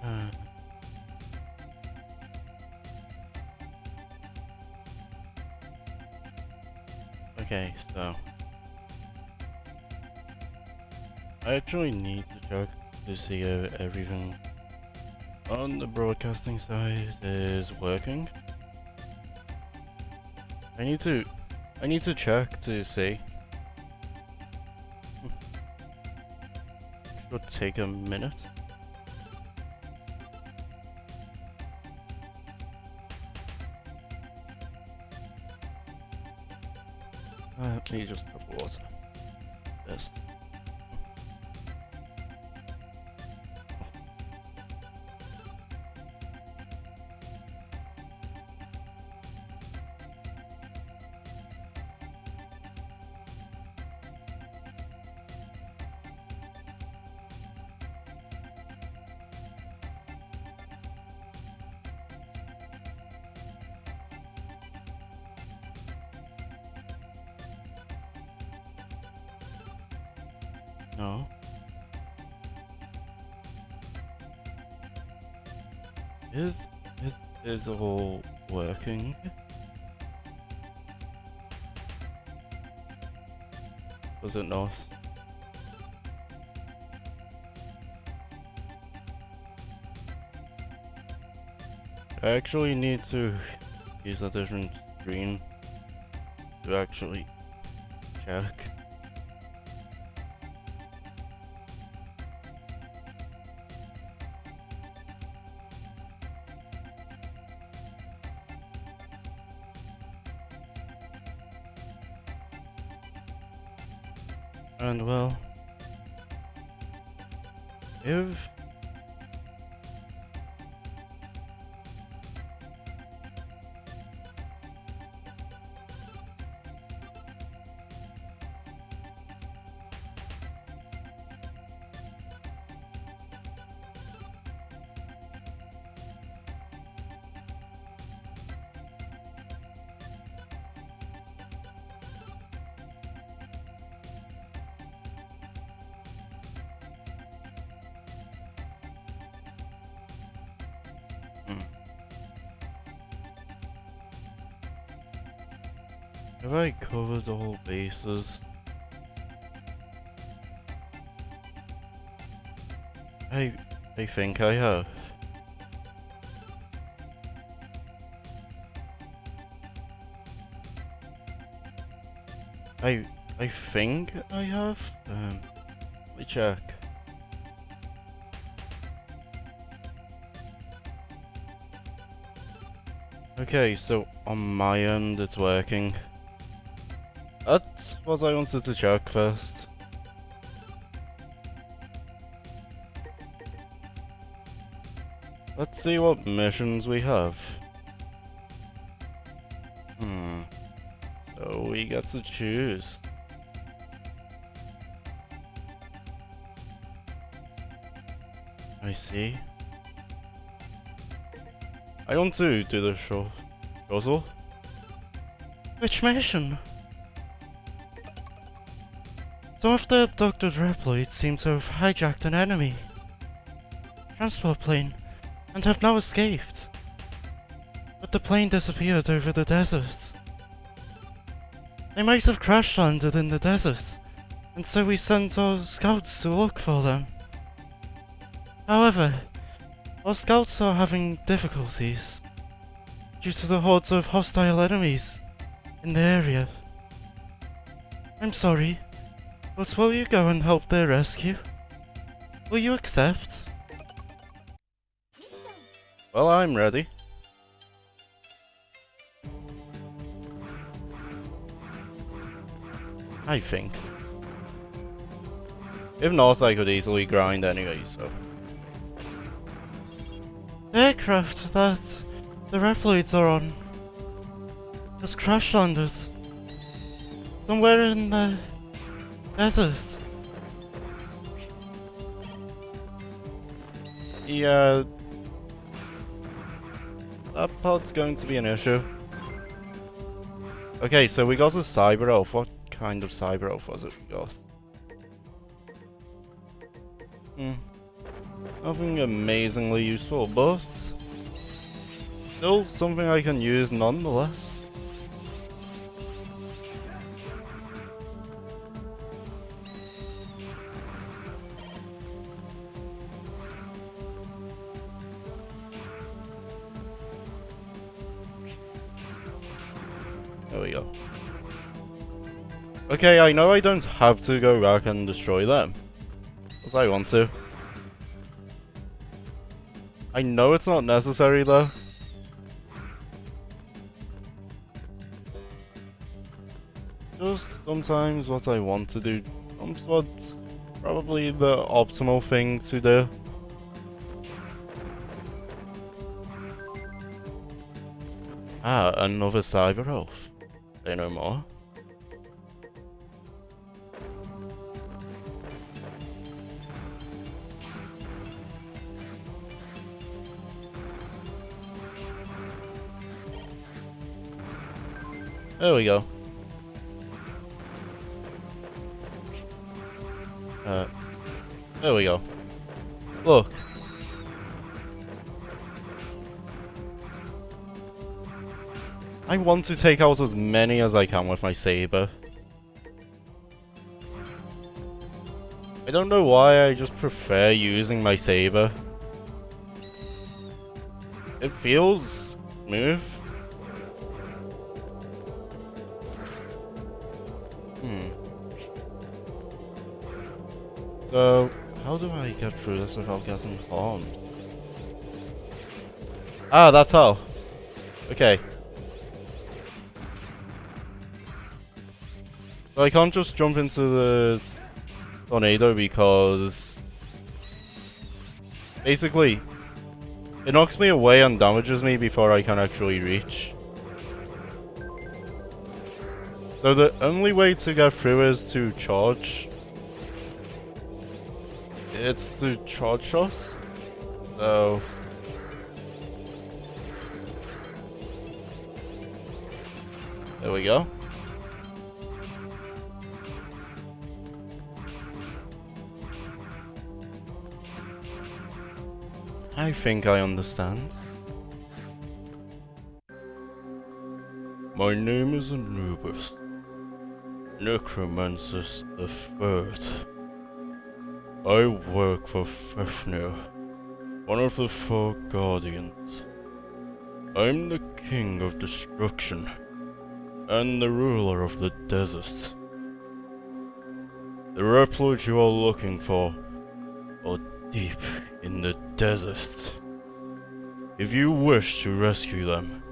Uh, okay, so I actually need to check to see if everything on the broadcasting side is working. I need to check to see. Should take a minute. Let me just have water. This. No. Is is all working? Was it not? I actually need to use a different screen to actually check. And well, if have I covered all bases? I think I have. I think I have. Let me check. Okay, so on my end it's working. That's what I wanted to check first. Let's see what missions we have. So we get to choose. I see. I want to do the shuttle. Which mission? Some of the abducted Reploids seem to have hijacked an enemy transport plane and have now escaped. But the plane disappeared over the desert. They might have crash landed in the desert, and so we sent our scouts to look for them. However, our scouts are having difficulties due to the hordes of hostile enemies in the area. I'm sorry, but will you go and help their rescue? Will you accept? Well, I'm ready. I think. If not, I could easily grind anyway, so. The aircraft that the Reploids are on just crash landed somewhere in the desert. Yeah, that part's going to be an issue. Okay, so we got a Cyber Elf. What kind of Cyber Elf was it we got? Nothing amazingly useful, but still something I can use nonetheless. There we go. Okay, I know I don't have to go back and destroy them, because I want to. I know it's not necessary though. Just sometimes what I want to do, what's probably the optimal thing to do. Ah, another cyber elf. Say no more. There we go. There we go. Look. I want to take out as many as I can with my saber. I don't know why, I just prefer using my saber. It feels smooth. So, how do I get through this without getting harmed? Ah, that's how. Okay. So I can't just jump into the tornado because basically it knocks me away and damages me before I can actually reach. So the only way to get through is to charge. It's to charge shot. So there we go. I think I understand. My name is Anubis, Necromancer the Third. I work for Fafnir, one of the Four Guardians. I'm the King of Destruction, and the ruler of the desert. The Reploids you are looking for are deep in the desert. If you wish to rescue them,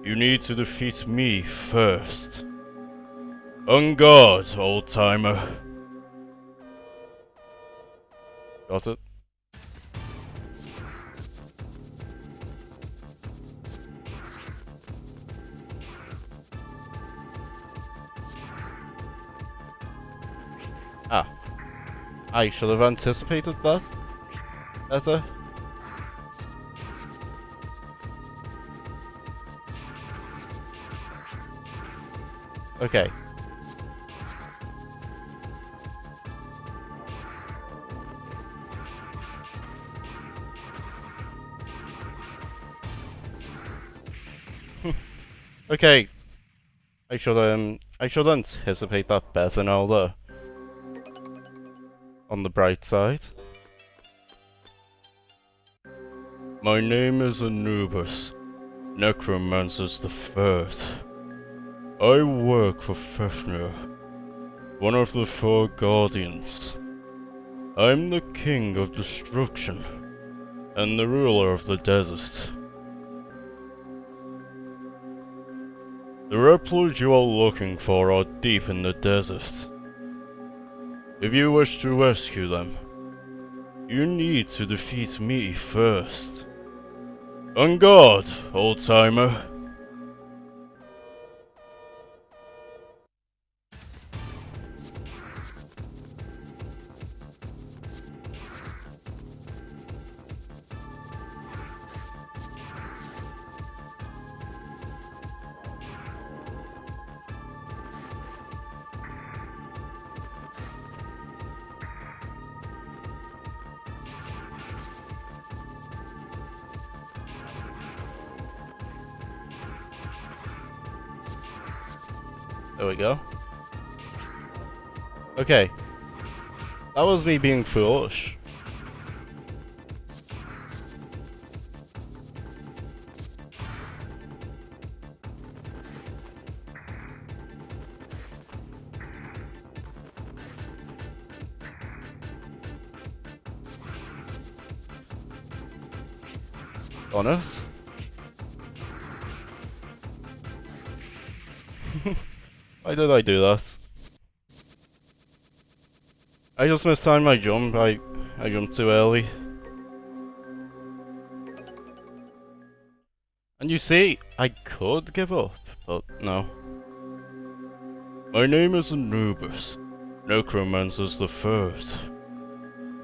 you need to defeat me first. On guard, old-timer. Got it? Ah. I should have anticipated that better. Okay. Okay. I should anticipate that better now though. On the bright side. My name is Anubis, Necromancer the Third. I work for Fafnir, one of the Four Guardians. I'm the King of Destruction, and the ruler of the desert. The Reploids you are looking for are deep in the desert. If you wish to rescue them, you need to defeat me first. On guard, old-timer. There we go. Okay. That was me being foolish. Honest. Why did I do that? I just mistimed my jump. I jumped too early. And you see, I could give up, but no. My name is Anubis, Necromancer's the Third.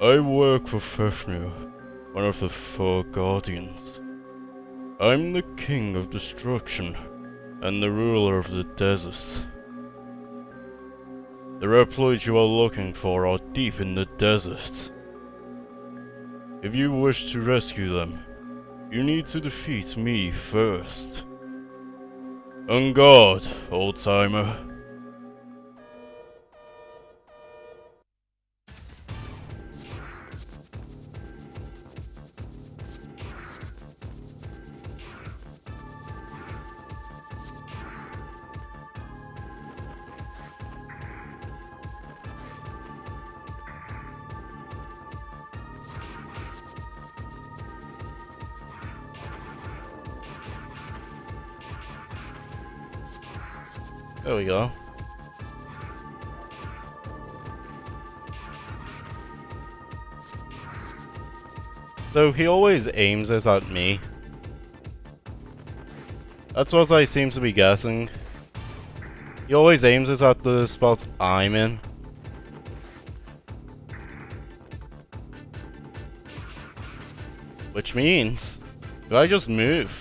I work for Fafnir, one of the Four Guardians. I'm the King of Destruction, and the ruler of the desert. The Reploids you are looking for are deep in the desert. If you wish to rescue them, you need to defeat me first. On guard, old-timer. There we go. So he always aims it at me. That's what I seem to be guessing. He always aims it at the spot I'm in. Which means, if I just move,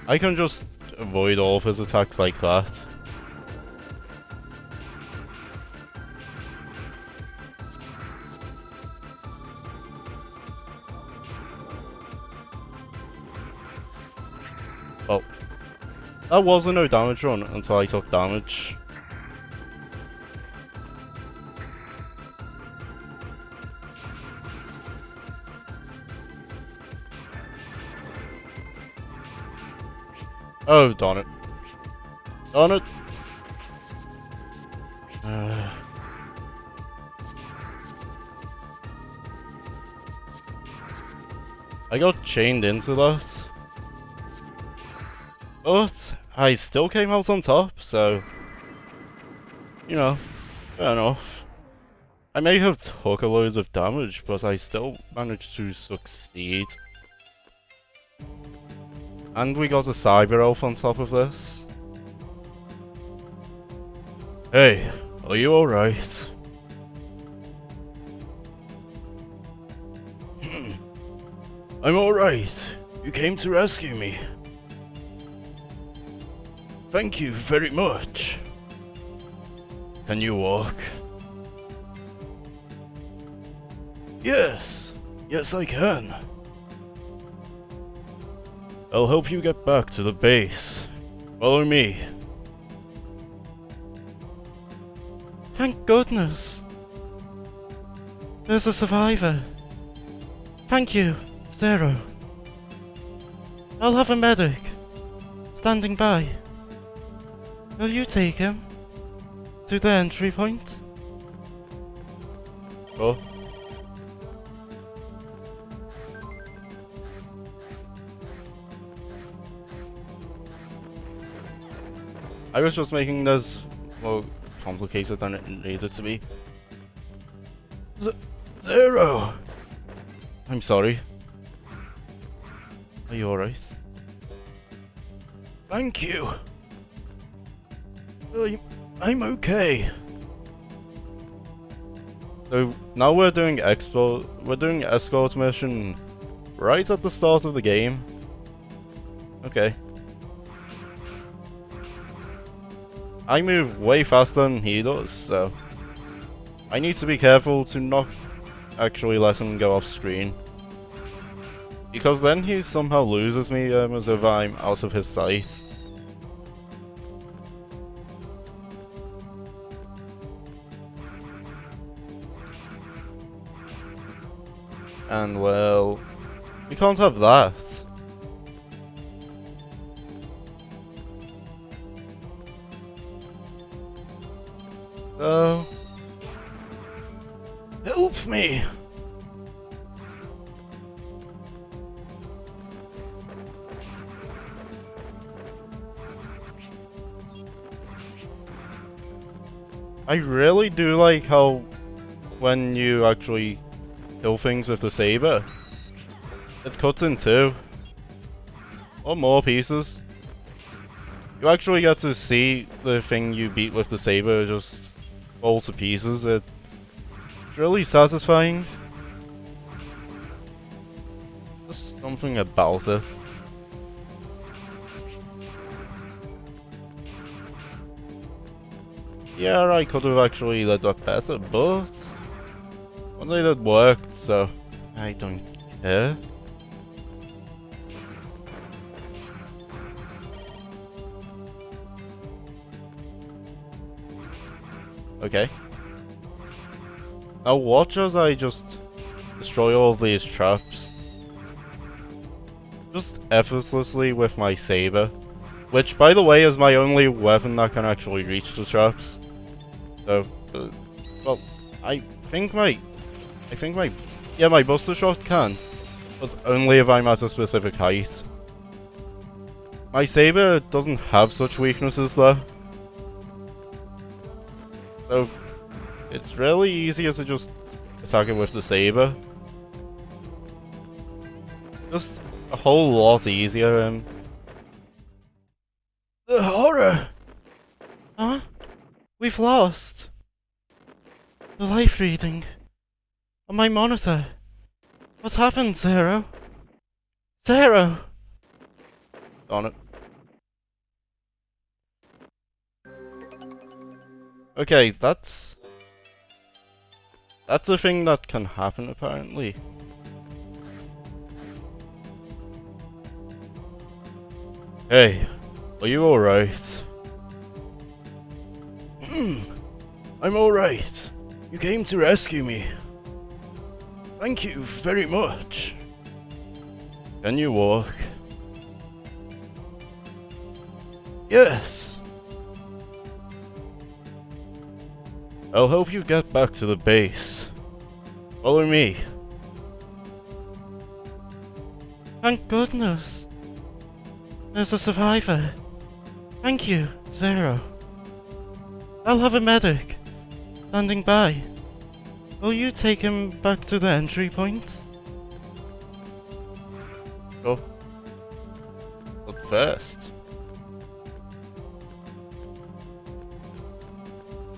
I can just avoid all of his attacks like that. Well, that was a no damage run until I took damage. Oh, darn it. Darn it! I got chained into that. But I still came out on top, so... You know, fair enough. I may have took a load of damage, but I still managed to succeed. And we got a Cyber Elf on top of this. Hey, are you alright? I'm alright. You came to rescue me. Thank you very much. Can you walk? Yes. Yes, I can. I'll help you get back to the base. Follow me. Thank goodness. There's a survivor. Thank you, Zero. I'll have a medic standing by. Will you take him to the entry point? Oh. I was just making this more complicated than it needed to be. Zero! I'm sorry. Are you alright? Thank you! I'm okay. So now we're doing escort mission right at the start of the game. Okay. I move way faster than he does, so I need to be careful to not actually let him go off screen. Because then he somehow loses me as if I'm out of his sight. And well, we can't have that. So, help me! I really do like how when you actually kill things with the saber, it cuts in two. Or more pieces. You actually get to see the thing you beat with the saber just fall to pieces. It's really satisfying. Just something about it. Yeah, I could have actually led that better, but one day that worked, so I don't care. Okay. Now watch as I just destroy all of these traps. Just effortlessly with my saber. Which, by the way, is my only weapon that can actually reach the traps. So, well, I think my Buster Shot can, but only if I'm at a specific height. My saber doesn't have such weaknesses though. So, it's really easier to just attack it with the saber. Just a whole lot easier. The horror! Huh? We've lost the life reading on my monitor. What happened, Zero? Zero! Darn it. Okay, that's a thing that can happen apparently. Hey, are you alright? I'm alright. You came to rescue me. Thank you very much. Can you walk? Yes. I'll help you get back to the base. Follow me. Thank goodness. There's a survivor. Thank you, Zero. I'll have a medic standing by. Will you take him back to the entry point? Sure. But first...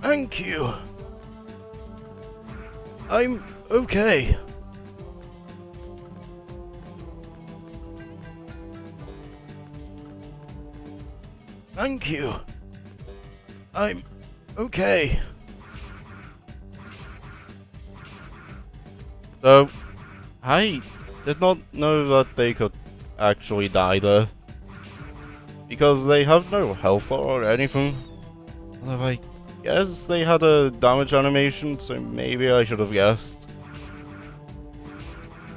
Thank you. I'm okay. Thank you. I'm okay. So, I did not know that they could actually die there. Because they have no health or anything. Although I guess they had a damage animation, so maybe I should have guessed.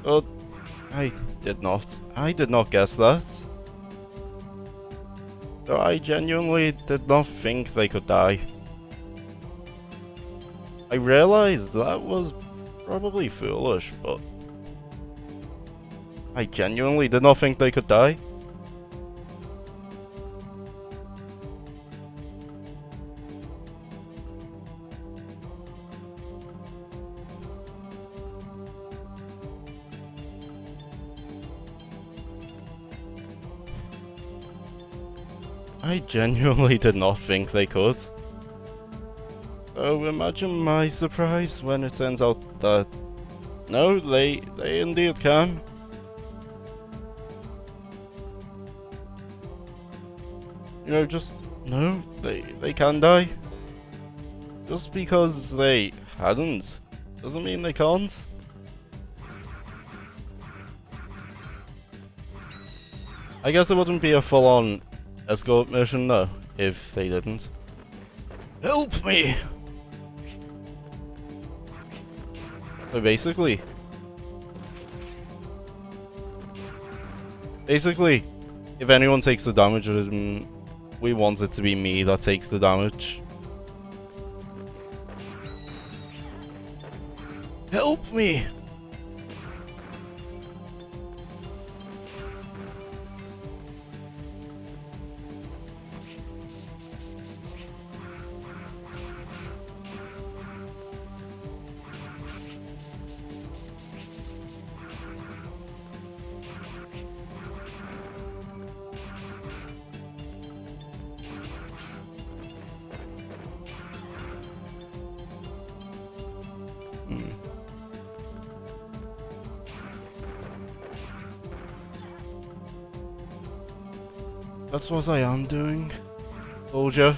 But I did not. I did not guess that. So I genuinely did not think they could die. I realized that was probably foolish, but I genuinely did not think they could die. I genuinely did not think they could. So imagine my surprise when it turns out that no, they indeed can. You know, just no, they can die. Just because they hadn't doesn't mean they can't. I guess it wouldn't be a full-on escort mission though, if they didn't. Help me! So basically, if anyone takes the damage, we want it to be me that takes the damage. Help me! That's what I am doing, soldier.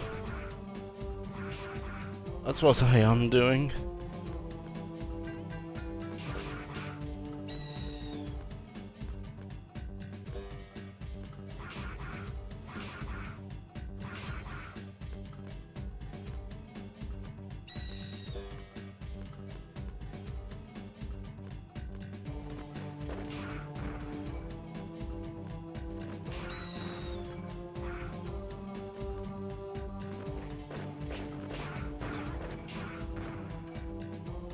That's what I am doing.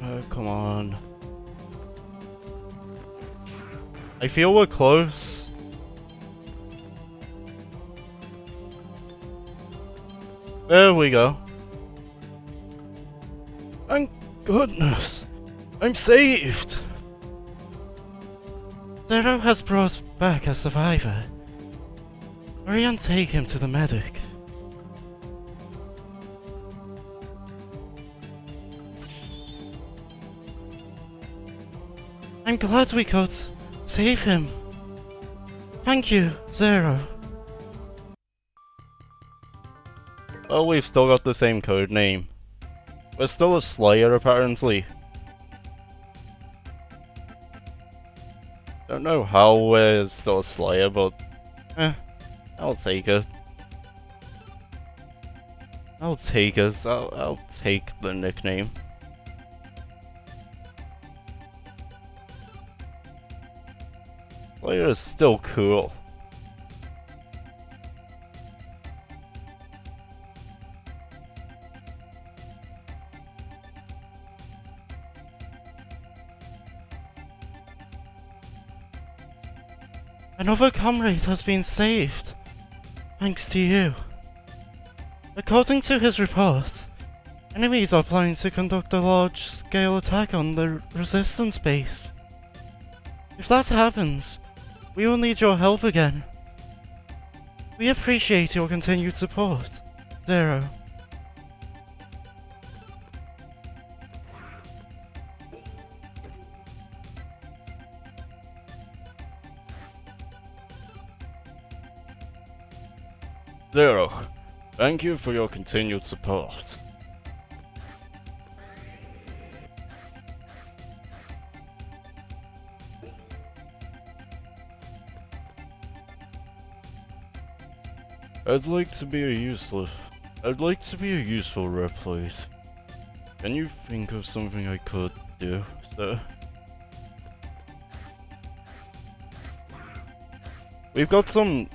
Oh, come on. I feel we're close. There we go. Thank goodness. I'm saved. Zero has brought back a survivor. Hurry and take him to the medic. I'm glad we could save him. Thank you, Zero. Well, we've still got the same code name. We're still a Slayer, apparently. Don't know how we're still a Slayer, but I'll take it. I'll take it. I'll take the nickname. Slayer is still cool. Another comrade has been saved, thanks to you. According to his report, enemies are planning to conduct a large-scale attack on the resistance base. If that happens, we will need your help again. We appreciate your continued support, Zero. Zero, thank you for your continued support. I'd like to be a useful rep, please. Can you think of something I could do, sir? We've got some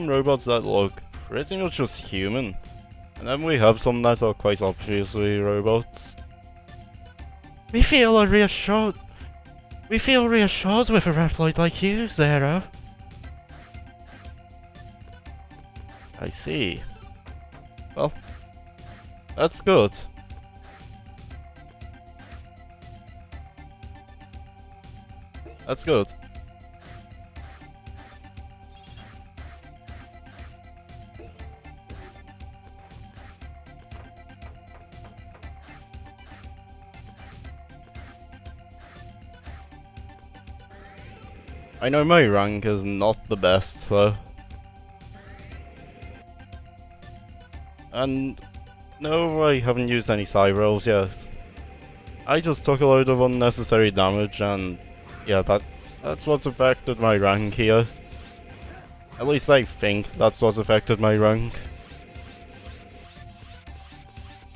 robots that look pretty much just human, and then we have some that are quite obviously robots. We feel reassured with a Reploid like you, Zero. I see. Well, that's good. That's good. I know my rank is not the best though. And no, I haven't used any side rolls yet. I just took a load of unnecessary damage and yeah, that's what's affected my rank here. At least I think that's what's affected my rank.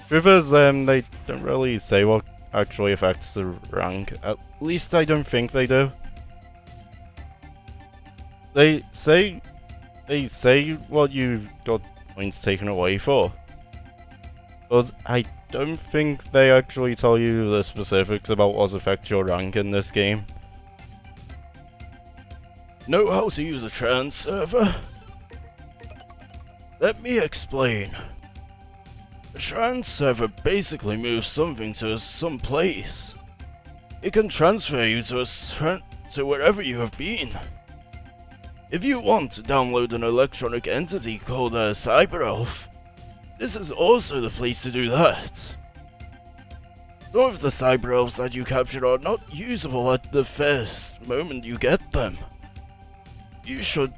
Truth is, they don't really say what actually affects the rank. At least I don't think they do. They say what you got points taken away for. But I don't think they actually tell you the specifics about what affects your rank in this game. Know how to use a trans server? Let me explain. A trans server basically moves something to some place. It can transfer you to wherever you have been. If you want to download an electronic entity called a Cyber Elf, this is also the place to do that. Some of the Cyber Elves that you capture are not usable at the first moment you get them. You should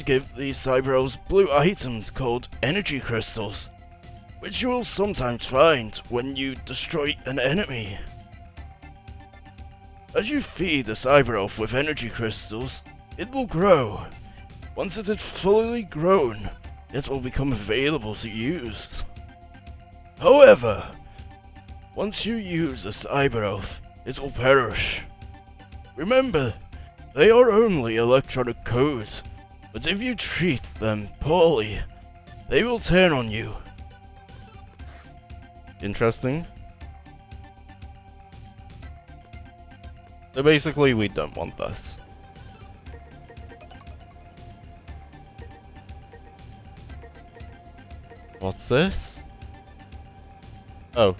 give these Cyber Elves blue items called energy crystals, which you will sometimes find when you destroy an enemy. As you feed a Cyber Elf with energy crystals, it will grow. Once it is fully grown, it will become available to use. However, once you use a Cyber Elf, it will perish. Remember, they are only electronic codes, but if you treat them poorly, they will turn on you. Interesting. So basically, we don't want this. What's this? Oh.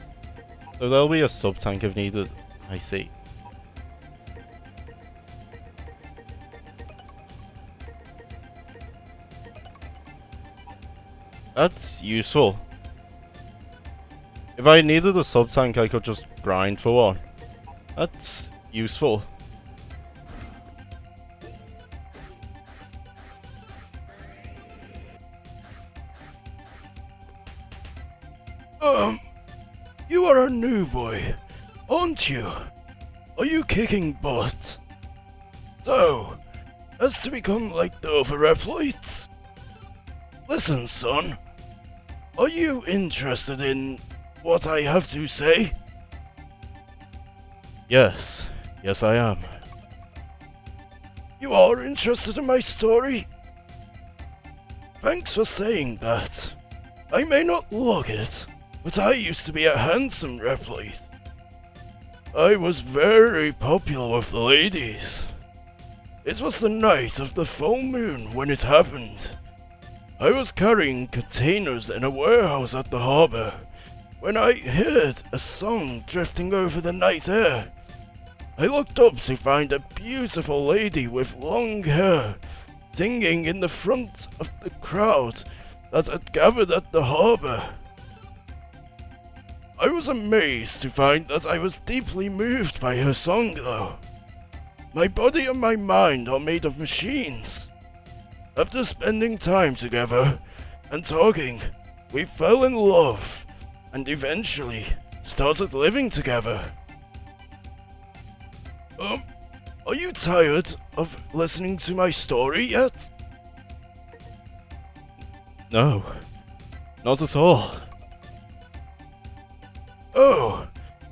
So there'll be a sub-tank if needed. I see. That's useful. If I needed a sub-tank, I could just grind for one. That's useful. You are a new boy, aren't you? Are you kicking butt? So, as to become like the other Reploids? Listen, son. Are you interested in what I have to say? Yes. Yes, I am. You are interested in my story? Thanks for saying that. I may not look it, but I used to be a handsome Reploid. I was very popular with the ladies. It was the night of the full moon when it happened. I was carrying containers in a warehouse at the harbor when I heard a song drifting over the night air. I looked up to find a beautiful lady with long hair singing in the front of the crowd that had gathered at the harbor. I was amazed to find that I was deeply moved by her song, though. My body and my mind are made of machines. After spending time together and talking, we fell in love and eventually started living together. Are you tired of listening to my story yet? No, not at all. Oh,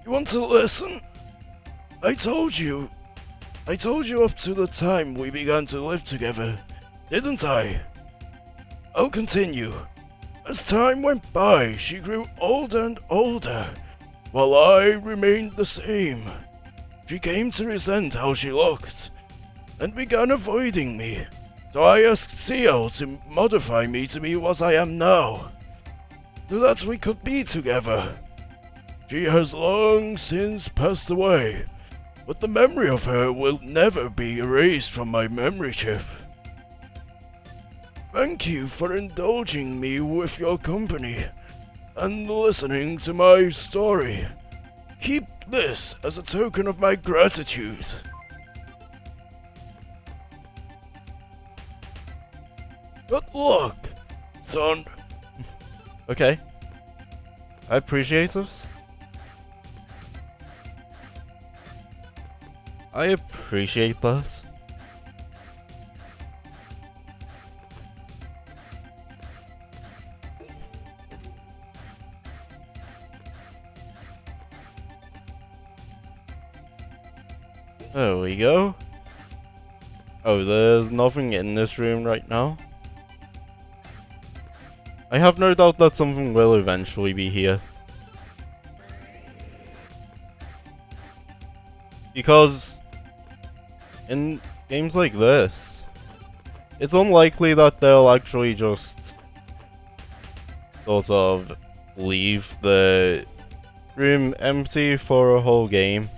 you want to listen? I told you up to the time we began to live together, didn't I? I'll continue. As time went by, she grew older and older, while I remained the same. She came to resent how she looked, and began avoiding me, so I asked Ciel to modify me to be what I am now, so that we could be together. She has long since passed away, but the memory of her will never be erased from my memory chip. Thank you for indulging me with your company and listening to my story. Keep this as a token of my gratitude. Good luck, son. Okay. I appreciate it. I appreciate this. There we go. Oh, there's nothing in this room right now. I have no doubt that something will eventually be here. Because in games like this, it's unlikely that they'll actually just sort of leave the room empty for a whole game.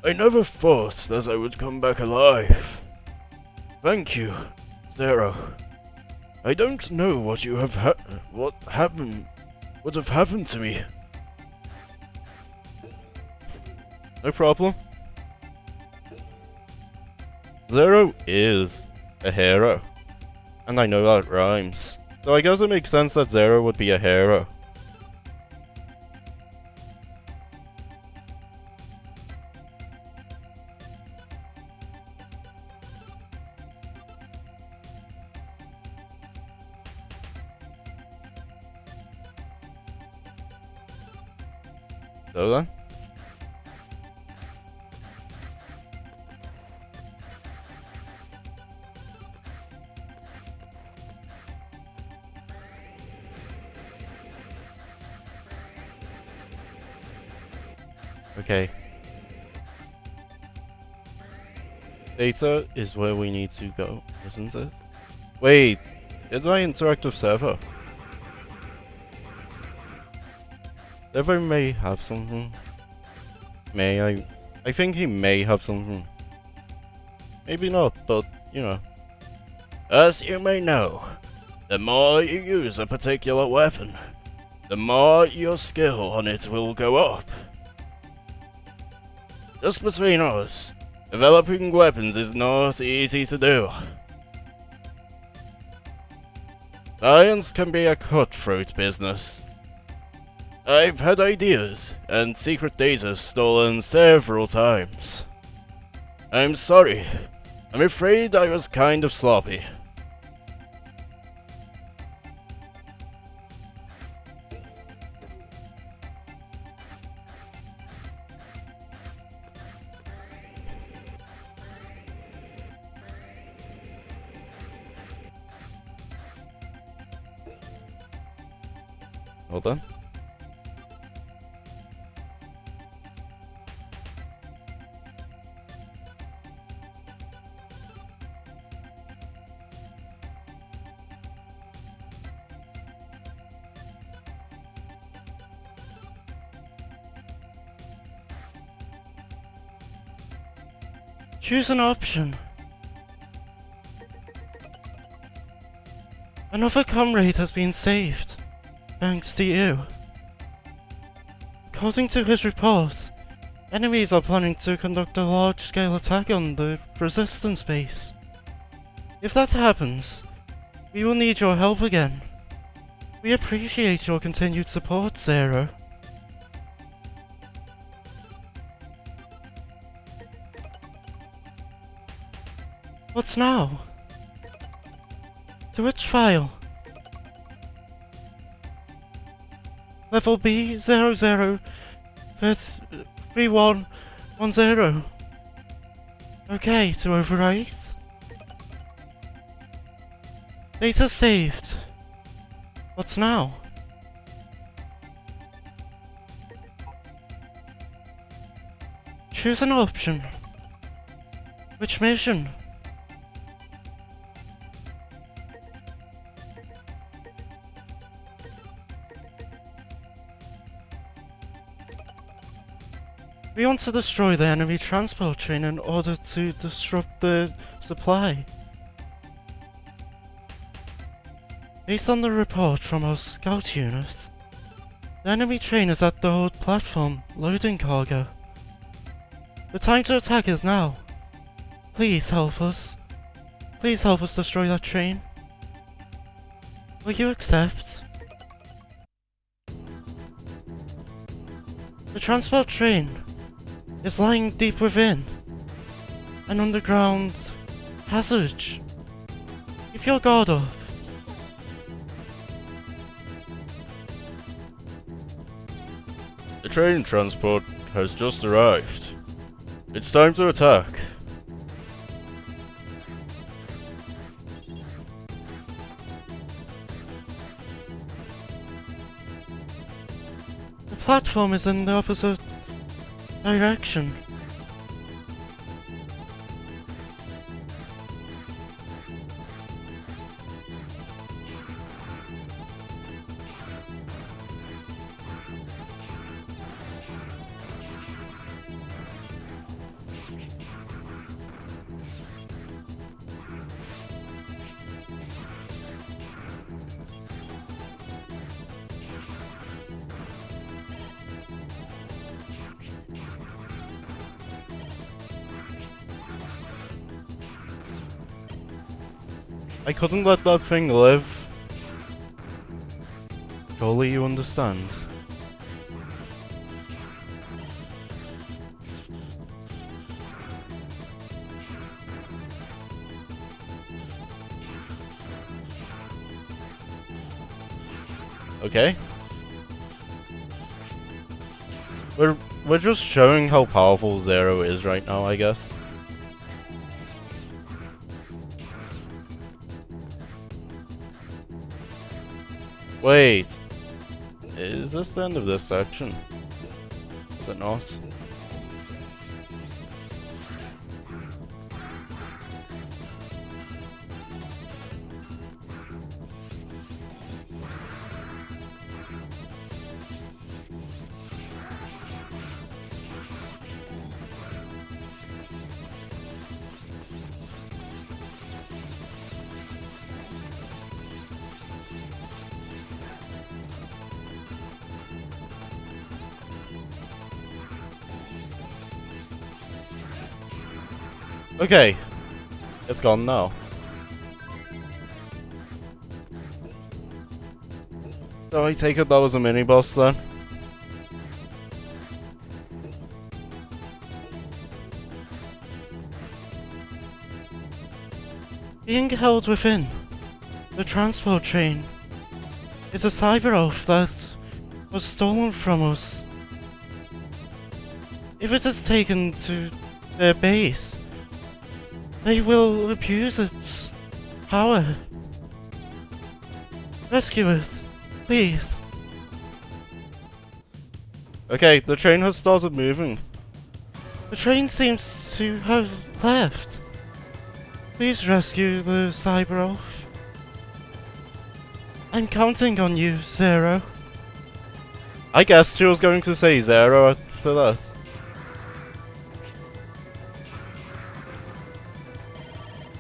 I never thought that I would come back alive. Thank you, Zero. I don't know what you have what would have happened to me. No problem. Zero is a hero, and I know that rhymes. So I guess it makes sense that Zero would be a hero. So then? Okay. Data is where we need to go, isn't it? Wait, did I interact with Servo? Servo may have something. I think he may have something. Maybe not, but, you know. As you may know, the more you use a particular weapon, the more your skill on it will go up. Just between us, developing weapons is not easy to do. Science can be a cutthroat business. I've had ideas and secret data stolen several times. I'm sorry. I'm afraid I was kind of sloppy. Hold on. Choose an option. Another comrade has been saved, thanks to you. According to his report, enemies are planning to conduct a large-scale attack on the resistance base. If that happens, we will need your help again. We appreciate your continued support, Zero. What now? To which file? Level B 003110. Okay, to overwrite. Data saved. What's now? Choose an option. Which mission? We want to destroy the enemy transport train in order to disrupt the supply. Based on the report from our scout unit, the enemy train is at the old platform, loading cargo. The time to attack is now. Please help us. Please help us destroy that train. Will you accept? The transport train is lying deep within an underground passage. Keep your guard up. The train transport has just arrived. It's time to attack. The platform is in the opposite direction. I couldn't let that thing live. Surely you understand. Okay. We're just showing how powerful Zero is right now, I guess. Wait. Is this the end of this section? Is it not? Okay. It's gone now. So I take it that was a mini-boss then? Being held within the transport train is a cyber oath that was stolen from us. If it is taken to their base, they will abuse its power. Rescue it, please. Okay, the train has started moving. The train seems to have left. Please rescue the cyber oath. I'm counting on you, Zero. I guessed she was going to say Zero after that.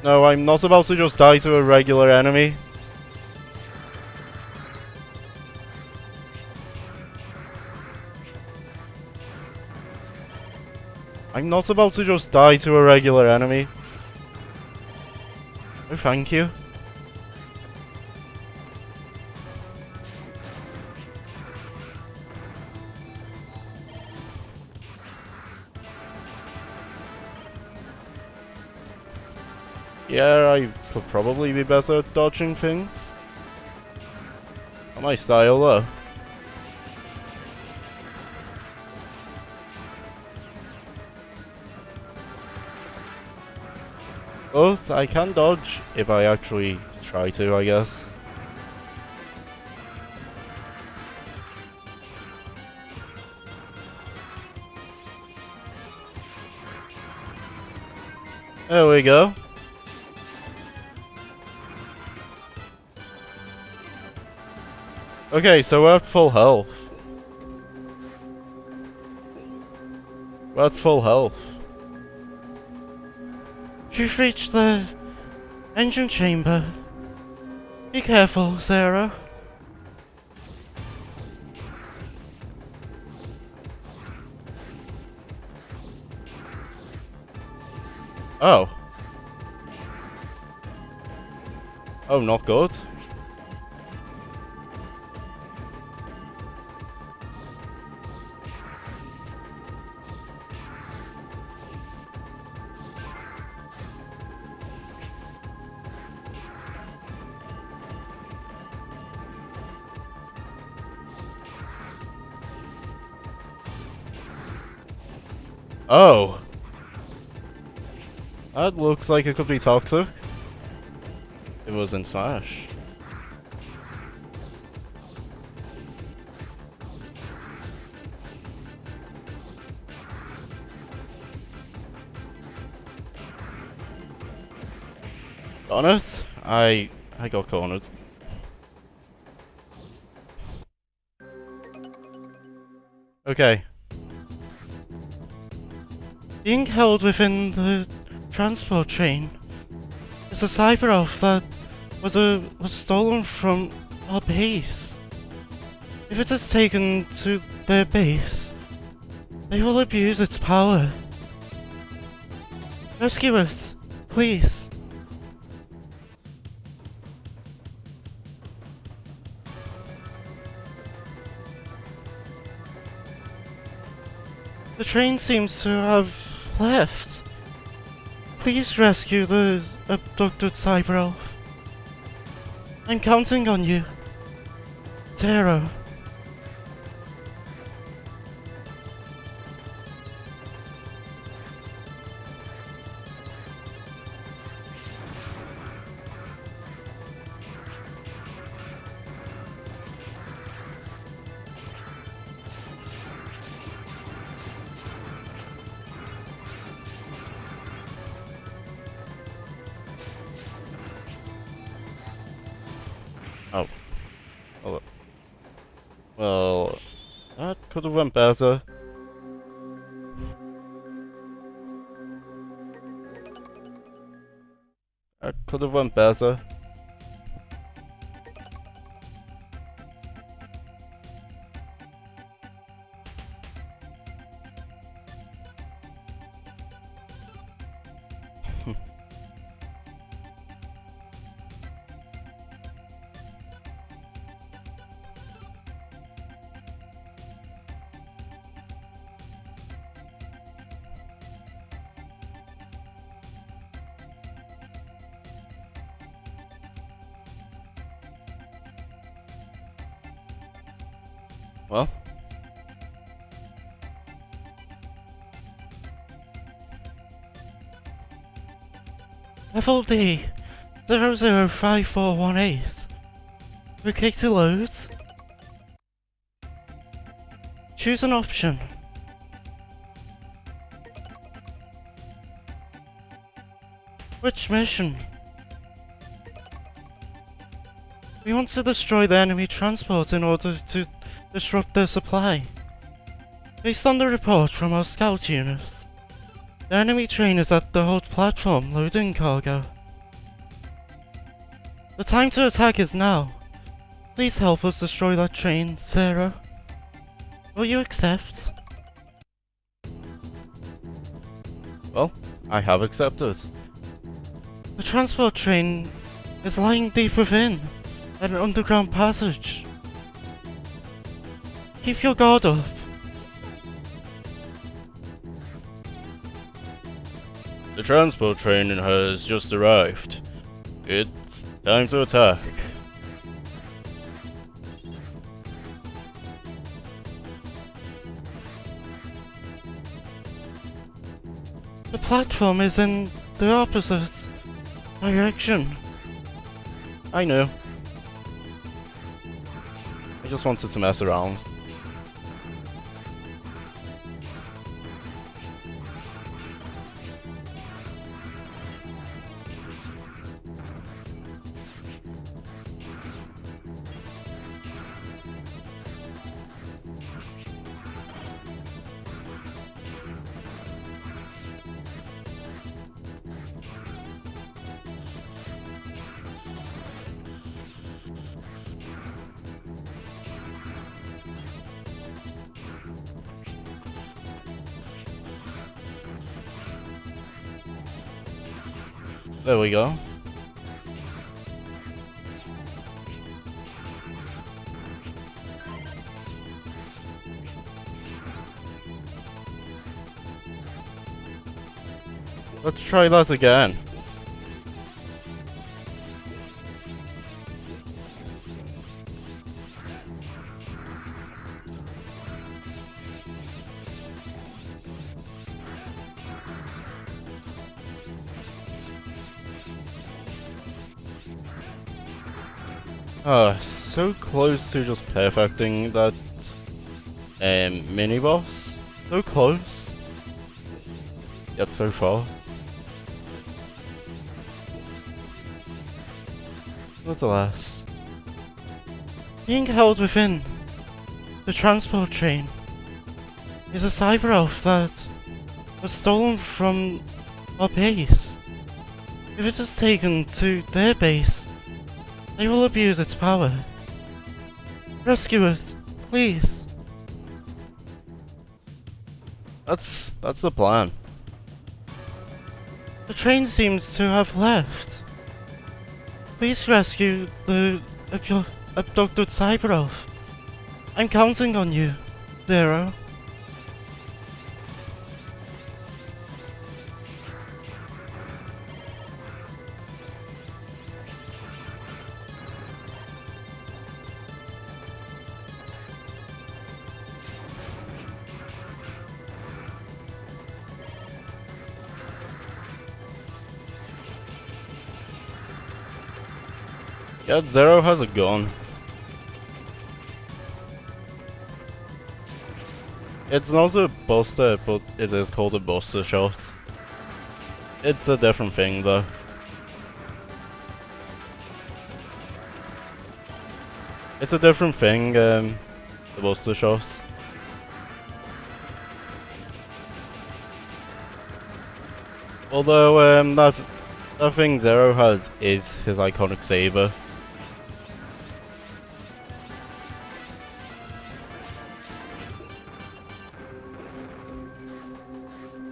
No, I'm not about to just die to a regular enemy. I'm not about to just die to a regular enemy. Oh, thank you. Yeah, I could probably be better at dodging things. Not my style though. But I can dodge if I actually try to, I guess. There we go. Okay, so we're at full health. We're at full health. You've reached the engine chamber. Be careful, Zero. Oh. Oh, not good. Oh! That looks like it could be toxic. It was in Smash. Honest, I got cornered. Okay. Being held within the transport train is a cyber elf that was stolen from our base. If it is taken to their base, they will abuse its power. Rescue us, please. The train seems to have left. Please rescue the abducted cyber elf. I'm counting on you, Zero. Oh. Well, that could have went better. That could have went better. Well, FLD 005418. Okay to load. Choose an option. Which mission? We want to destroy the enemy transport in order to disrupt their supply. Based on the report from our scout units, the enemy train is at the hold platform loading cargo. The time to attack is now. Please help us destroy that train, Zero. Will you accept? well, I have accepted. The transport train is lying deep within an underground passage. Keep your guard up. The transport train has just arrived. It's time to attack. The platform is in the opposite direction. I know. I just wanted to mess around. There we go. Let's try that again. So close to just perfecting that mini boss. So close, yet so far. Nevertheless, being held within the transport train is a cyber elf that was stolen from our base. If it is taken to their base, they will abuse its power. Rescue it, please. That's the plan. The train seems to have left. Please rescue the abducted cyber elf. I'm counting on you, Zero. Yeah, Zero has a gun. It's not a buster, but it is called a buster shot. It's a different thing though. It's a different thing, the buster shots. Although, that thing Zero has is his iconic saber.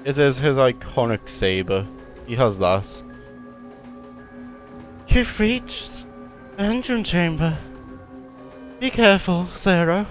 It is his iconic saber. He has that. You've reached the engine chamber. Be careful, Zero.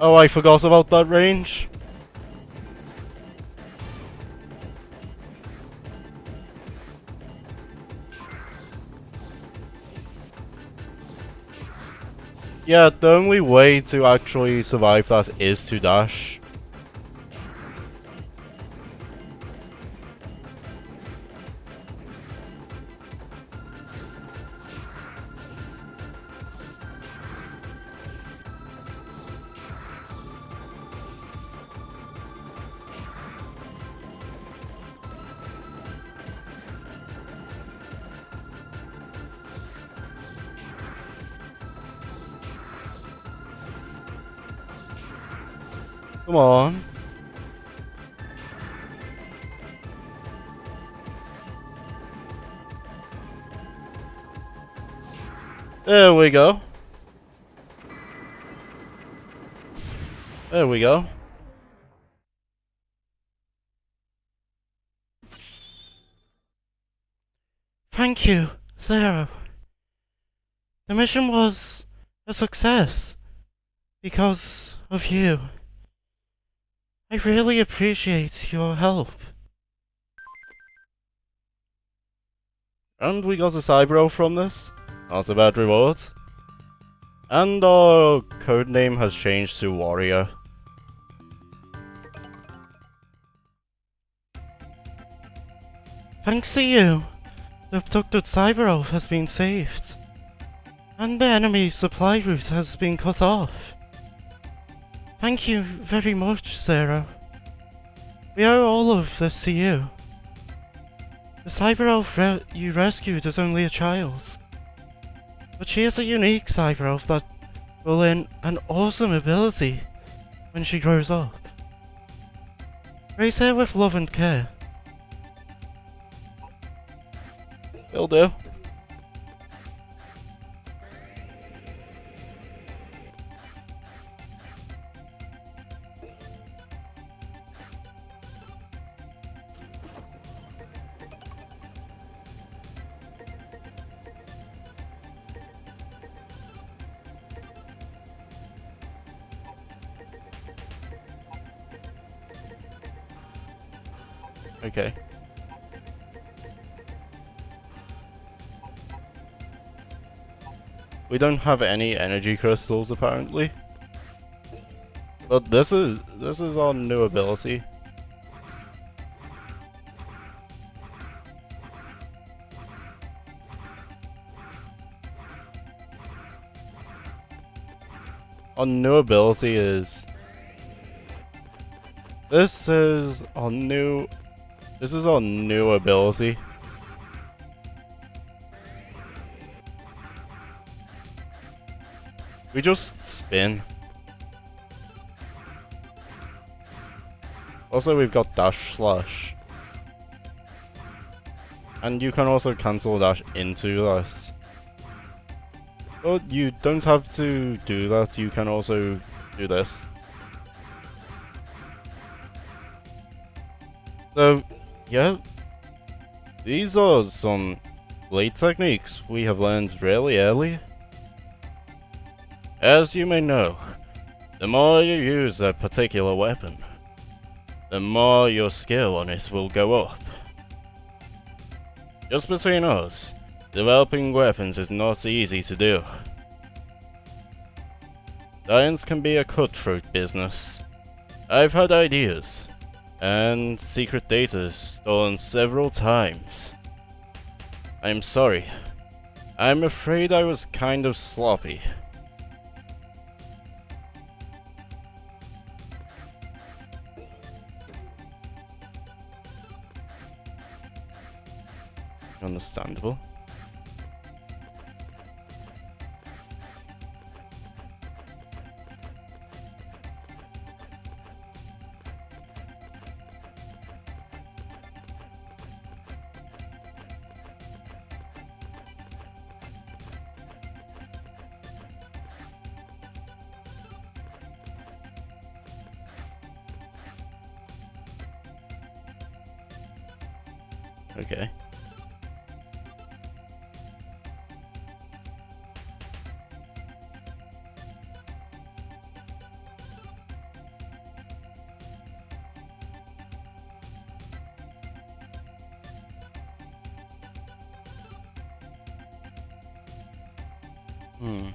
Oh, I forgot about that range. Yeah, the only way to actually survive that is to dash. Come on. There we go. There we go. Thank you, Zero. The mission was a success because of you. I really appreciate your help. And we got a Cybero from this. Not a bad reward. And our codename has changed to Warrior. Thanks to you, the abducted cyber elf has been saved. And the enemy supply route has been cut off. Thank you very much, Zero. We owe all of this to you. The cyber elf you rescued is only a child. But she is a unique cyber elf that will learn an awesome ability when she grows up. Raise her with love and care. Will do. Okay. We don't have any energy crystals apparently. But this is our new ability. Our new ability is this is our new ability. We just spin. Also, we've got dash slash. And you can also cancel dash into this. But you don't have to do that, you can also do this. So, yeah. These are some blade techniques we have learned really early. As you may know, the more you use a particular weapon, the more your skill on it will go up. Just between us, developing weapons is not easy to do. Science can be a cutthroat business. I've had ideas, and secret data stolen several times. I'm sorry. I'm afraid I was kind of sloppy. Understandable. Okay. Hmm.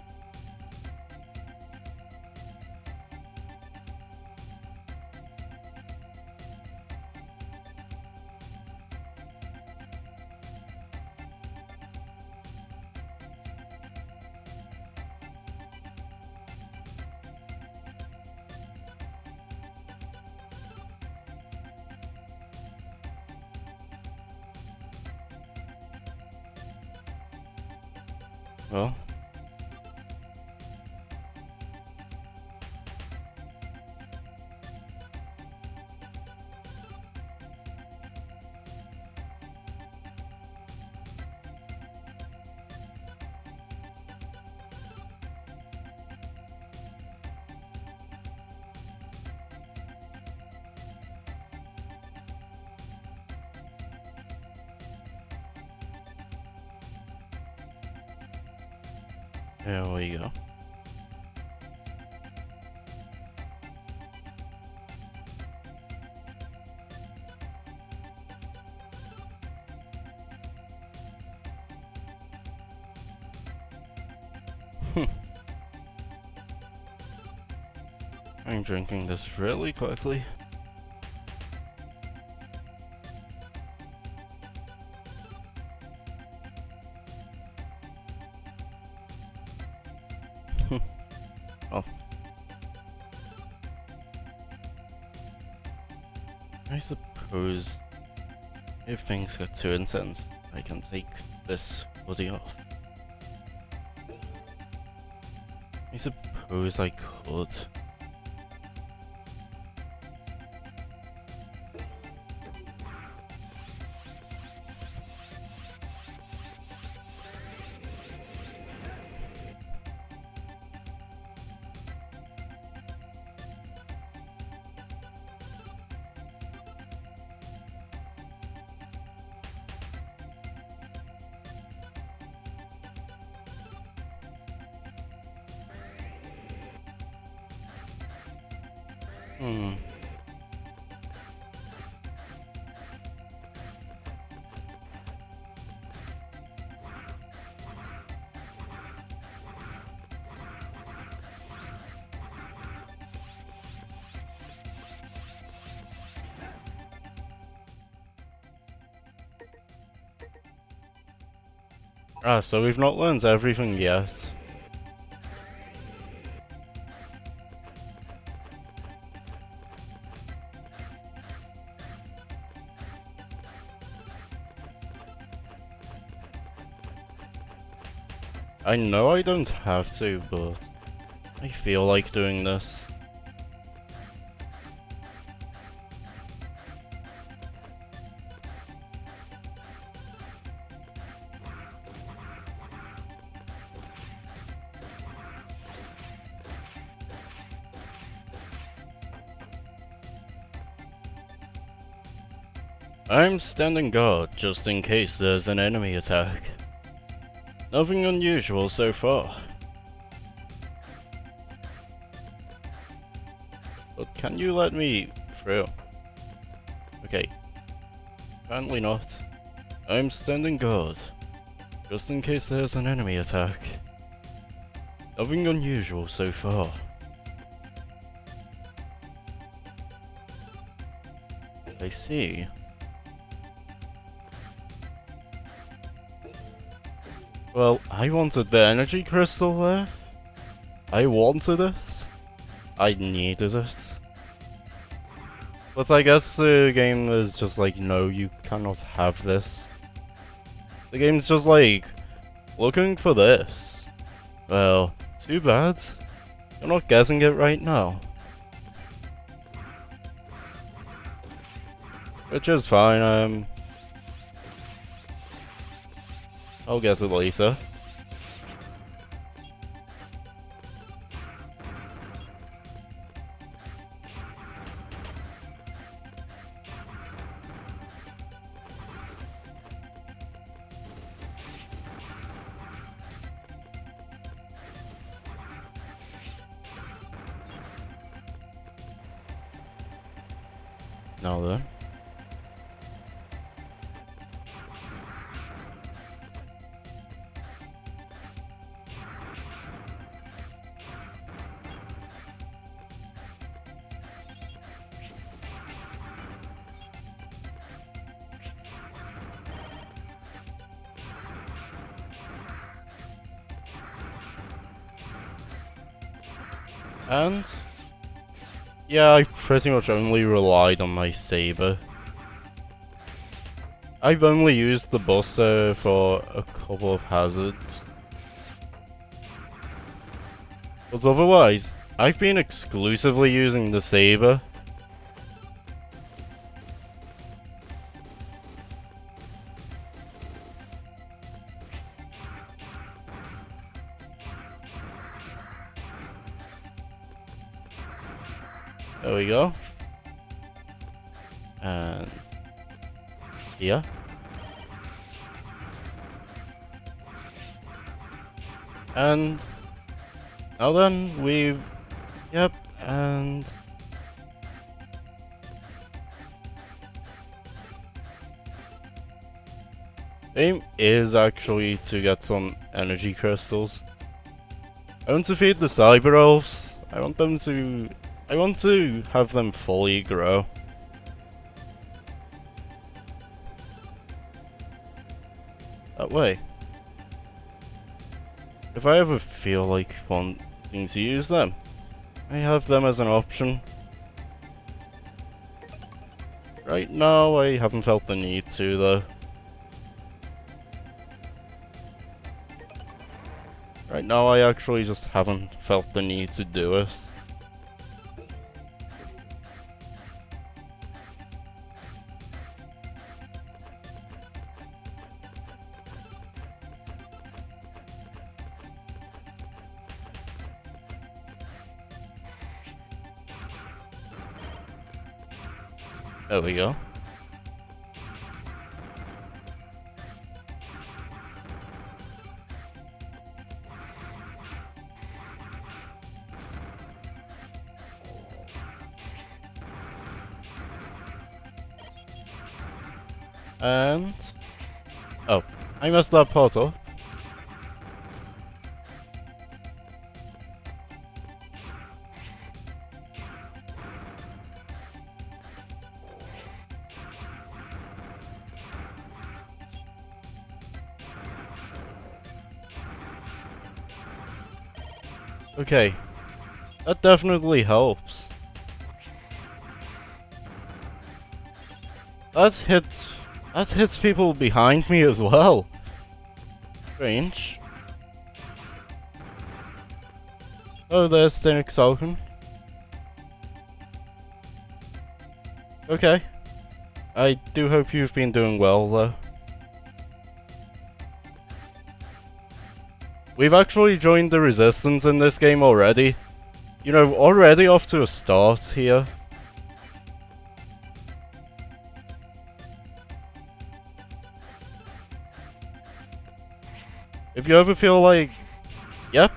Well. There we go. I'm drinking this really quickly. Oh. I suppose if things get too intense, I can take this hoodie off. I suppose I could. Ah, so we've not learned everything yet. I know I don't have to, but I feel like doing this. I'm standing guard just in case there's an enemy attack. Nothing unusual so far. But can you let me through? Okay. Apparently not. I'm standing guard just in case there's an enemy attack. Nothing unusual so far. I see. Well, I wanted the energy crystal there. I wanted it. I needed it. But I guess the game is just like, no, you cannot have this. The game's just like, looking for this. Well, too bad. You're not guessing it right now. Which is fine, I'll guess it later. Now then. And yeah, I pretty much only relied on my saber. I've only used the buster for a couple of hazards. But otherwise, I've been exclusively using the saber. There we go. And here. And now then, yep, and aim is actually to get some energy crystals. I want to feed the cyber elves. I want to have them fully grow. That way. If I ever feel like wanting to use them, I have them as an option. Right now, I haven't felt the need to, though. Right now, I actually just haven't felt the need to do it. There we go. And oh, I messed that part up. Okay, that definitely helps. That hits people behind me as well. Strange. Oh, there's Stenik Salkin. Okay. I do hope you've been doing well, though. We've actually joined the Resistance in this game already. You know, already off to a start here. If you ever feel like... Yep.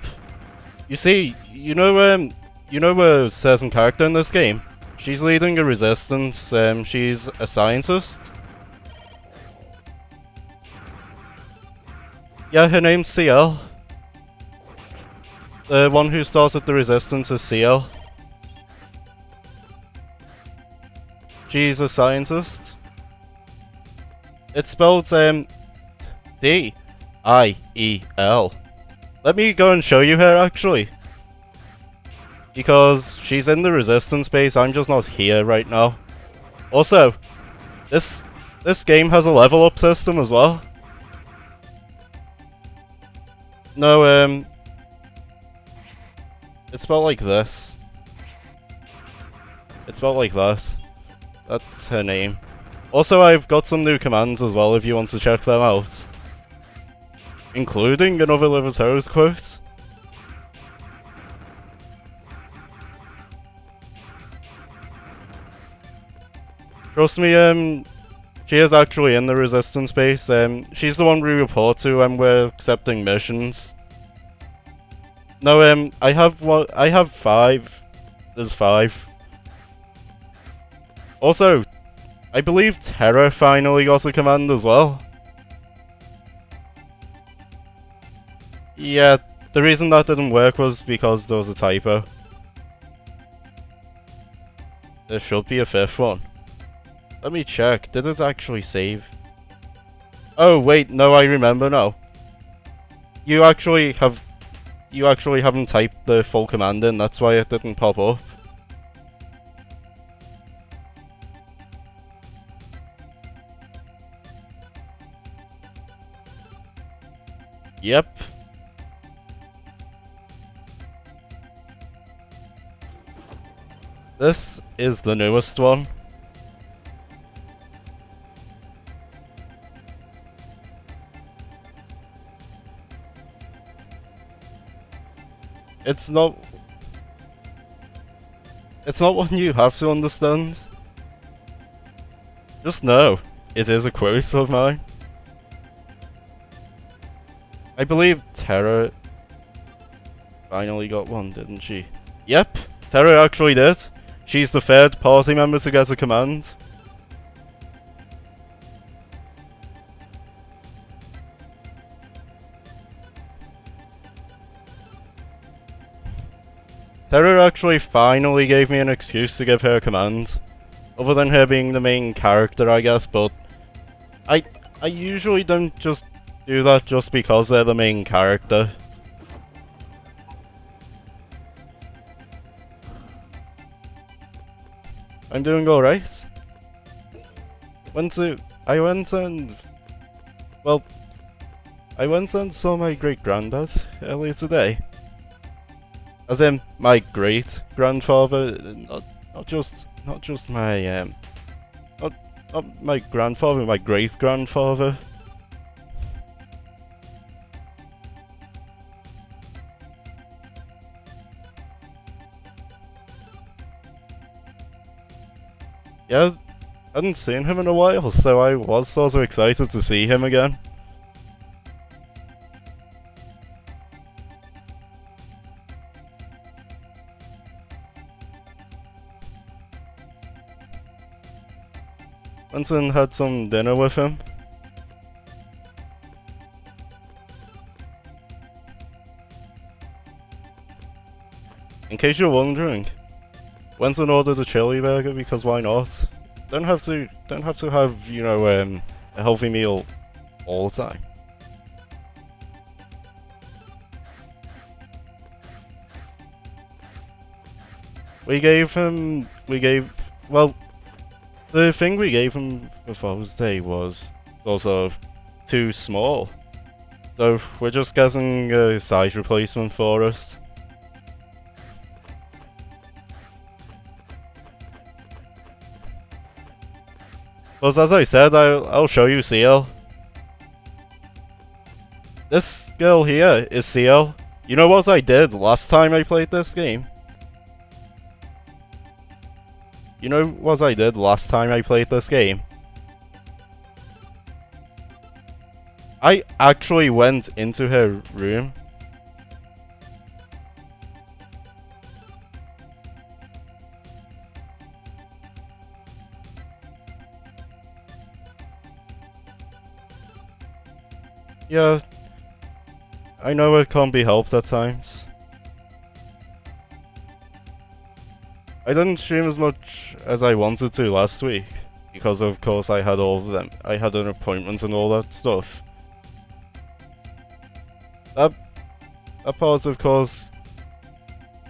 You see, you know a certain character in this game? She's leading a resistance, she's a scientist. Yeah, her name's CL. The one who started the resistance is CL. She's a scientist. It's spelled, D-I-E-L. Let me go and show you her, actually. Because she's in the resistance base, I'm just not here right now. Also, this game has a level up system as well. No, it's spelled like this. It's spelled like this. That's her name. Also, I've got some new commands as well if you want to check them out. Including another Libertaro's quote. Trust me, she is actually in the resistance base. She's the one we report to when we're accepting missions. No, I have 5. There's 5. Also, I believe Terra finally got a command as well. Yeah, the reason that didn't work was because there was a typo. There should be a 5th one. Let me check, did it actually save? Oh wait, no, I remember now. You actually haven't typed the full command in, that's why it didn't pop up. Yep. This is the newest one. It's not one you have to understand. Just know, it is a quote of mine. I believe Terra finally got one, didn't she? Yep, Terra actually did. She's the 3rd party member to get a command. Terra actually finally gave me an excuse to give her a command. Other than her being the main character, I guess, but I usually don't just do that just because they're the main character. I'm doing alright. I went and saw my great-granddad earlier today. As in, my great-grandfather, not just my, not my grandfather, my great-grandfather. Yeah, I hadn't seen him in a while, so I was sort of excited to see him again. Went and had some dinner with him. In case you're wondering, went and ordered a chili burger because why not? Don't have to have, you know, a healthy meal all the time. well, the thing we gave him for Father's Day was also too small. So we're just getting a size replacement for it. Plus, as I said, I'll show you CL. This girl here is CL. You know what I did last time I played this game? You know what I did last time I played this game? I actually went into her room. Yeah, I know it can't be helped at times. I didn't stream as much as I wanted to last week, because of course I had all of them. I had an appointment and all that stuff. That part, of course,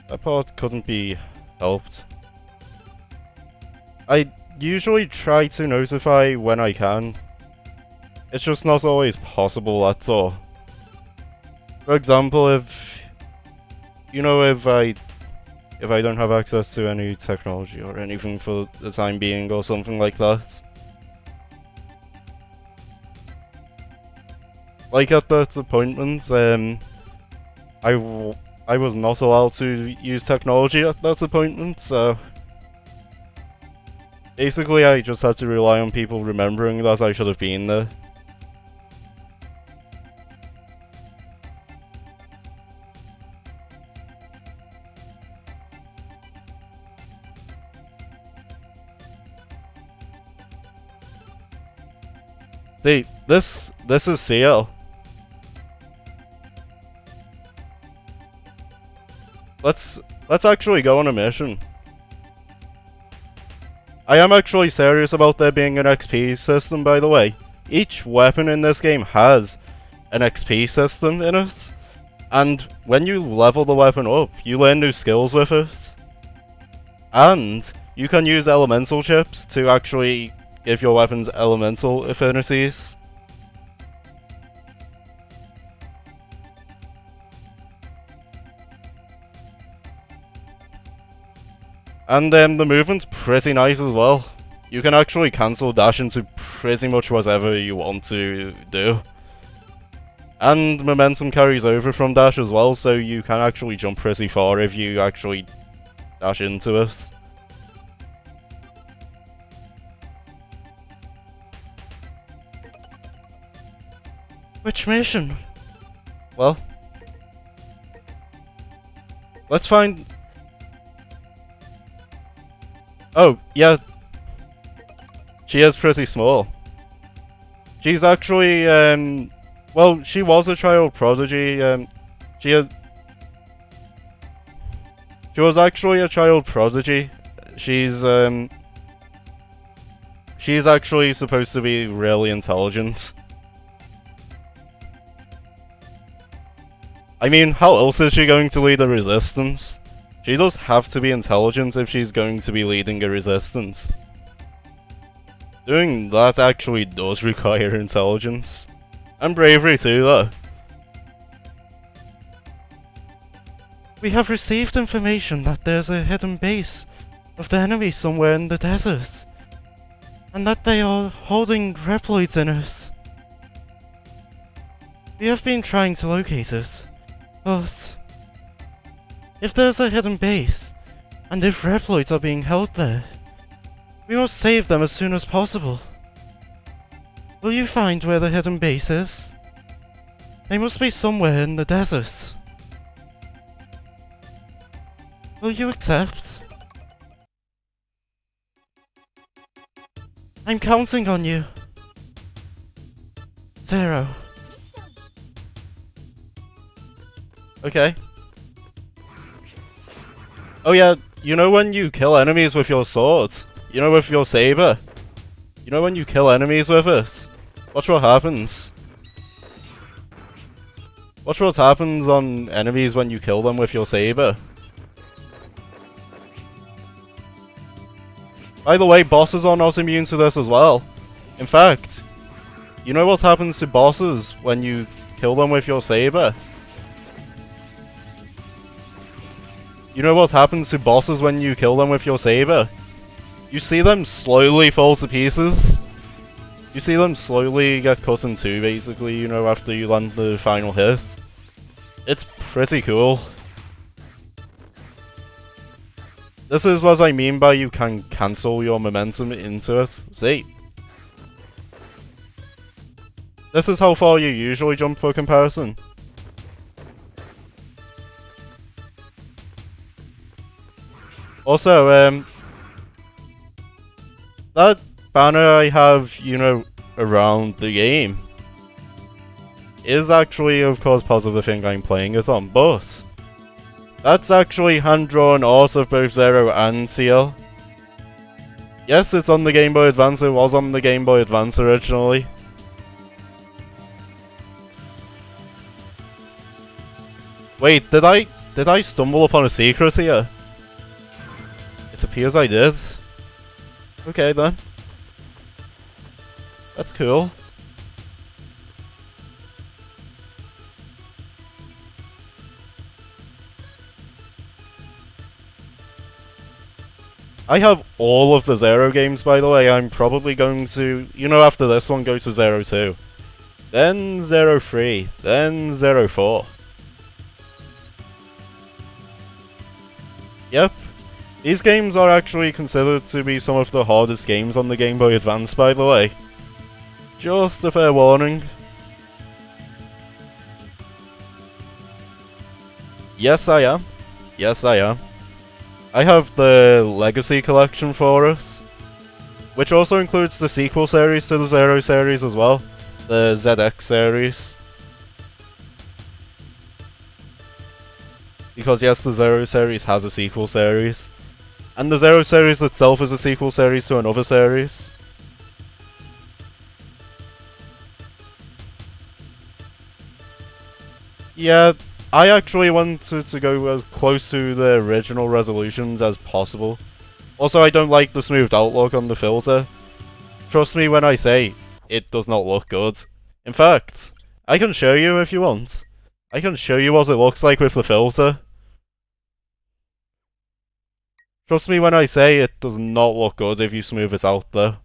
that part couldn't be helped. I usually try to notify when I can. It's just not always possible, that's all. For example, if I don't have access to any technology or anything for the time being or something like that. Like at that appointment, I was not allowed to use technology at that appointment, so basically I just had to rely on people remembering that I should have been there. See, this is CL. Let's actually go on a mission. I am actually serious about there being an XP system, by the way. Each weapon in this game has an XP system in it, and when you level the weapon up, you learn new skills with it. And you can use elemental chips to actually give your weapons elemental affinities. And the movement's pretty nice as well. You can actually cancel dash into pretty much whatever you want to do. And momentum carries over from dash as well, so you can actually jump pretty far if you actually dash into it. Which mission? Well, let's find... Oh, yeah. She is pretty small. She's actually, well, she was a child prodigy. She was actually a child prodigy. She's actually supposed to be really intelligent. I mean, how else is she going to lead a resistance? She does have to be intelligent if she's going to be leading a resistance. Doing that actually does require intelligence. And bravery too, though. We have received information that there's a hidden base of the enemy somewhere in the desert, and that they are holding Reploids in it. We have been trying to locate it, but if there's a hidden base, and if Reploids are being held there, we must save them as soon as possible. Will you find where the hidden base is? They must be somewhere in the desert. Will you accept? I'm counting on you. 0. Okay. Oh yeah, you know when you kill enemies with your sword? You know, with your saber? You know when you kill enemies with it? Watch what happens. Watch what happens on enemies when you kill them with your saber. By the way, bosses are not immune to this as well. In fact, you know what happens to bosses when you kill them with your saber? You know what happens to bosses when you kill them with your saber? You see them slowly fall to pieces. You see them slowly get cut in two, basically, you know, after you land the final hit. It's pretty cool. This is what I mean by you can cancel your momentum into it. See? This is how far you usually jump for comparison. Also, that banner I have, you know, around the game is actually, of course, part of the thing I'm playing it on, but that's actually hand-drawn art of both Zero and Ciel. Yes, it's on the Game Boy Advance, it was on the Game Boy Advance originally. Wait, did I stumble upon a secret here? It appears I did. Okay then. That's cool. I have all of the Zero games, by the way. I'm probably going to, you know, after this one, go to Zero 2. Then Zero 3. Then Zero 4. Yep. These games are actually considered to be some of the hardest games on the Game Boy Advance, by the way. Just a fair warning. Yes, I am. Yes, I am. I have the Legacy Collection for us, which also includes the sequel series to the Zero series as well, the ZX series. Because yes, the Zero series has a sequel series, and the Zero series itself is a sequel series to another series. Yeah, I actually wanted to go as close to the original resolutions as possible. Also, I don't like the smoothed out look on the filter. Trust me when I say, it does not look good. In fact, I can show you if you want. I can show you what it looks like with the filter. Trust me when I say it does not look good if you smooth it out though.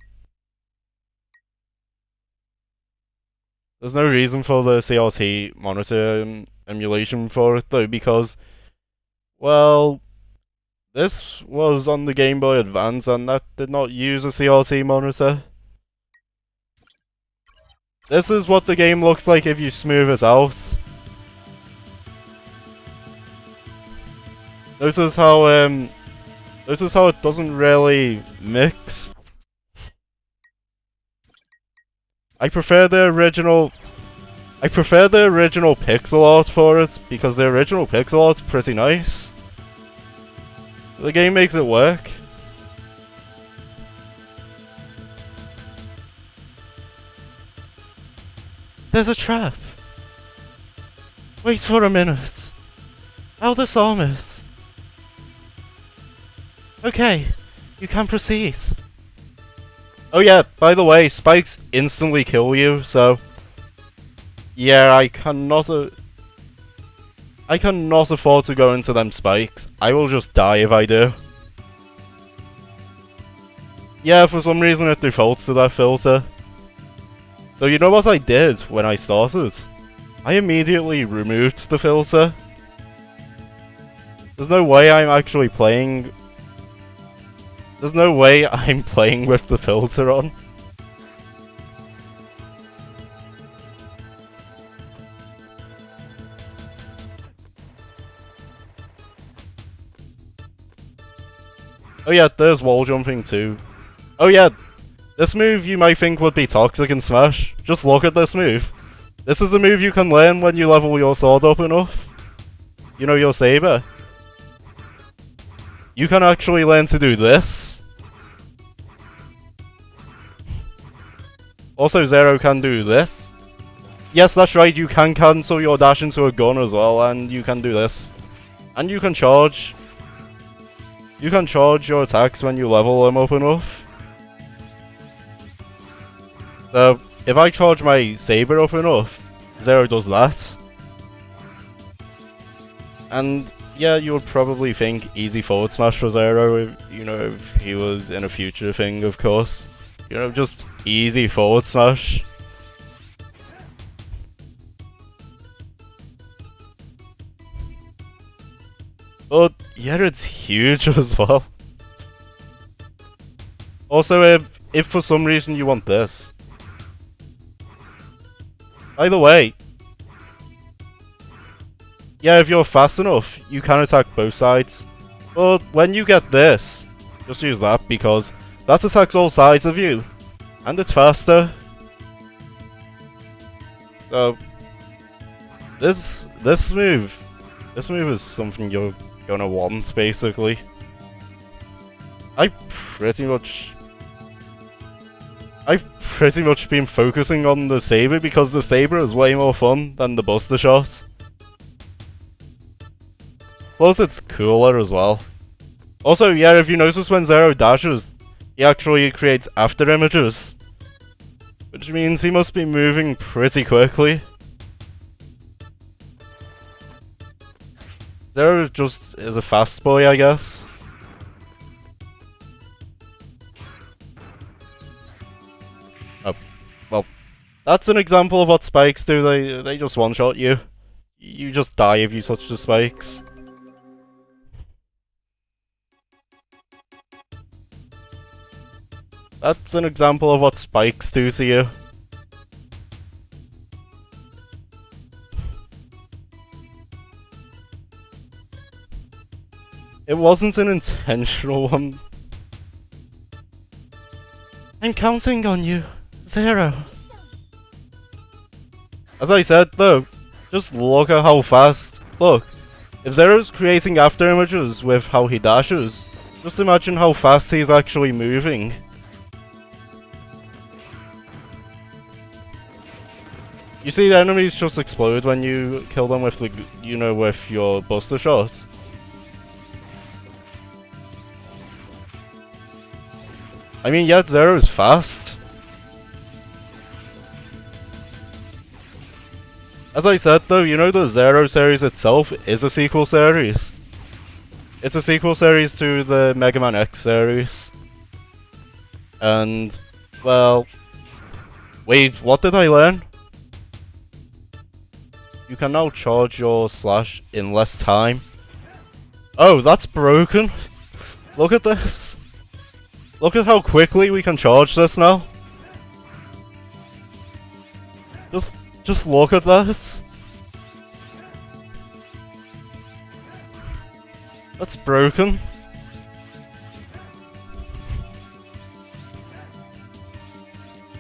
There's no reason for the CRT monitor emulation for it though, because, well, this was on the Game Boy Advance and that did not use a CRT monitor. This is what the game looks like if you smooth it out. Notice how it doesn't really mix. I prefer the original pixel art for it, because the original pixel art's pretty nice. The game makes it work. There's a trap. Wait for a minute. I'll disarm it. Okay, you can proceed. Oh yeah, by the way, spikes instantly kill you, so yeah, I cannot afford to go into them spikes. I will just die if I do. Yeah, for some reason it defaults to that filter. So you know what I did when I started? I immediately removed the filter. There's no way I'm actually playing... There's no way I'm playing with the filter on. Oh yeah, there's wall jumping too. Oh yeah, this move you might think would be toxic in Smash. Just look at this move. This is a move you can learn when you level your sword up enough. You know, your saber. You can actually learn to do this. Also, Zero can do this. Yes, that's right, you can cancel your dash into a gun as well, and you can do this. And you can charge. you can charge your attacks when you level them up enough. So, if I charge my saber up enough, Zero does that. And yeah, you would probably think easy forward smash for Zero, if he was in a future thing, of course. Just easy forward smash. But yeah, it's huge as well. Also, if for some reason you want this. By the way, yeah, if you're fast enough, you can attack both sides. But when you get this, just use that because that attacks all sides of you. And it's faster. So, this move is something you're gonna want, basically. I've pretty much been focusing on the saber because the saber is way more fun than the Buster Shot. Plus, it's cooler as well. Also, yeah, if you notice when Zero dashes, he actually creates after images. Which means he must be moving pretty quickly. Zero just is a fast boy, I guess. Oh, well, that's an example of what spikes do. They just one-shot you. You just die if you touch the spikes. That's an example of what spikes do to you. It wasn't an intentional one. I'm counting on you, Zero. As I said though, just look at how fast. Look, if Zero's creating after images with how he dashes, just imagine how fast he's actually moving. You see the enemies just explode when you kill them with with your Buster Shot. I mean, yeah, Zero is fast. As I said though, the Zero series itself is a sequel series. It's a sequel series to the Mega Man X series. And, well... Wait, what did I learn? You can now charge your slash in less time. Oh, that's broken. Look at this. Look at how quickly we can charge this now. Just look at this. That's broken.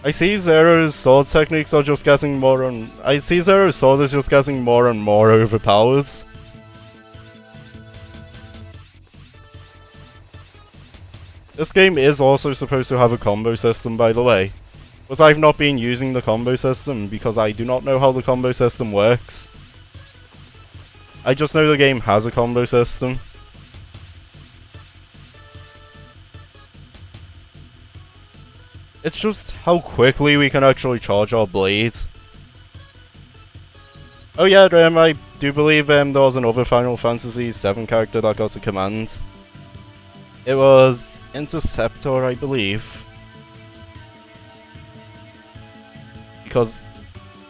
I see Zero's sword techniques are just getting more and... I see Zero's sword is just getting more and more overpowered. This game is also supposed to have a combo system, by the way. But I've not been using the combo system because I do not know how the combo system works. I just know the game has a combo system. It's just how quickly we can actually charge our blade. Oh yeah, I do believe there was another Final Fantasy VII character that got a command. It was Interceptor, I believe. Because,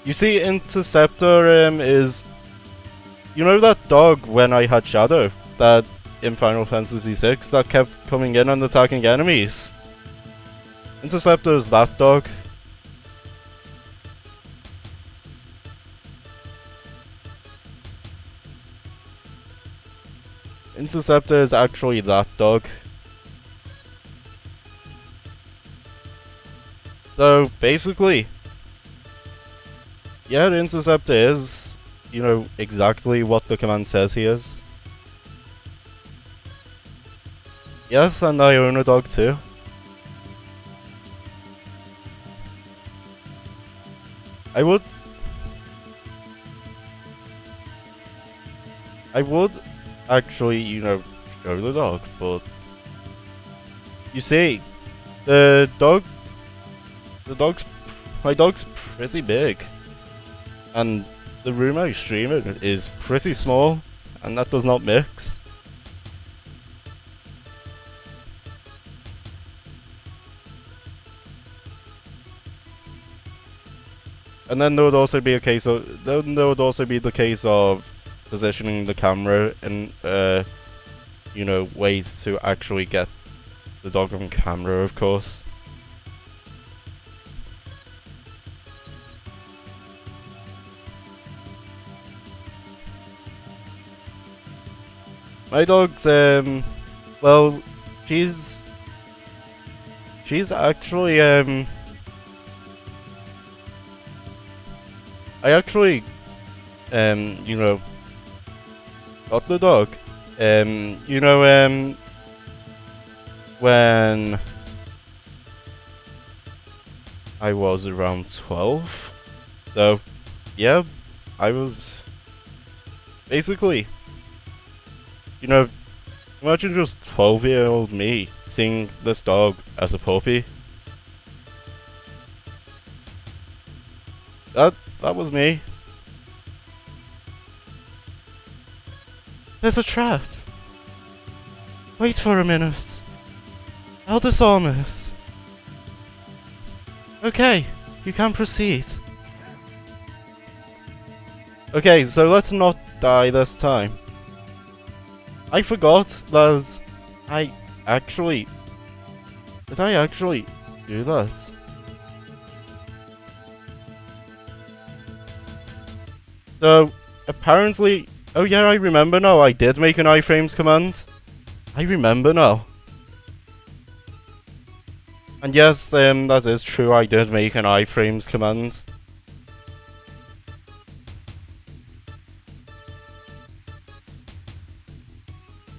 you see, Interceptor is... You know that dog when I had Shadow? That in Final Fantasy VI that kept coming in and attacking enemies? Interceptor is that dog. Interceptor is actually that dog. So, basically, yeah, the Interceptor is, exactly what the command says he is. Yes, and I own a dog too. I would actually, show the dog, but You see, the dog, my dog's pretty big, and the room I stream in is pretty small, and that does not mix. And then there would also be the case of positioning the camera in ways to actually get the dog on camera, of course. My dog's well, she's actually I actually got the dog when I was around 12. So yeah, I was basically, imagine just 12-year-old me seeing this dog as a puppy. That was me. There's a trap. Wait for a minute. Eldest Ormus. Okay, you can proceed. Okay, so let's not die this time. I forgot that did I actually do that? So, apparently, oh yeah, I remember now, I did make an iframes command. I remember now. And yes, that is true, I did make an iframes command.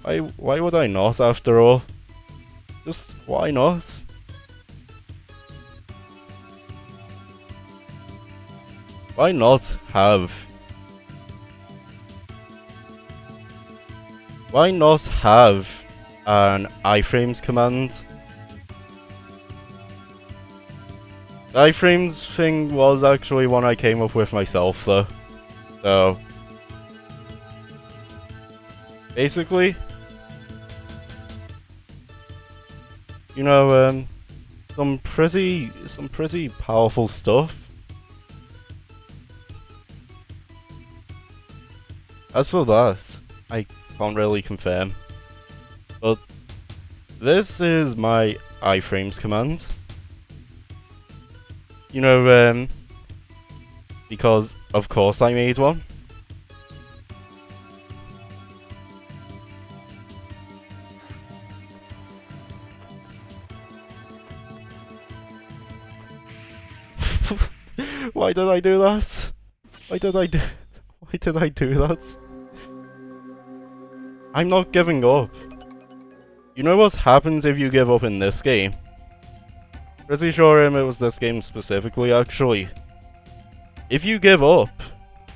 Why would I not, after all? Just, why not? Why not have... Why not have an iframes command? The iframes thing was actually one I came up with myself though. So basically, some pretty powerful stuff. As for that, I can't really confirm, but this is my iframes command. Because of course I made one. Why did I do that? Why did I do that? I'm not giving up. You know what happens if you give up in this game? Pretty sure it was this game specifically, actually. If you give up,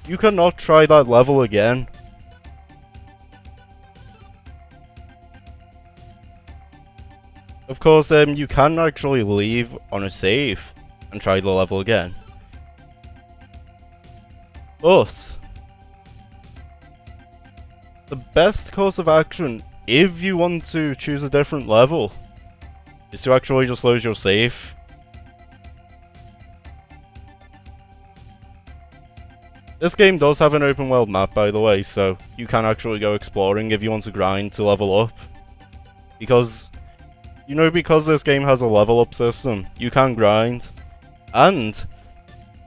you cannot try that level again. Of course, you can actually leave on a save and try the level again. But the best course of action, if you want to choose a different level, is to actually just lose your save. This game does have an open world map, by the way, so you can actually go exploring if you want to grind to level up. Because, because this game has a level up system, you can grind. And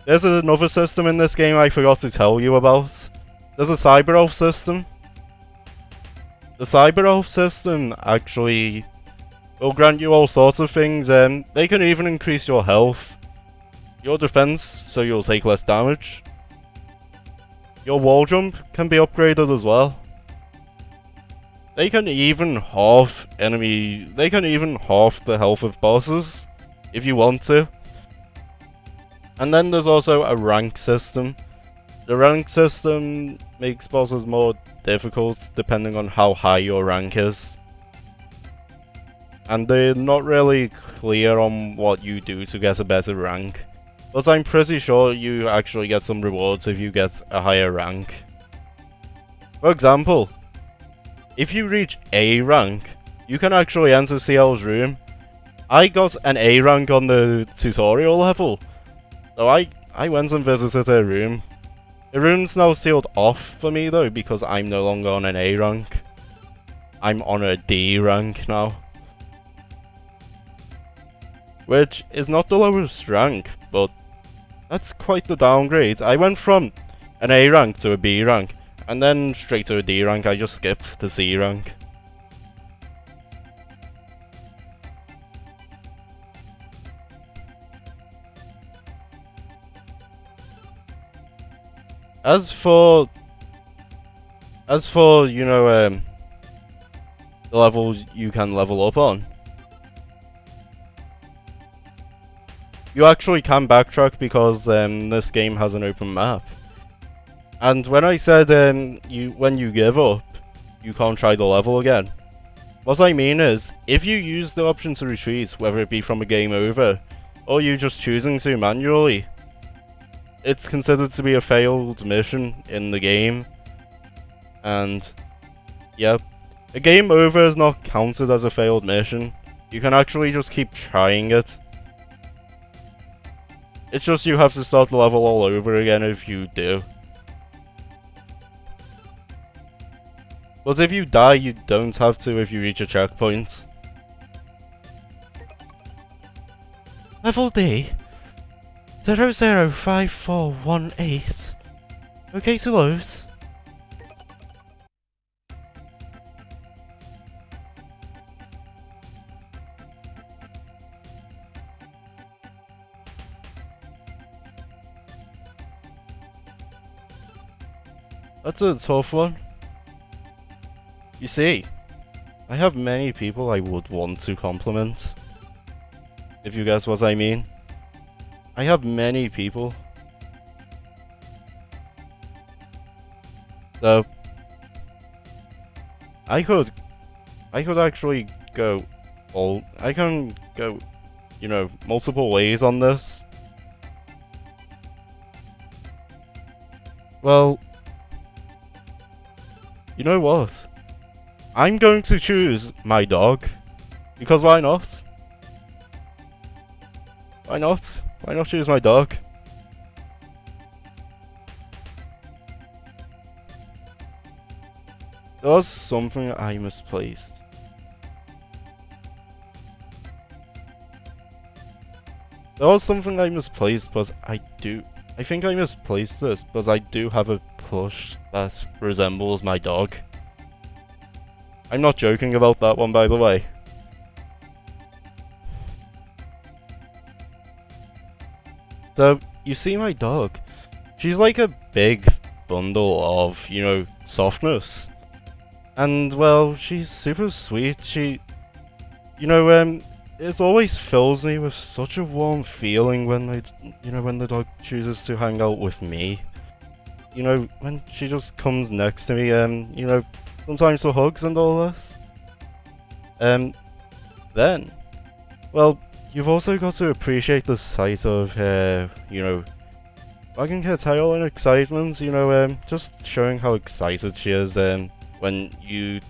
there's another system in this game I forgot to tell you about. There's a Cyber Elf system. The Cyber Elf system actually will grant you all sorts of things. They can even increase your health, your defense, so you'll take less damage. Your wall jump can be upgraded as well. They can even half the health of bosses, if you want to. And then there's also a rank system. The rank system makes bosses more difficult depending on how high your rank is. and they're not really clear on what you do to get a better rank. But I'm pretty sure you actually get some rewards if you get a higher rank. For example, if you reach A rank, you can actually enter CL's room. I got an A rank on the tutorial level, so I went and visited her room. The room's now sealed off for me though, because I'm no longer on an A rank. I'm on a D rank now. Which is not the lowest rank, but that's quite the downgrade. I went from an A rank to a B rank, and then straight to a D rank. I just skipped the C rank. As for you know the levels you can level up on, you actually can backtrack because this game has an open map. And when I said when you give up, you can't try the level again, what I mean is, if you use the option to retreat, whether it be from a game over, or you just choosing to manually, it's considered to be a failed mission in the game. And yeah, a game over is not counted as a failed mission. You can actually just keep trying it. It's just you have to start the level all over again if you do. But if you die, you don't have to if you reach a checkpoint. Level D 005418. Okay to load. That's a tough one. You see, I have many people I would want to compliment. If you guess what I mean. I have many people. So I could actually go I can go, you know, multiple ways on this. Well, you know what? I'm going to choose my dog. Because why not? Why not? Why not choose my dog? There was something I misplaced. There was something I misplaced, but I think I misplaced this, but I do have a plush that resembles my dog. I'm not joking about that one, by the way. So, you see my dog? She's like a big bundle of, you know, softness. And, well, she's super sweet. She, you know, it always fills me with such a warm feeling when when the dog chooses to hang out with me. You know, when she just comes next to me, you know, sometimes for hugs and all this. Then, well, you've also got to appreciate the sight of you know, wagging her tail in excitement, you know, just showing how excited she is, when you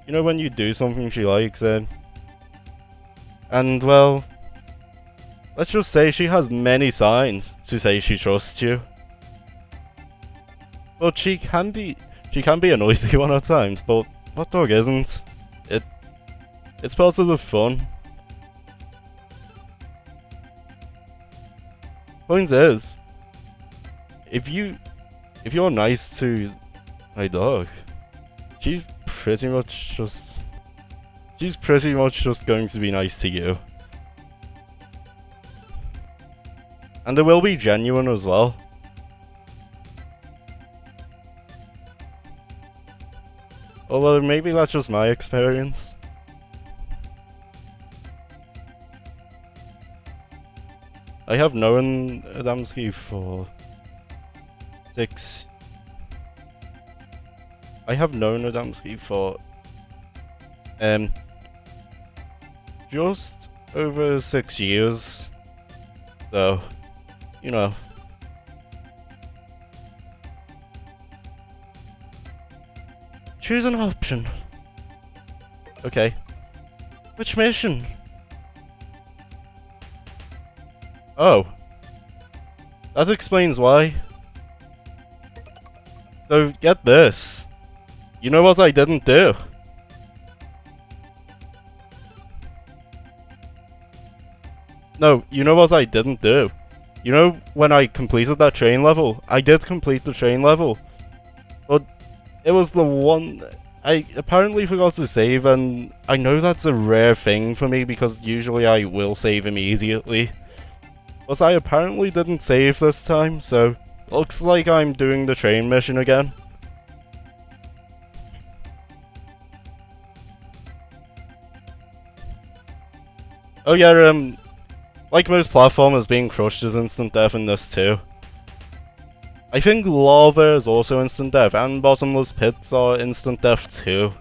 know, when you do something she likes, and well, let's just say she has many signs to say she trusts you. But she can be a noisy one at times, but what dog isn't? It's part of the fun. Point is, if you're nice to my dog, she's pretty much just going to be nice to you. And it will be genuine as well. Although maybe that's just my experience. I have known Adamski for 6... I have known Adamski for just over 6 years. So, you know. Choose an option. Okay. Which mission? Oh. That explains why. So, get this. You know what I didn't do? No, you know what I didn't do? You know when I completed that train level? I did complete the train level. But it was the one... I apparently forgot to save, and I know that's a rare thing for me because usually I will save immediately. But I apparently didn't save this time, so looks like I'm doing the train mission again. Oh yeah, like most platformers, being crushed is instant death in this too. I think lava is also instant death, and bottomless pits are instant death too.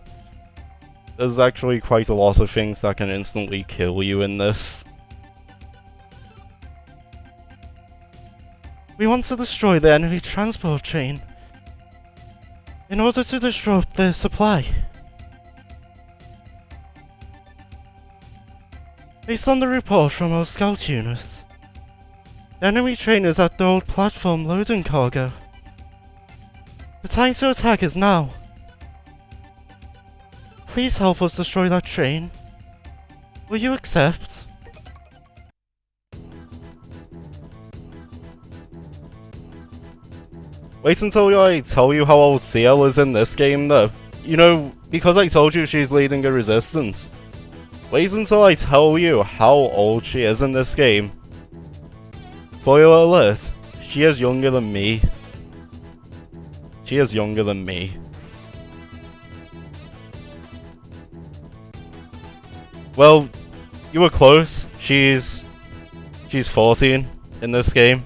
There's actually quite a lot of things that can instantly kill you in this. We want to destroy the enemy transport train in order to disrupt their supply. Based on the report from our scout units, the enemy train is at the old platform loading cargo. The time to attack is now. Please help us destroy that train. Will you accept? Wait until I tell you how old CL is in this game though. You know, because I told you she's leading a resistance. Wait until I tell you how old she is in this game. Spoiler alert, she is younger than me. She is younger than me. Well, you were close. She's 14 in this game.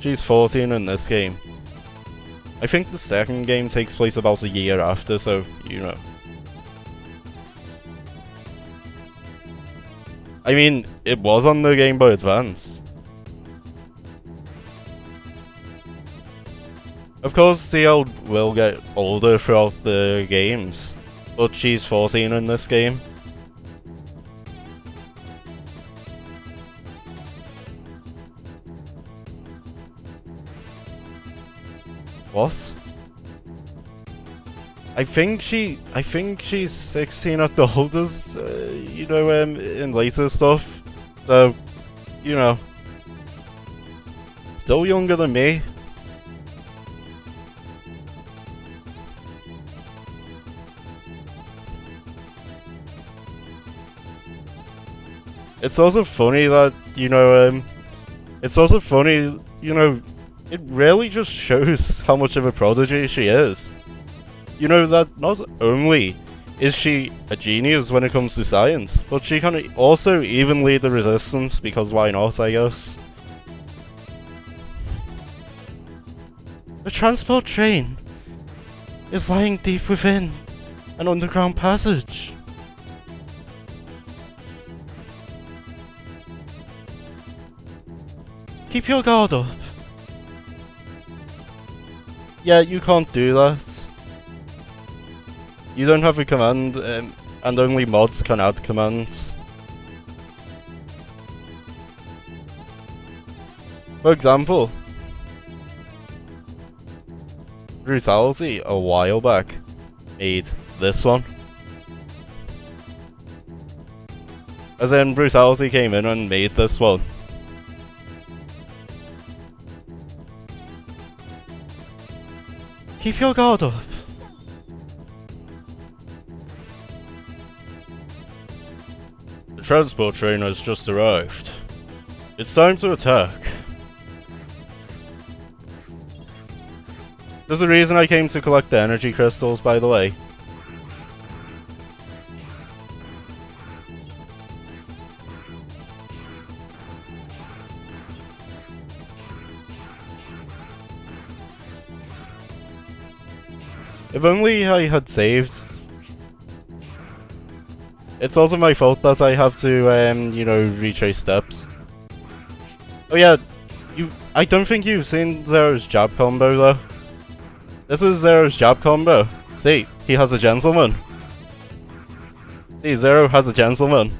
She's 14 in this game. I think the second game takes place about a year after, so, you know. I mean, it was on the Game Boy Advance. Of course, CL will get older throughout the games, but she's 14 in this game. What? I think she's 16 at the oldest, you know, in later stuff. So, you know, still younger than me. It's also funny that, you know, it really just shows how much of a prodigy she is. You know that not only is she a genius when it comes to science, but she can also even lead the resistance, because why not, I guess. The transport train is lying deep within an underground passage. Keep your guard up. Yeah, you can't do that. You don't have a command, and only mods can add commands. For example, Brutality a while back made this one. As in, Brutality came in and made this one. Keep your guard up. The transport train has just arrived. It's time to attack. There's a reason I came to collect the energy crystals, by the way. If only I had saved. It's also my fault that I have to, you know, retrace steps. Oh yeah, I don't think you've seen Zero's jab combo though. This is Zero's jab combo. See, he has a gentleman. See, Zero has a gentleman.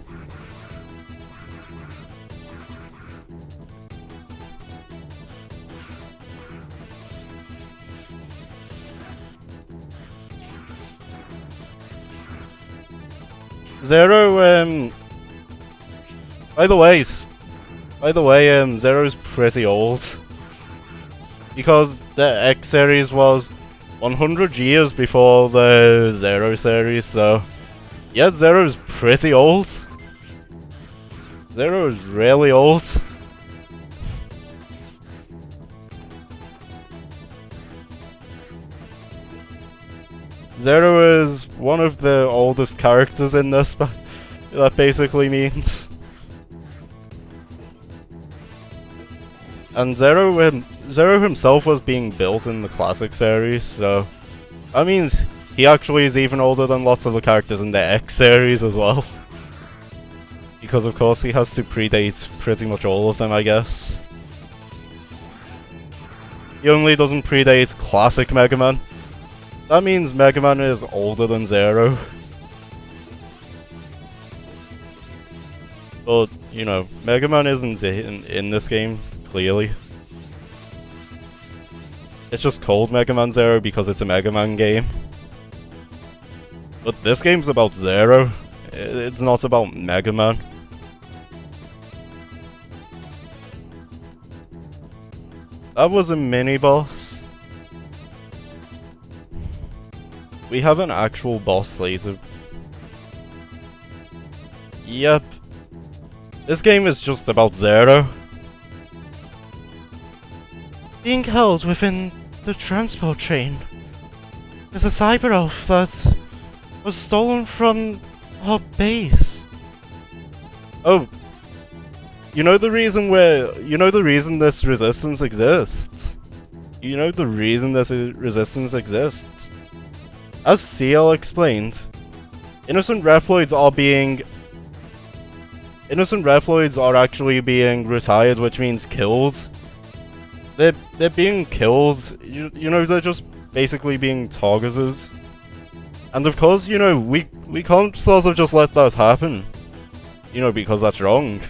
Zero, by the way, Zero's pretty old. Because the X series was 100 years before the Zero series, so yeah, Zero's pretty old. Zero is really old. Zero is one of the oldest characters in this, but that basically means. And Zero himself was being built in the classic series, so that means he actually is even older than lots of the characters in the X series as well. Because of course he has to predate pretty much all of them, I guess. He only doesn't predate classic Mega Man. That means Mega Man is older than Zero. But, you know, Mega Man isn't in this game, clearly. It's just called Mega Man Zero because it's a Mega Man game. But this game's about Zero. It's not about Mega Man. That was a mini-boss. We have an actual boss later. Yep. This game is just about Zero. Being held within the transport train is a cyber elf that was stolen from our base. Oh. You know the reason this resistance exists? You know the reason this resistance exists? As CL explained, innocent Reploids are actually being retired, which means killed. They're being killed. You know, they're just basically being targeted. And of course, you know, we can't sort of just let that happen. You know, because that's wrong.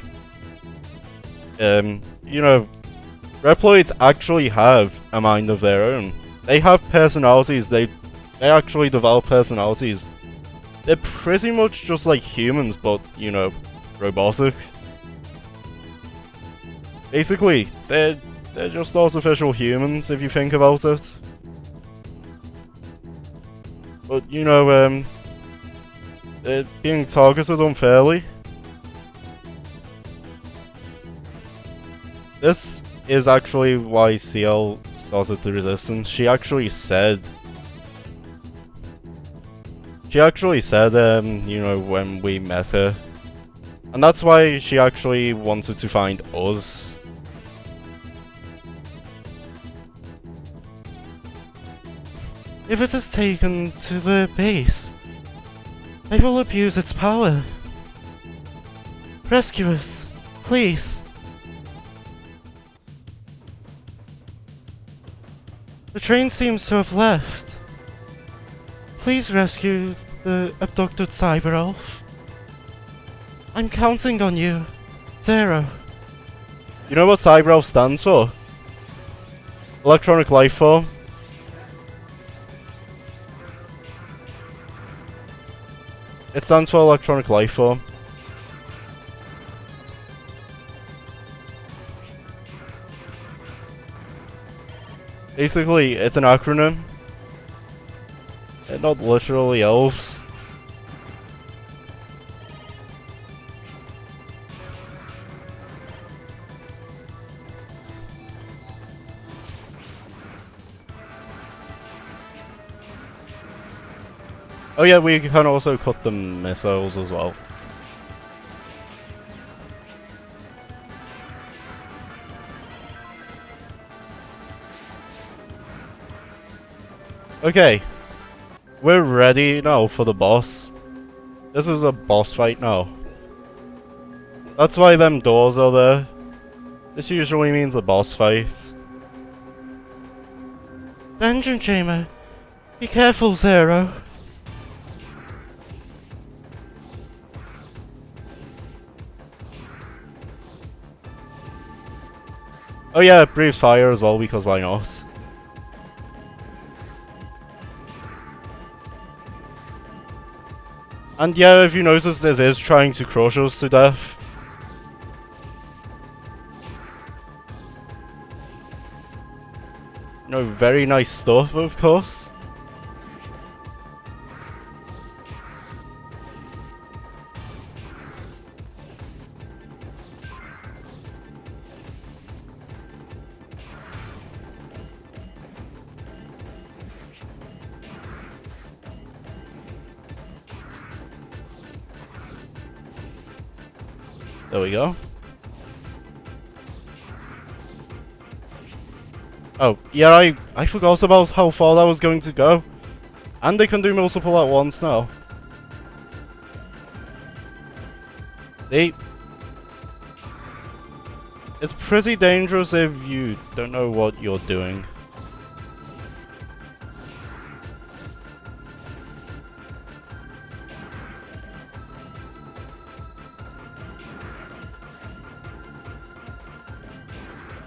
You know, Reploids actually have a mind of their own. They have personalities. They actually develop personalities. They're pretty much just like humans, but, you know, robotic. Basically, they're just artificial humans, if you think about it. But, you know, they're being targeted unfairly. This is actually why CL started the resistance. She actually said, you know, when we met her. And that's why she actually wanted to find us. If it is taken to the base, they will abuse its power. Rescue it, please. The train seems to have left. Please rescue the abducted cyber elf. I'm counting on you, Zero. You know what Cyber Elf stands for? Electronic life form. It stands for electronic life form. Basically, it's an acronym. They're not literally elves. Oh yeah, we can also cut the missiles as well. Okay, we're ready now for the boss. This is a boss fight now. That's why them doors are there. This usually means a boss fight. The engine chamber. Be careful, Zero. Oh yeah, it breathes fire as well, because why not? And yeah, if you notice, this is trying to crush us to death. You know, very nice stuff, of course. There we go. Oh, yeah, I forgot about how far that was going to go. And they can do multiple at once now. It's pretty dangerous if you don't know what you're doing.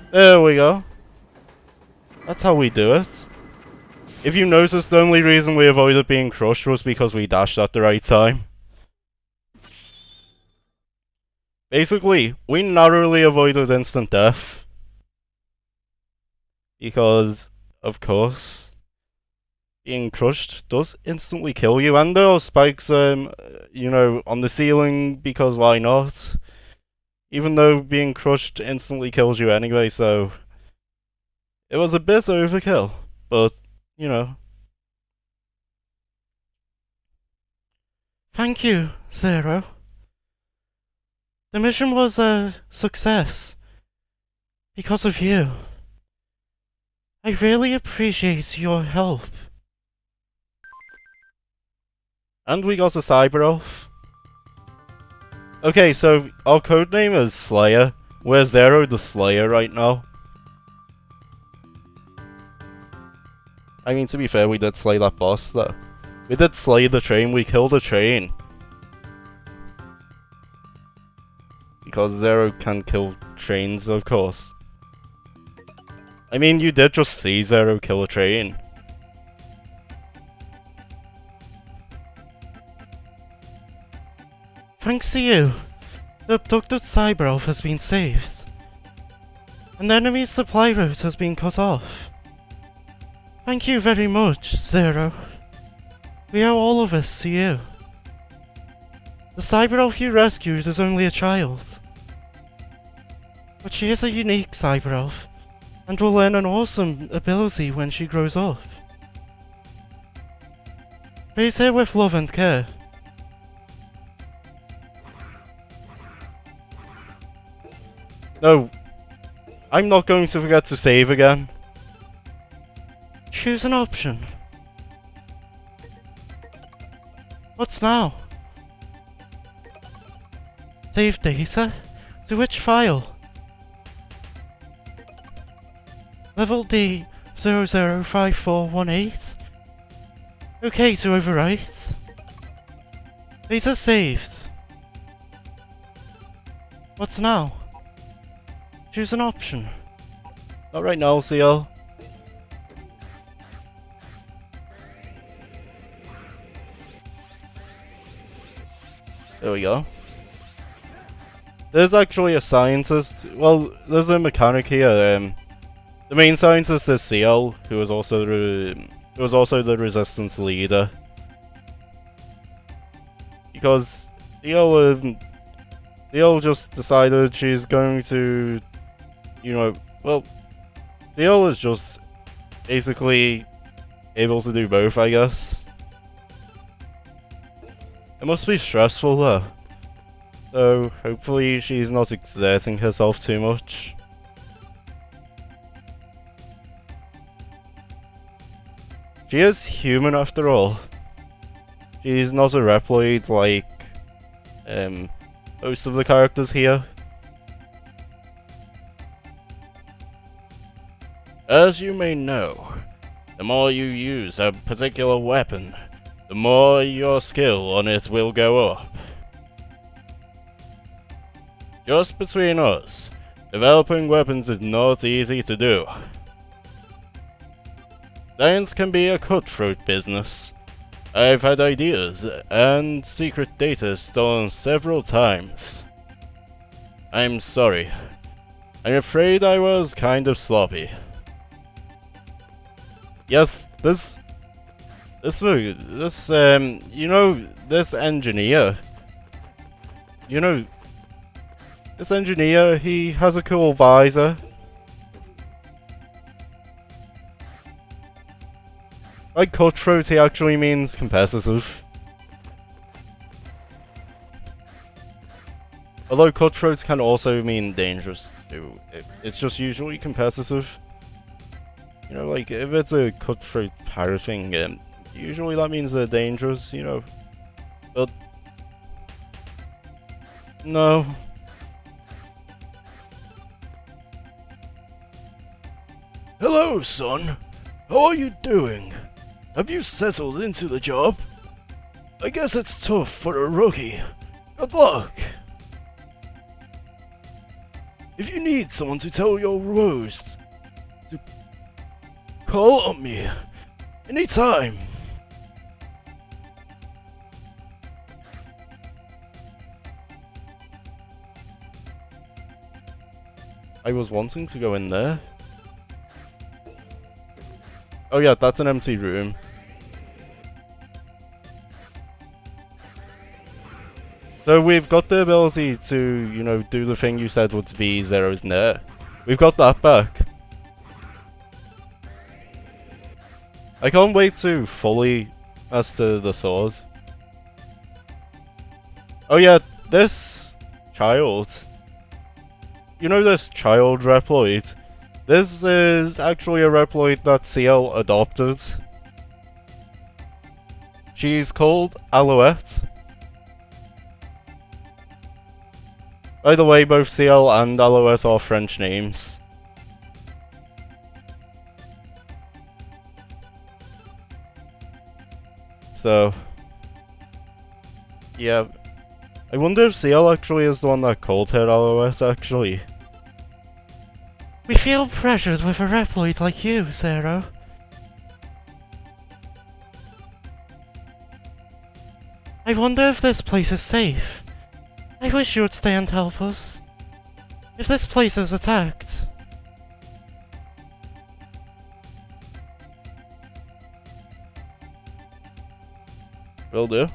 There we go. That's how we do it. If you notice, the only reason we avoided being crushed was because we dashed at the right time. Basically, we narrowly avoided instant death. Because, of course, being crushed does instantly kill you. And there are spikes, you know, on the ceiling, because why not? Even though being crushed instantly kills you anyway, so... It was a bit overkill, but, you know. Thank you, Zero. The mission was a success. Because of you. I really appreciate your help. And we got a Cyber Elf. Okay, so our codename is Slayer. We're Zero the Slayer right now. I mean, to be fair, we did slay that boss, though. We did slay the train, we killed a train. Because Zero can kill trains, of course. I mean, you did just see Zero kill a train. Thanks to you, the abducted Cyber Elf has been saved. And the enemy's supply route has been cut off. Thank you very much, Zero. We owe all of us to you. The Cyber Elf you rescued is only a child. But she is a unique Cyber Elf, and will learn an awesome ability when she grows up. Raise her with love and care. No, I'm not going to forget to save again. Choose an option. What's now? Save data? To which file? Level D 005418? Okay to overwrite. Data saved. What's now? Choose an option. Not right now, CL. There we go. There's actually a scientist. Well, there's a mechanic here. The main scientist is CL, who is also the resistance leader. Because CL just decided she's going to, you know, well, CL is just basically able to do both, I guess. It must be stressful though. So hopefully she's not exerting herself too much. She is human after all. She's not a Reploid like most of the characters here. As you may know, the more you use a particular weapon, the more your skill on it will go up. Just between us, developing weapons is not easy to do. Science can be a cutthroat business. I've had ideas and secret data stolen several times. I'm sorry. I'm afraid I was kind of sloppy. Yes, this engineer, this engineer, he has a cool visor. Like cutthroat, he actually means competitive. Although cutthroat can also mean dangerous too. It's just usually competitive. You know, like, if it's a cutthroat pirating, usually that means they're dangerous, you know. But... no. Hello, son. How are you doing? Have you settled into the job? I guess it's tough for a rookie. Good luck. If you need someone to tell your woes, to call on me anytime. I was wanting to go in there. Oh yeah, that's an empty room. So we've got the ability to, you know, do the thing you said would be Zero's Nair. We've got that back. I can't wait to fully master the sword. Oh yeah, this child. You know this child Reploid? This is actually a Reploid that CL adopted. She's called Alouette. By the way, both CL and Alouette are French names. So... yeah. I wonder if CL actually is the one that called her Alouette, actually. We feel pressured with a Reploid like you, Zero. I wonder if this place is safe. I wish you would stay and help us. If this place is attacked... Will do.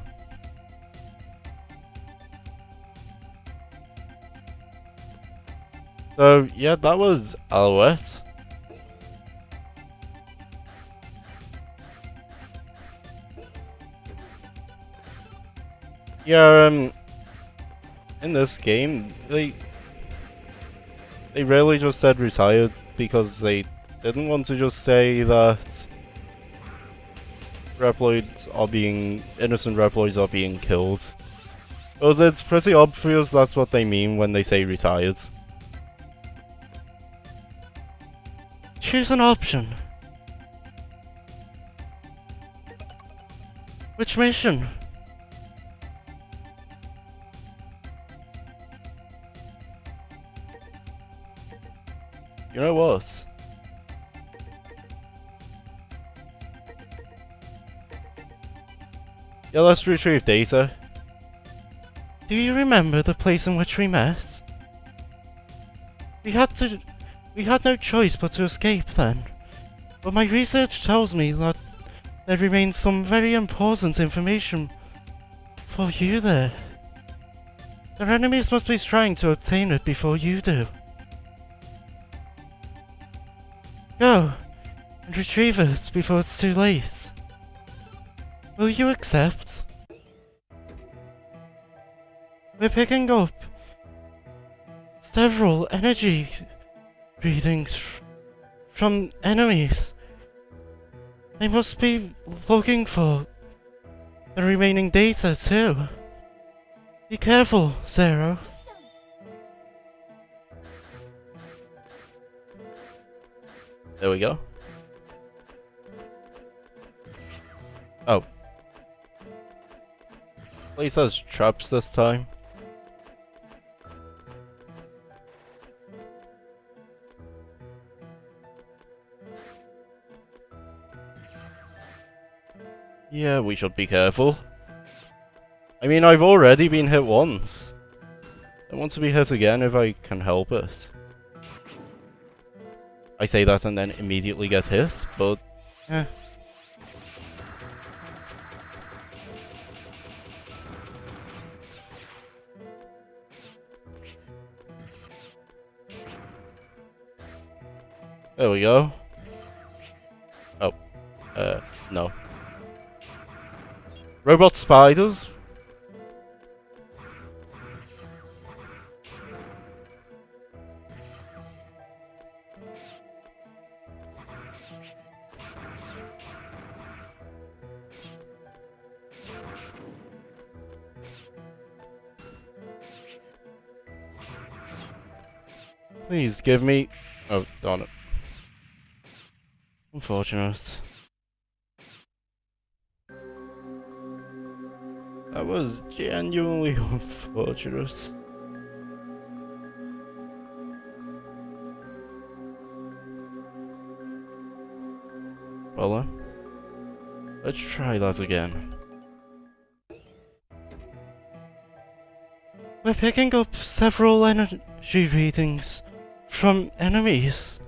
So, yeah, that was Alouette. Yeah, in this game, they really just said retired because they didn't want to just say that innocent Reploids are being killed. Because it's pretty obvious that's what they mean when they say retired. Choose an option. Which mission? You know what? Yeah, let's retrieve data. Do you remember the place in which we met? We had no choice but to escape then. But my research tells me that there remains some very important information for you there. Their enemies must be trying to obtain it before you do. Go and retrieve it before it's too late. Will you accept? We're picking up several energy readings from enemies. They must be looking for the remaining data too. Be careful, Zero. There we go. Oh. Place has traps this time. Yeah, we should be careful. I mean, I've already been hit once. I want to be hit again if I can help it. I say that and then immediately get hit, but... eh. There we go. Oh. No. Robot spiders? Please give me... Oh, darn it. Unfortunate. That was genuinely unfortunate. Well then, let's try that again. We're picking up several energy readings from enemies.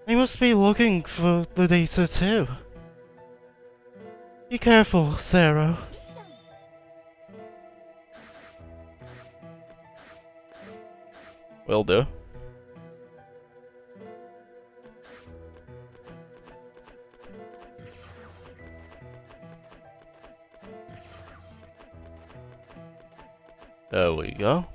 They must be looking for the data too. Be careful, Zero. Will do. There we go.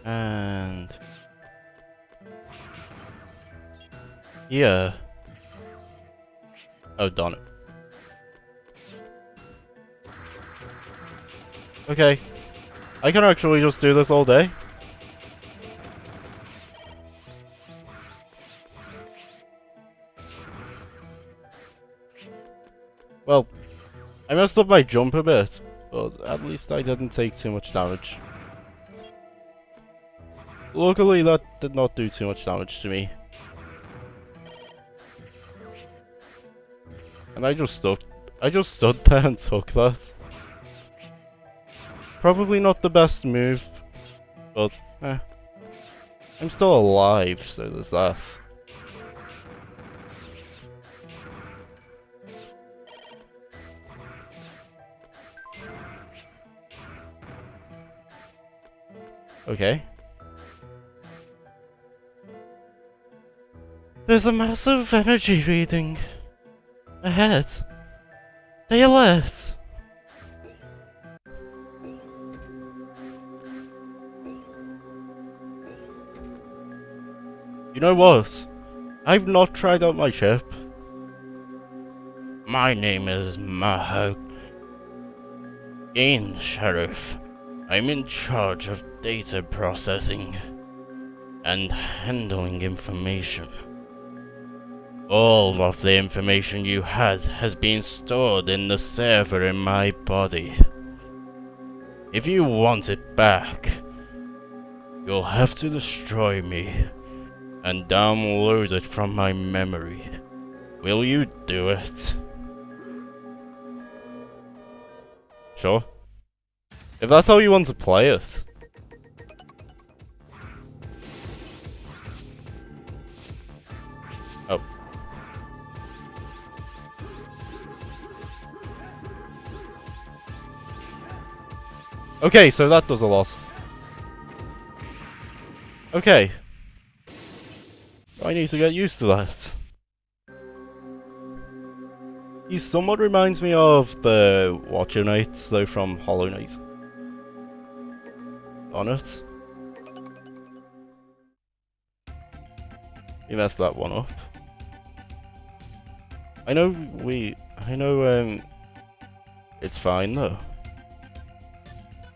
And... yeah. Oh, darn it. Okay. I can actually just do this all day. Well, I messed up my jump a bit, but at least I didn't take too much damage. Luckily, that did not do too much damage to me. And I just stood there and took that. Probably not the best move, but I'm still alive, so there's that. Okay. There's a massive energy reading ahead. Stay alert. You know what? I've not tried out my chip. My name is Mahogany Sheriff. I'm in charge of data processing and handling information. All of the information you had has been stored in the server in my body. If you want it back, you'll have to destroy me and download it from my memory. Will you do it? Sure. If that's how you want to play it. Oh. Okay, so that does a lot. Okay. I need to get used to that. He somewhat reminds me of the Watcher Knights, though, from Hollow Knight. On it. We messed that one up. I know it's fine though.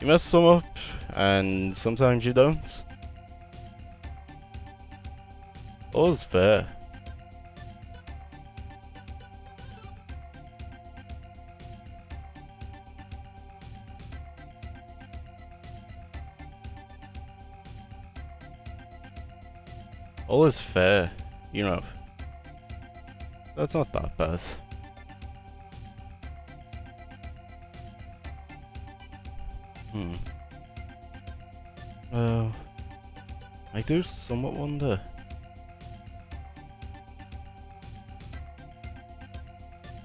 You mess some up, and sometimes you don't. All's fair. All is fair, you know. That's not that bad. I do somewhat wonder.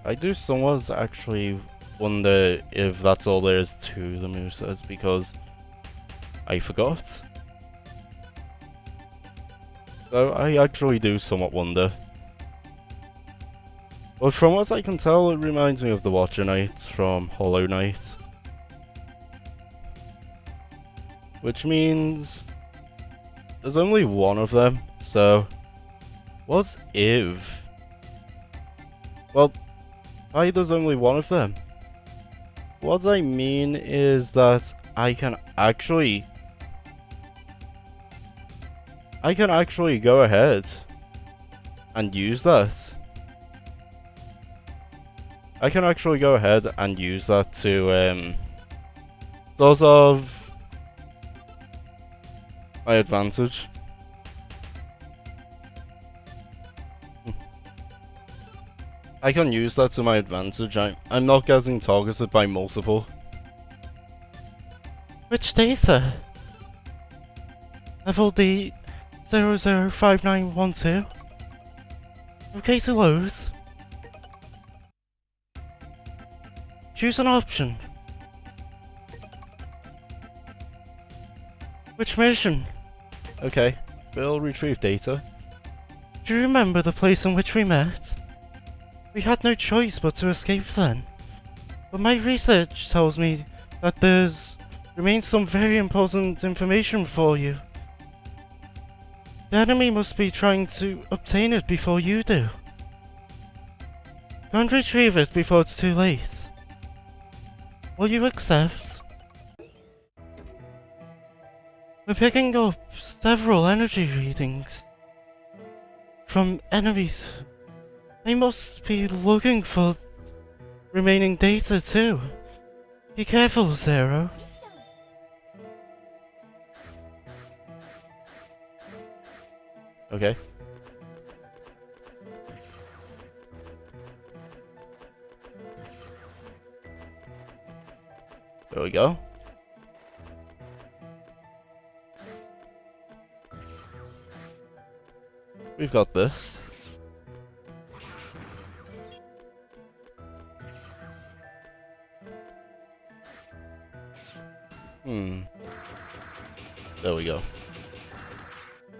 I do somewhat actually wonder if that's all there is to the movesets, because I forgot. So I actually do somewhat wonder. But from what I can tell, it reminds me of the Watcher Knight from Hollow Knight. Which means there's only one of them, so what if... Well, why there's only one of them? What I mean is that I can actually go ahead and use that. I can actually go ahead and use that to sort of my advantage. I can use that to my advantage. I'm not getting targeted by multiple. Which data? Level D 005912. Okay to load. Choose an option. Which mission? Okay, we'll retrieve data. Do you remember the place in which we met? We had no choice but to escape then. But my research tells me that remains some very important information for you. The enemy must be trying to obtain it before you do. Go and retrieve it before it's too late. Will you accept? We're picking up several energy readings from enemies. They must be looking for remaining data too. Be careful, Zero. Okay. There we go. We've got this. There we go.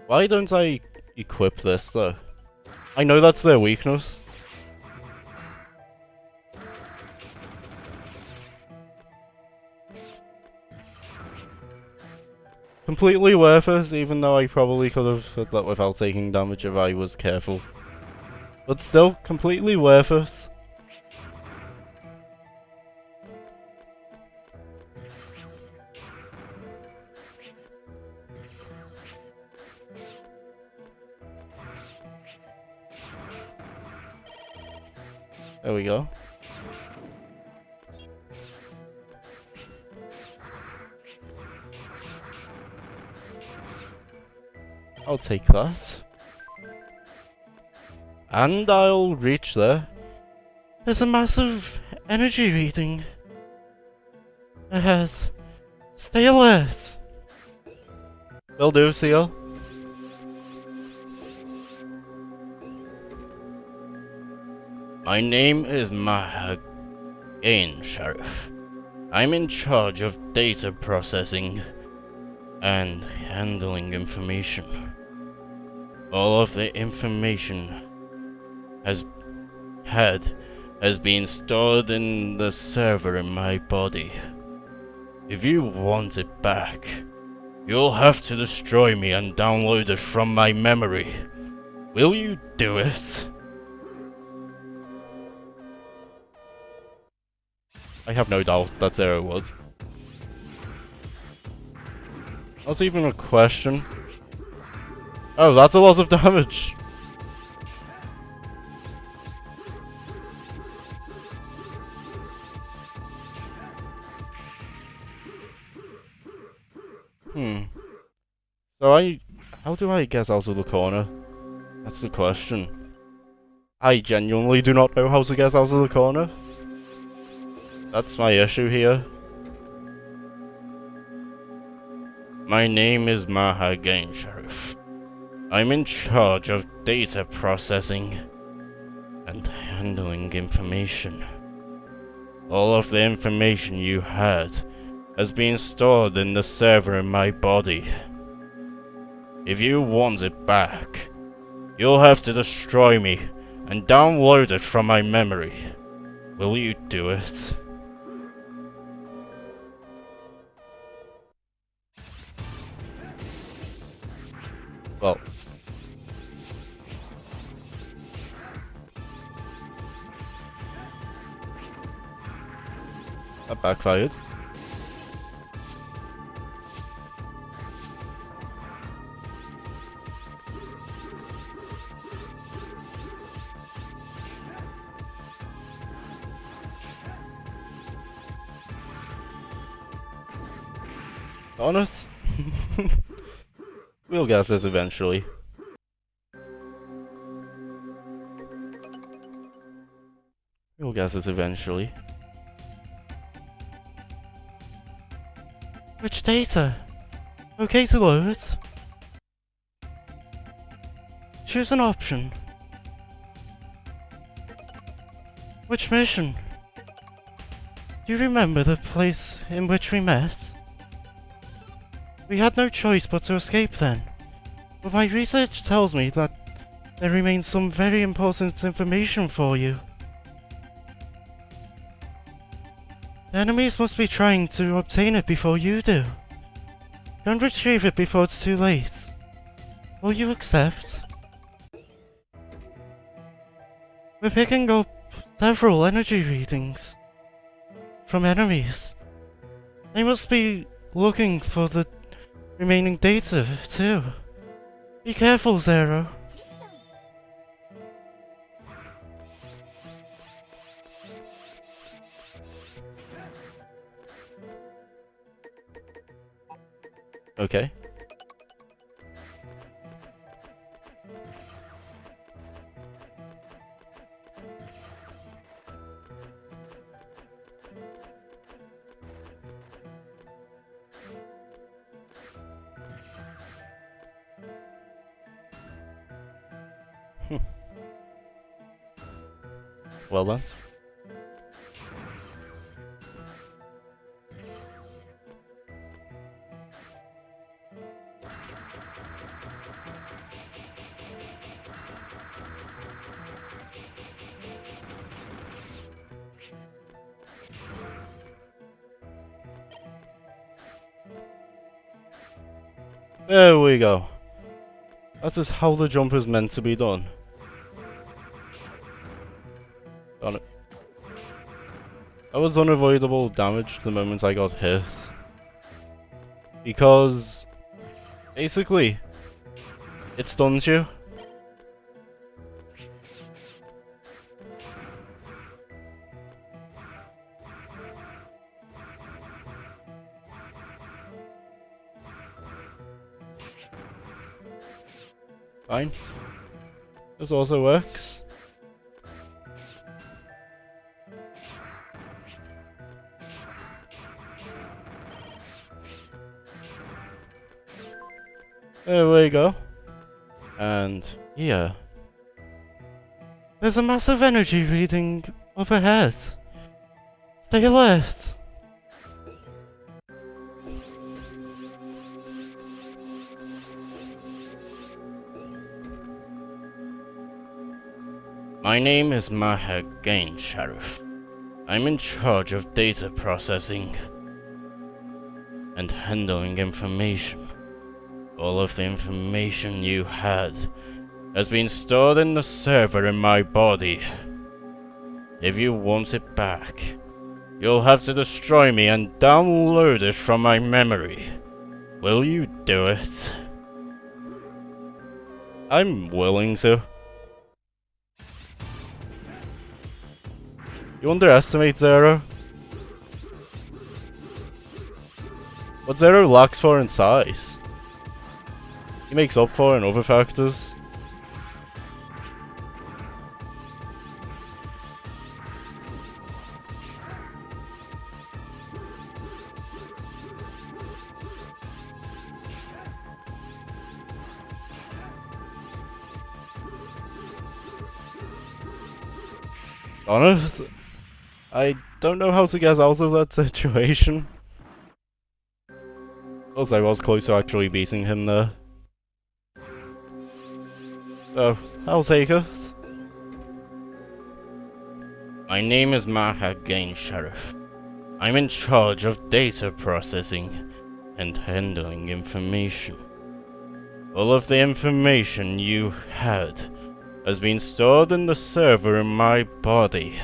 Why don't I equip this though? I know that's their weakness. Completely worth it, even though I probably could have said that without taking damage if I was careful. But still, completely worth it. There we go. I'll take that. And I'll reach there. There's a massive energy reading ahead. Stay alert. Will do, Seal. My name is Mahagain, Sheriff. I'm in charge of data processing and handling information. All of the information has been stored in the server in my body. If you want it back, you'll have to destroy me and download it from my memory. Will you do it? I have no doubt that Zero would. That's even a question. Oh, that's a lot of damage. So how do I get out of the corner? That's the question. I genuinely do not know how to get out of the corner. That's my issue here. My name is Mahagain, Sheriff. I'm in charge of data processing and handling information. All of the information you had has been stored in the server in my body. If you want it back, you'll have to destroy me and download it from my memory. Will you do it? Well, that backfired. Honest? We'll get this eventually. We'll get this eventually. Which data? Okay to load. Choose an option. Which mission? Do you remember the place in which we met? We had no choice but to escape then, but my research tells me that there remains some very important information for you. The enemies must be trying to obtain it before you do. Go and retrieve it before it's too late. Will you accept? We're picking up several energy readings from enemies. They must be looking for the remaining data, too. Be careful, Zero. Okay. Well then. There we go. That is how the jump is meant to be done. Done it. That was unavoidable damage the moment I got hit. Because basically it stuns you. Fine. This also works. There we go. And here. There's a massive energy reading up ahead. Stay alert. My name is Mahagain, Sheriff. I'm in charge of data processing and handling information. All of the information you had has been stored in the server in my body. If you want it back, you'll have to destroy me and download it from my memory. Will you do it? I'm willing to. You underestimate Zero. What Zero lacks for in size, he makes up for in other factors. Honest, I don't know how to get out of that situation. Plus, I was close to actually beating him there. So, I'll take it. My name is Mahak Gain Sheriff. I'm in charge of data processing and handling information. All of the information you had has been stored in the server in my body.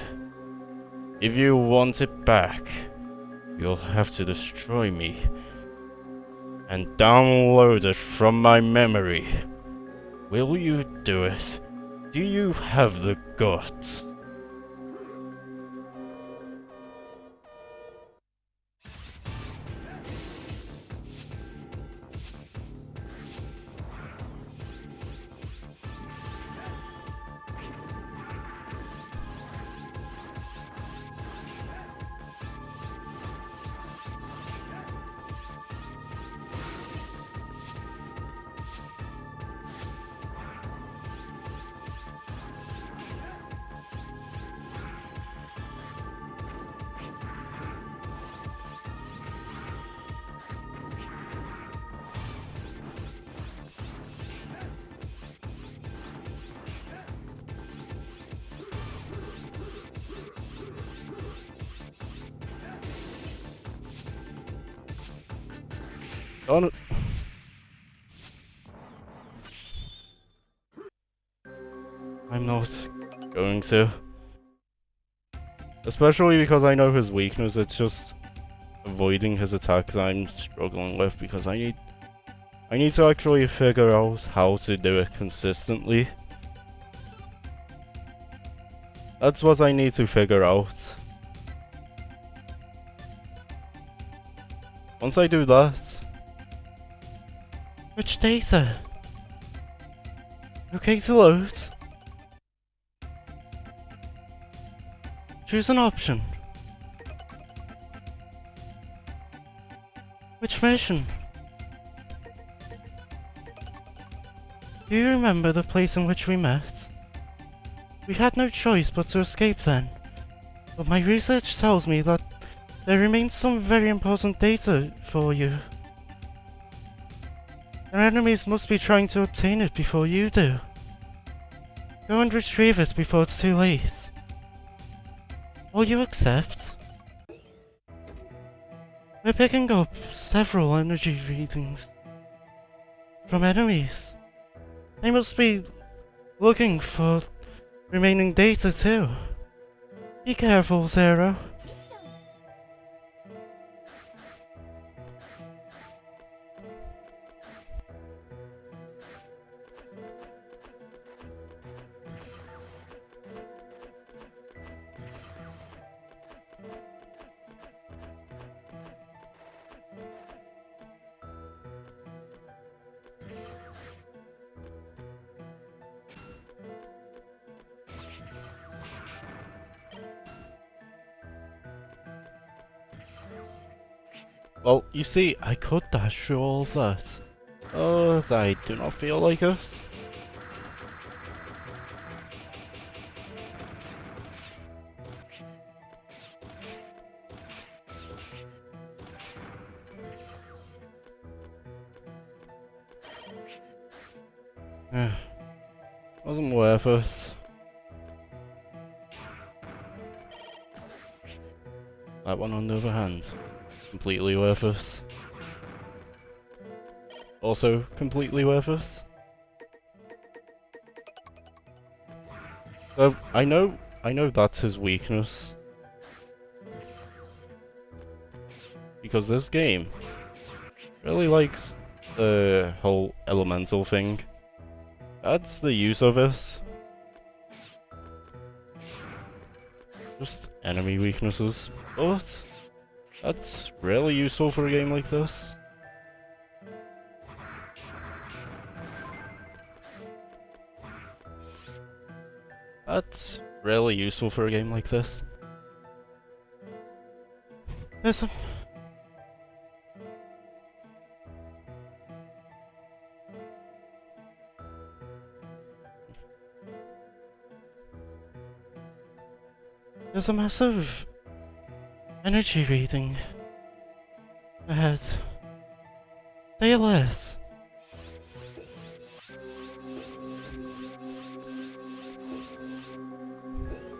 If you want it back, you'll have to destroy me and download it from my memory. Will you do it? Do you have the guts? On it. I'm not going to. Especially because I know his weakness, it's just avoiding his attacks I'm struggling with because I need to actually figure out how to do it consistently. That's what I need to figure out. Once I do that... Which data? Okay to load. Choose an option. Which mission? Do you remember the place in which we met? We had no choice but to escape then, but my research tells me that there remains some very important data for you. Our enemies must be trying to obtain it before you do. Go and retrieve it before it's too late. Will you accept? We're picking up several energy readings from enemies. They must be looking for remaining data too. Be careful, Zero. Well, you see, I could dash through all of that. Oh, I do not feel like it. Wasn't worth it. That one on the other hand, completely worth it. Also completely worth it. So I know that's his weakness. Because this game really likes the whole elemental thing. That's the use of it. Just enemy weaknesses, but that's really useful for a game like this. That's really useful for a game like this. There's a... There's a massive energy reading ahead. Stay alert.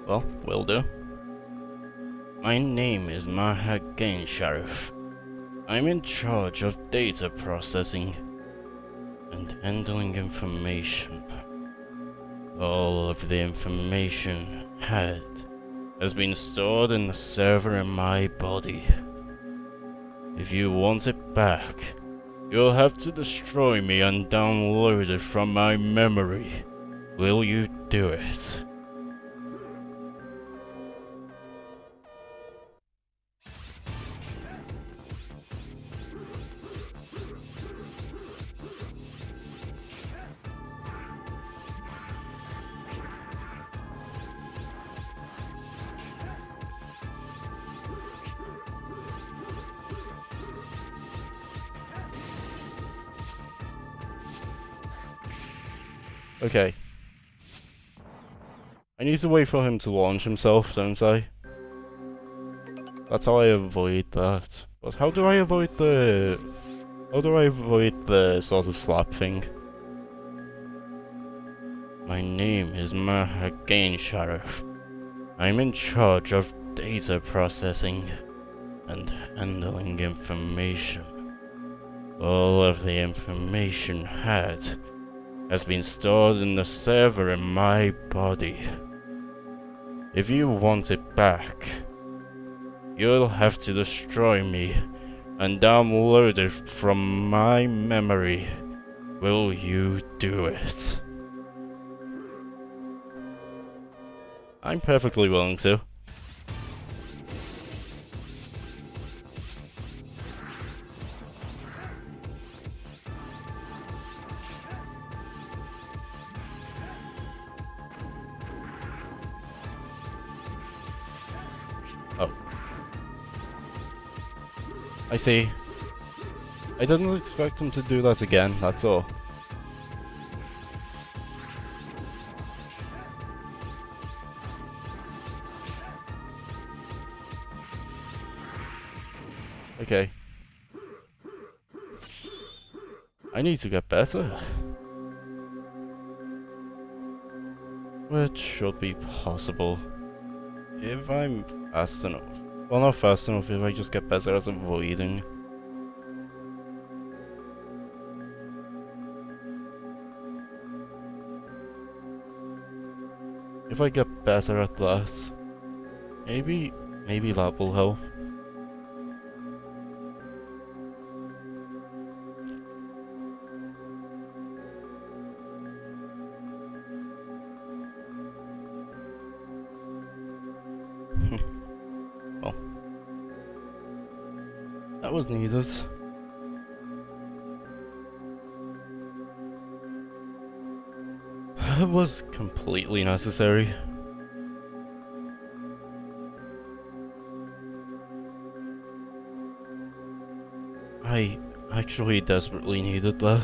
Well, will do. My name is Mahagain Sheriff. I'm in charge of data processing and handling information. All of the information had has been stored in the server in my body. If you want it back, you'll have to destroy me and download it from my memory. Will you do it? Okay. I need to wait for him to launch himself, don't I? That's how I avoid that. But how do I avoid the... How do I avoid the sort of slap thing? My name is Mahagain Sheriff. I'm in charge of data processing and handling information. All of the information had has been stored in the server in my body. If you want it back, you'll have to destroy me and download it from my memory. Will you do it? I'm perfectly willing to. Oh. I see. I didn't expect him to do that again, that's all. Okay. I need to get better. Which should be possible if I'm fast enough. Well, not fast enough, if I just get better at avoiding. If I get better at that, maybe that will help. Well, that was needed. It was completely necessary. I actually desperately needed that.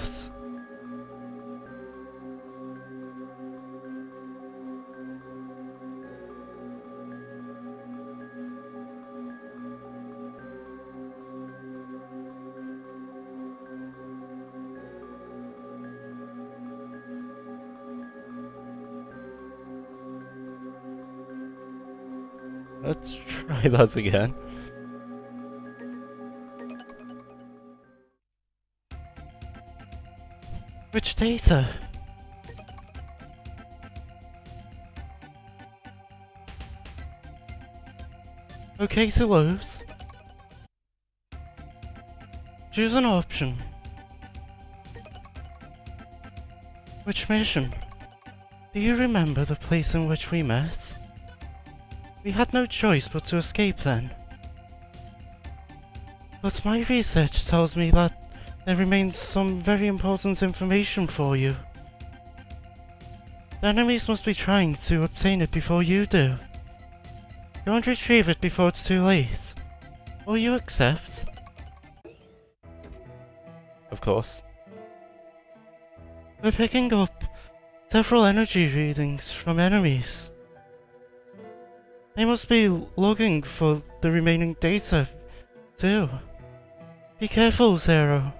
Let's try that again. Which data? Okay to load. Choose an option. Which mission? Do you remember the place in which we met? We had no choice but to escape then. But my research tells me that there remains some very important information for you. The enemies must be trying to obtain it before you do. Go and retrieve it before it's too late. Will you accept? Of course. We're picking up several energy readings from enemies. They must be logging for the remaining data, too. Be careful, Zero.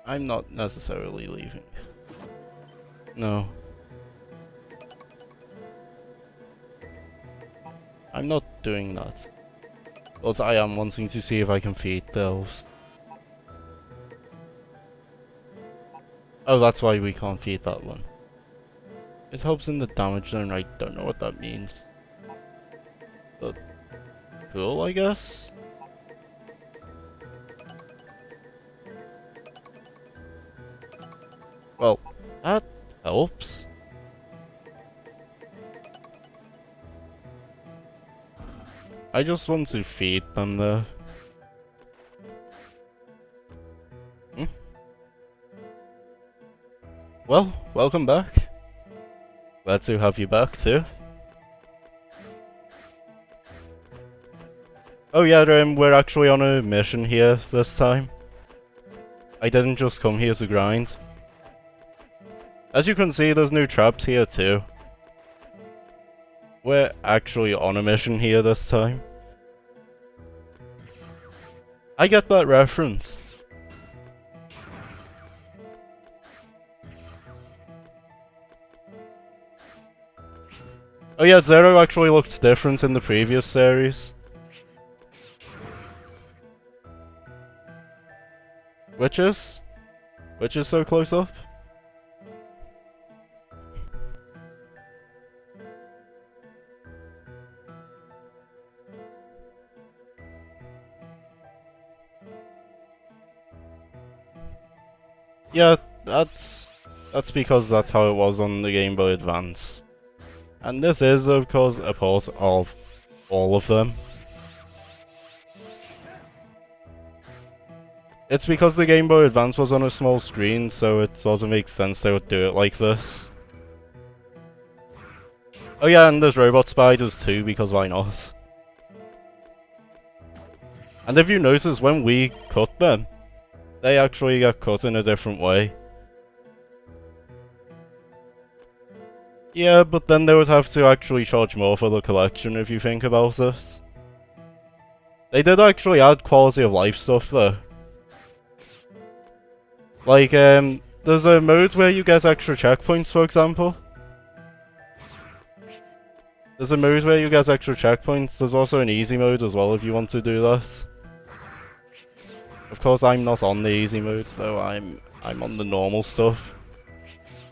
I'm not necessarily leaving. No. I'm not doing that. But I am wanting to see if I can feed the elves. Oh, that's why we can't feed that one. It helps in the damage zone, I don't know what that means. But cool, I guess? Well, that helps. I just want to feed them though. Well, welcome back. Glad to have you back too. Oh yeah, we're actually on a mission here this time. I didn't just come here to grind. As you can see, there's new traps here too. We're actually on a mission here this time. I get that reference. Oh yeah, Zero actually looked different in the previous series. Witches? Witches so close up? Yeah, that's because that's how it was on the Game Boy Advance. And this is, of course, a port of all of them. It's because the Game Boy Advance was on a small screen, so it sort of makes sense they would do it like this. Oh yeah, and there's robot spiders too, because why not? And if you notice, when we cut them, they actually get cut in a different way. Yeah, but then they would have to actually charge more for the collection if you think about it. They did actually add quality of life stuff though. Like, there's a mode where you get extra checkpoints, for example. There's a mode where you get extra checkpoints. There's also an easy mode as well if you want to do that. Of course, I'm not on the easy mode though. I'm on the normal stuff.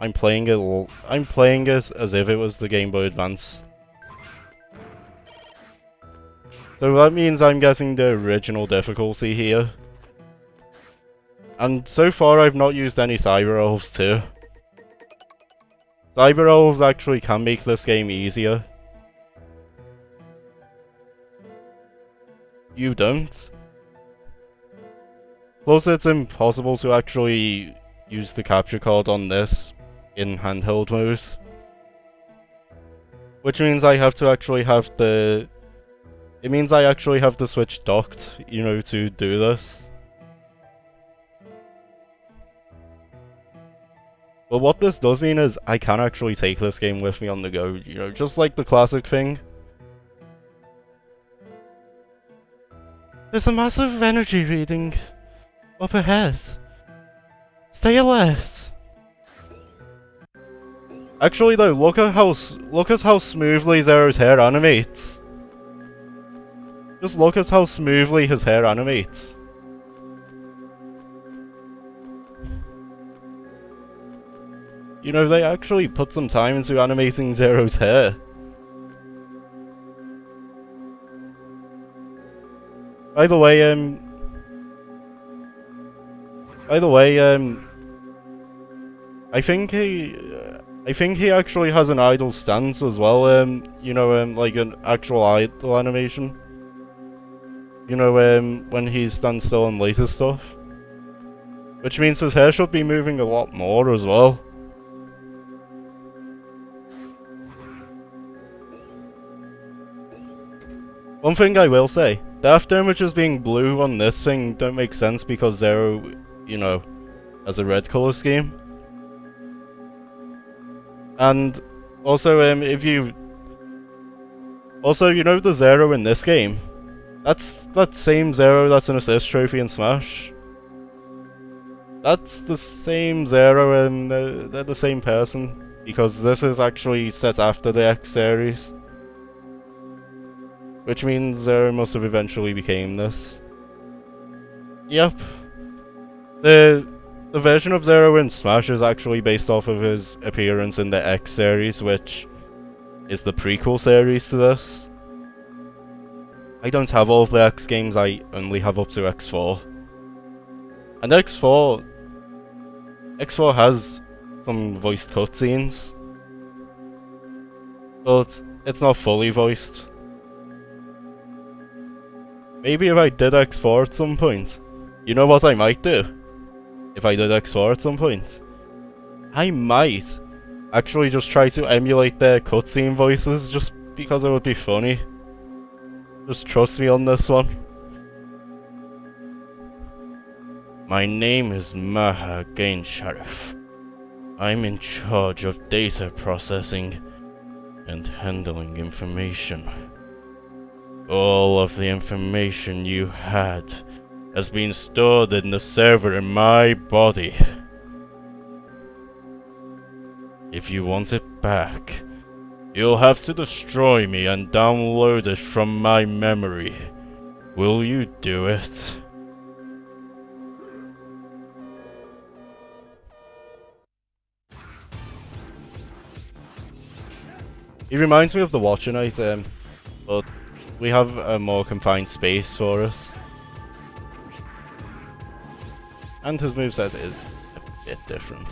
I'm playing it as if it was the Game Boy Advance. So that means I'm getting the original difficulty here. And so far I've not used any Cyber Elves too. Cyber Elves actually can make this game easier. You don't. Plus it's impossible to actually use the capture card on this in handheld mode. Which means I have to actually have the... It means I actually have the Switch docked, you know, to do this. But what this does mean is I can actually take this game with me on the go, you know, just like the classic thing. There's a massive energy reading up ahead. Stay alert. Actually though, look at how smoothly Zero's hair animates. Just look at how smoothly his hair animates. You know, they actually put some time into animating Zero's hair. By the way, I think he actually has an idle stance as well. You know, like an actual idle animation. You know, when he stands still on later stuff. Which means his hair should be moving a lot more as well. One thing I will say, death damages being blue on this thing don't make sense because Zero, you know, has a red colour scheme. And also, you know the Zero in this game? That's that same Zero that's an assist trophy in Smash. That's the same Zero and they're the same person. Because this is actually set after the X series. Which means Zero must have eventually became this. Yep. The version of Zero in Smash is actually based off of his appearance in the X series, which is the prequel series to this. I don't have all of the X games, I only have up to X4. And X4 has some voiced cutscenes, but it's not fully voiced. Maybe if I did X4 at some point, you know what I might do? If I did X4 at some point, I might actually just try to emulate their cutscene voices just because it would be funny. Just trust me on this one. My name is Maha Gainsharif. I'm in charge of data processing and handling information. All of the information you had has been stored in the server in my body. If you want it back, you'll have to destroy me and download it from my memory. Will you do it? He reminds me of the Watcher Knight, but we have a more confined space for us. And his moveset is a bit different.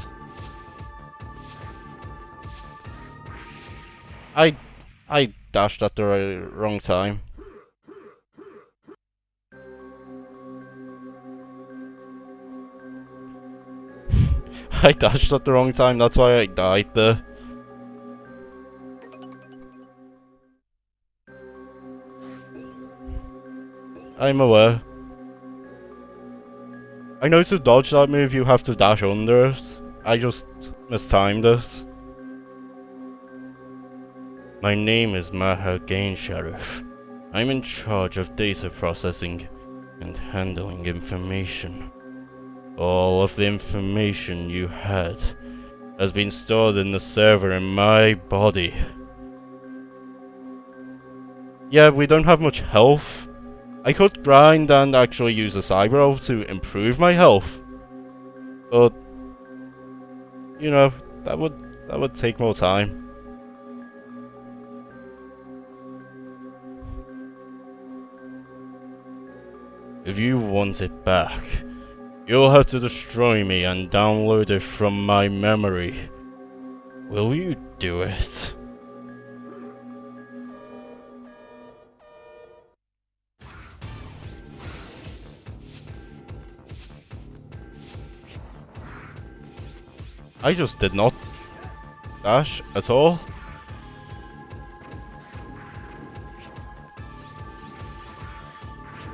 I dashed at the wrong time. I dashed at the wrong time, that's why I died there. I'm aware. I know to dodge that move you have to dash under it. I just mistimed it. My name is Maha Gainsharif. I'm in charge of data processing and handling information. All of the information you had has been stored in the server in my body. Yeah, we don't have much health. I could grind and actually use a Cyber Elf to improve my health. But you know, that would take more time. If you want it back, you'll have to destroy me and download it from my memory. Will you do it? I just did not dash at all.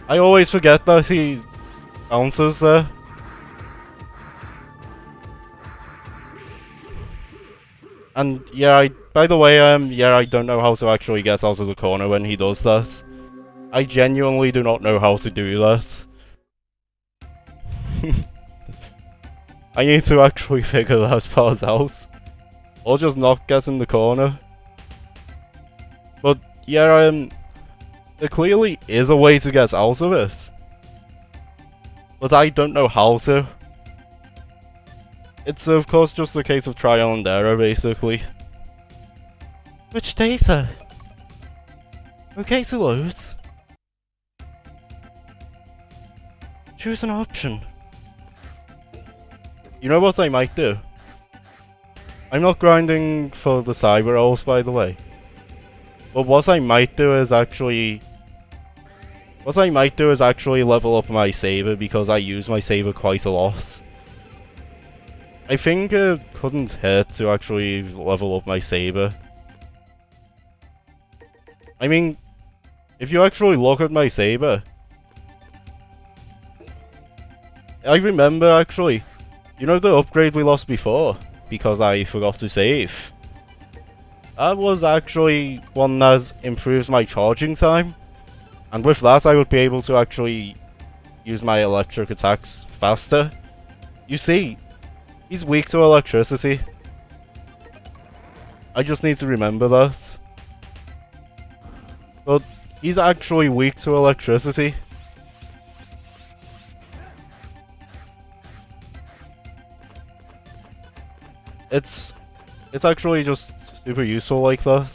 I always forget that he bounces there. And yeah, by the way, yeah, I don't know how to actually get out of the corner when he does that. I genuinely do not know how to do that. I need to actually figure that part out. Or just not get in the corner. But yeah, there clearly is a way to get out of it. But I don't know how to. It's of course just a case of trial and error, basically. Which data? Okay to load. Choose an option. You know what I might do? I'm not grinding for the cyber rolls, by the way. But what I might do is actually level up my saber, because I use my saber quite a lot. I think it couldn't hurt to actually level up my saber. I mean, if you actually look at my saber, I remember actually, you know the upgrade we lost before because I forgot to save? That was actually one that improves my charging time, and with that I would be able to actually use my electric attacks faster. You see, he's weak to electricity. I just need to remember that. But he's actually weak to electricity. It's actually just super useful like that.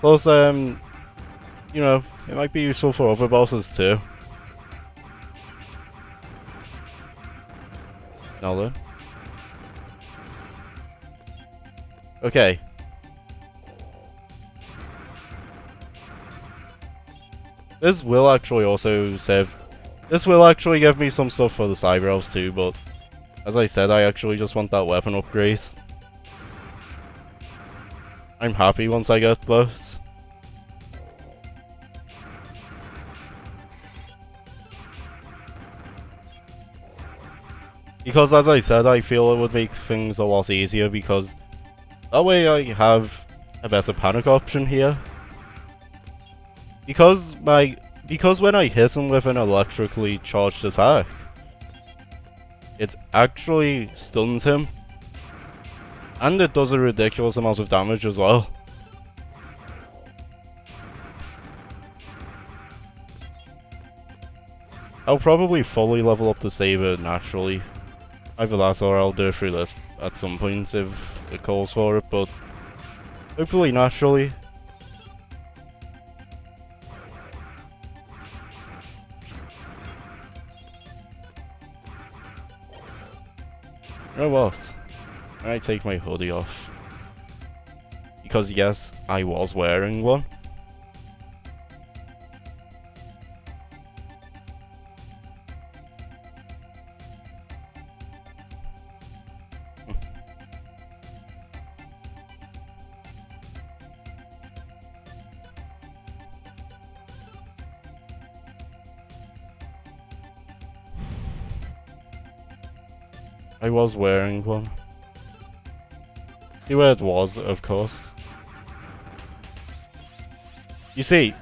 Plus, you know, it might be useful for other bosses too. Now then. Okay. This will actually also save... This will actually give me some stuff for the cyber elves too, but... As I said, I actually just want that weapon upgrade. I'm happy once I get this. Because as I said, I feel it would make things a lot easier, because that way I have a better panic option here. Because when I hit him with an electrically charged attack, it actually stuns him. And it does a ridiculous amount of damage as well. I'll probably fully level up the saber naturally. Either that or I'll do it through this at some point if it calls for it, but hopefully naturally. You know what? I take my hoodie off. Because yes, I was wearing one. I was wearing one. See where it was, of course. You see,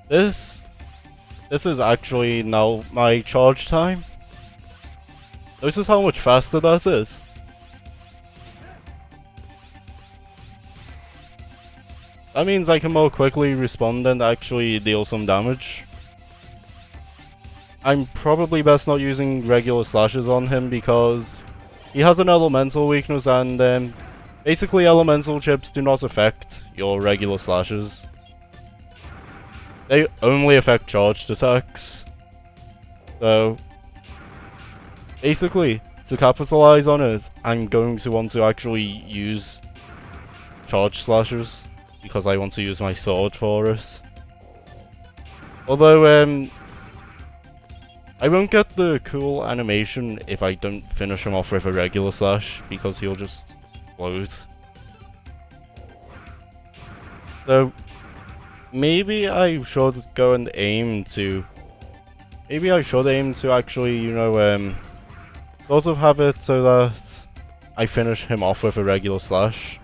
this is actually now my charge time. Notice how much faster that is. That means I can more quickly respond and actually deal some damage. I'm probably best not using regular slashes on him because he has an elemental weakness, and basically elemental chips do not affect your regular slashes. They only affect charged attacks. So basically, to capitalize on it, I'm going to want to actually use charged slashes because I want to use my sword for it. Although I won't get the cool animation if I don't finish him off with a regular slash, because he'll just explode. So, maybe I should go and aim to... Maybe I should aim to actually, you know, sort of have it so that I finish him off with a regular slash.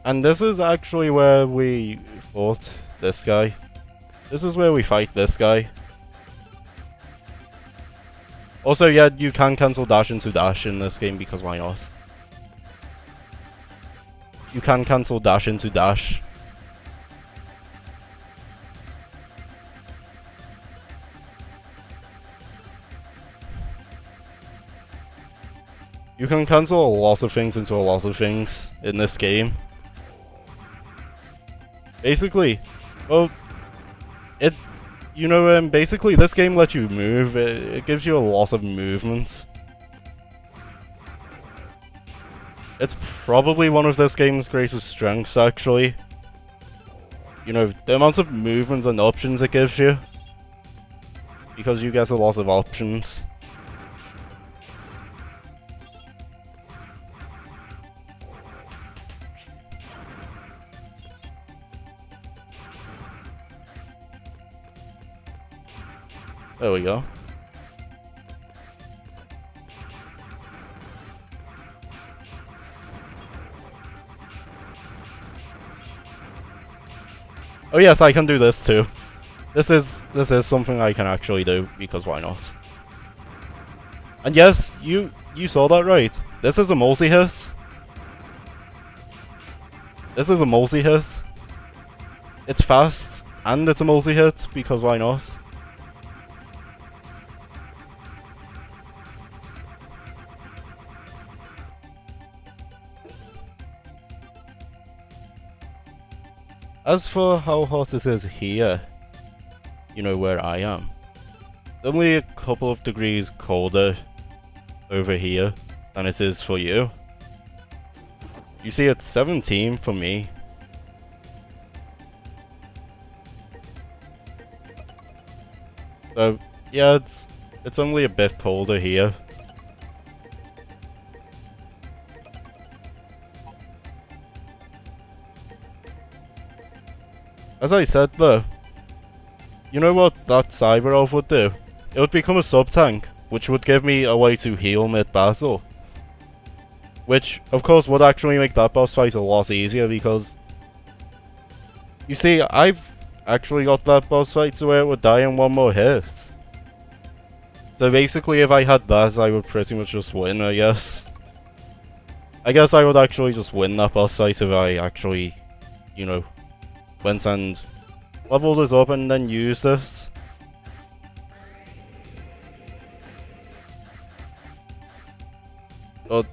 And this is actually where we fought this guy. This is where we fight this guy. Also, yeah, you can cancel dash into dash in this game because why not? you can cancel dash into dash. You can cancel a lot of things into a lot of things in this game. Basically, well, basically this game lets you move. It gives you a lot of movement. It's probably one of this game's greatest strengths, actually. You know, the amount of movement and options it gives you. Because you get a lot of options. There we go. Oh yes, I can do this too. This is something I can actually do, because why not? And yes, you saw that right. This is a multi-hit. This is a multi-hit. It's fast, and it's a multi-hit, because why not? As for how hot it is here, you know where I am, it's only a couple of degrees colder over here than it is for you. You see, it's 17 for me. So yeah, it's only a bit colder here. As I said though, you know what that Cyber Elf would do? It would become a sub-tank, which would give me a way to heal mid-battle. Which, of course, would actually make that boss fight a lot easier, because... You see, I've actually got that boss fight to where it would die in one more hit. So basically, if I had that, I would pretty much just win, I guess. I guess I would actually just win that boss fight if I actually, you know, went and leveled it up and then used it. But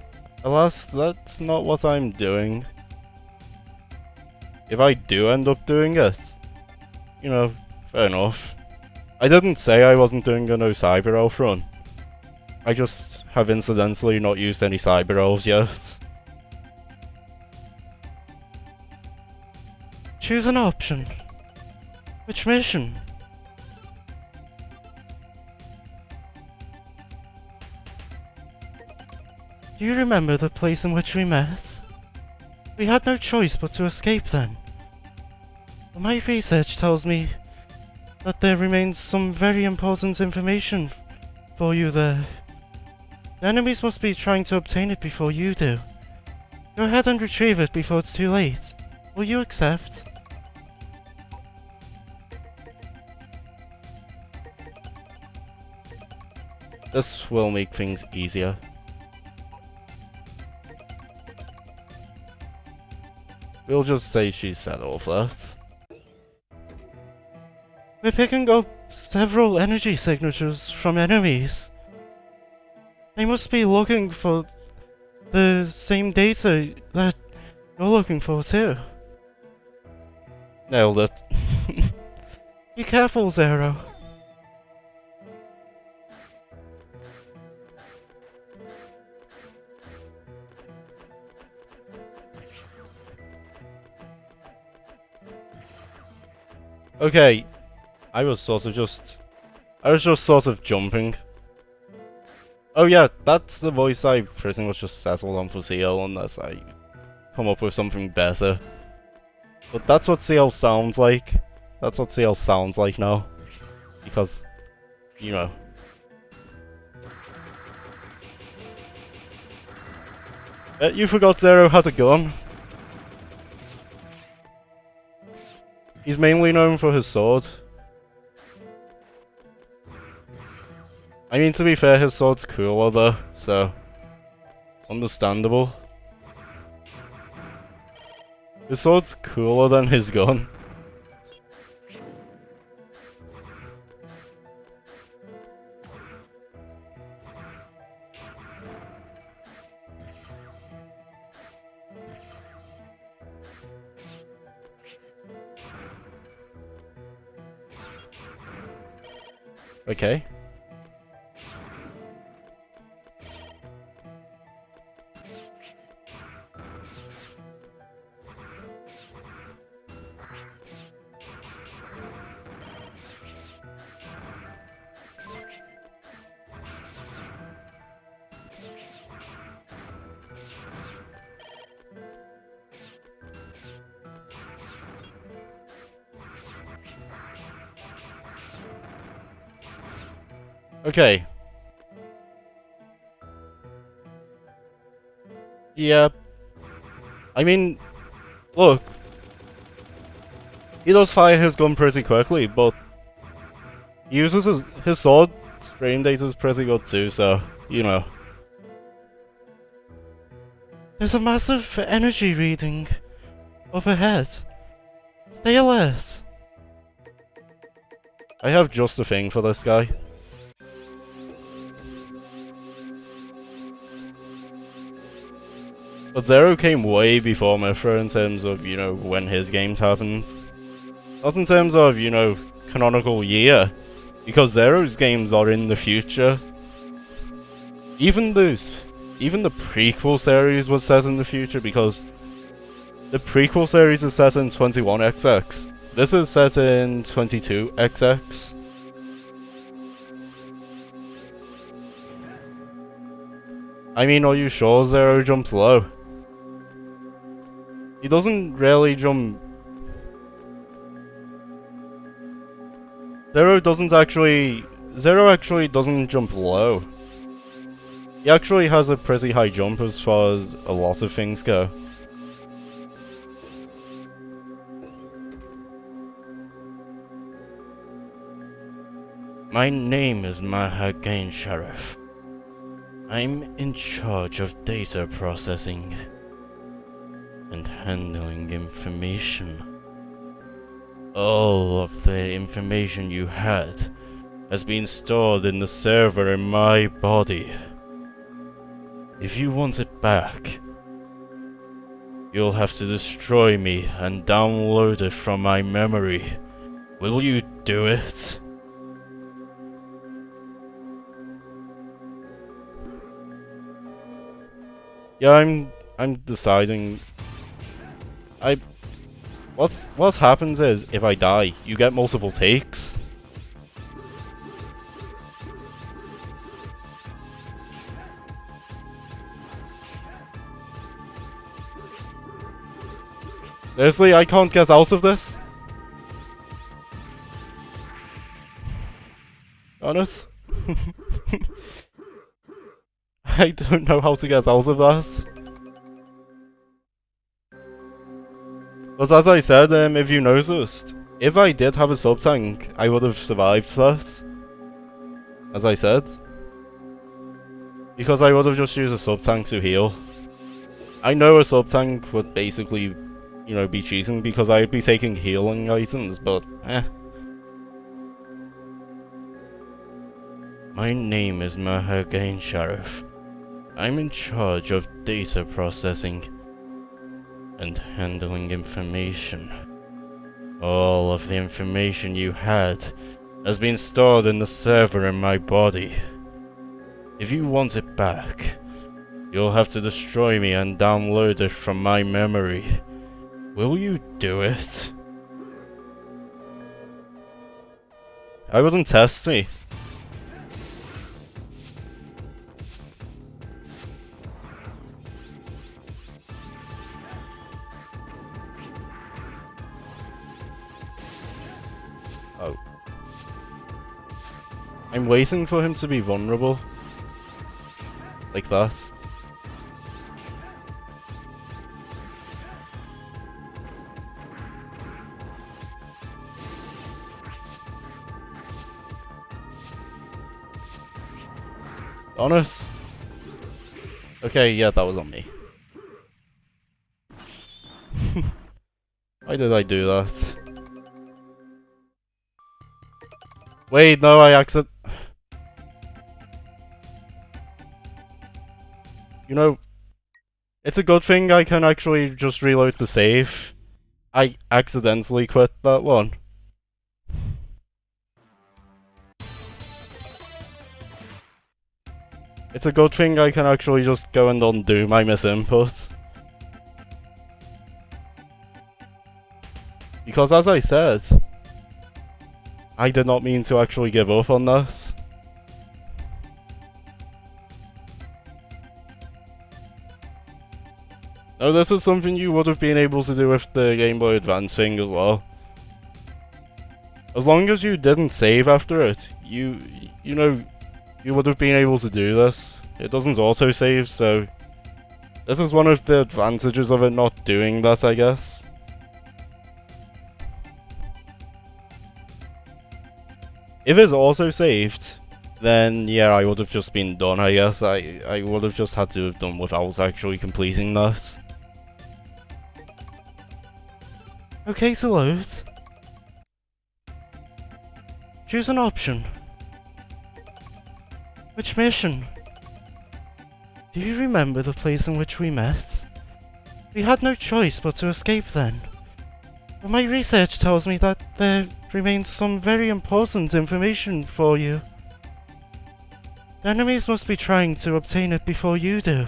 alas, that's not what I'm doing. If I do end up doing it, you know, fair enough. I didn't say I wasn't doing a no Cyber Elf run. I just have incidentally not used any Cyber Elves yet. Choose an option. Which mission? Do you remember the place in which we met? We had no choice but to escape then. But my research tells me that there remains some very important information for you there. The enemies must be trying to obtain it before you do. Go ahead and retrieve it before it's too late. Will you accept? This will make things easier. We'll just say she said all that. We're picking up several energy signatures from enemies. They must be looking for the same data that you're looking for too. Nailed it. Be careful, Zero. Okay, I was just sort of jumping. Oh yeah, that's the voice I pretty much just settled on for CL unless I come up with something better. But that's what CL sounds like. That's what CL sounds like now. Because, you know. You forgot Zero had a gun. He's mainly known for his sword. I mean, to be fair, his sword's cooler though, so... Understandable. His sword's cooler than his gun. Okay. Okay. Yeah. I mean, look. He does fire his gun pretty quickly, but he uses his sword. Frame data is pretty good too, so, you know. There's a massive energy reading overhead. Stay alert. I have just a thing for this guy. But Zero came way before Mithra in terms of, you know, when his games happened. Not in terms of, you know, canonical year. Because Zero's games are in the future. Even the prequel series was set in the future because the prequel series is set in 21XX. This is set in 22XX. I mean, are you sure Zero jumps low? He doesn't really jump... Zero actually doesn't jump low. He actually has a pretty high jump as far as a lot of things go. My name is Mahagain Sheriff. I'm in charge of data processing and handling information. All of the information you had has been stored in the server in my body. If you want it back, you'll have to destroy me and download it from my memory. Will you do it? Yeah, I'm deciding. What happens is if I die, you get multiple takes. Seriously, I can't get out of this. Honest? I don't know how to get out of that. But as I said, if you noticed, if I did have a sub-tank, I would have survived that. As I said. Because I would have just used a sub-tank to heal. I know a sub-tank would basically, you know, be cheating because I'd be taking healing items, but eh. My name is Mahagain Sheriff. I'm in charge of data processing and handling information. All of the information you had has been stored in the server in my body. If you want it back, you'll have to destroy me and download it from my memory. Will you do it? I wouldn't test me. Oh. I'm waiting for him to be vulnerable. Like that. Honest? Okay, yeah, that was on me. Why did I do that? Wait, no, I accident. You know, it's a good thing I can actually just reload the save. I accidentally quit that one. It's a good thing I can actually just go and undo my misinput. Because as I said, I did not mean to actually give up on this. No, this is something you would have been able to do with the Game Boy Advance thing as well. As long as you didn't save after it, you know, you would have been able to do this. It doesn't auto-save, so this is one of the advantages of it not doing that, I guess. If it's auto-saved, then yeah, I would have just been done, I guess. I would have just had to have done without actually completing this. Okay to load. Choose an option. Which mission? Do you remember the place in which we met? We had no choice but to escape then. But my research tells me that there remains some very important information for you. The enemies must be trying to obtain it before you do.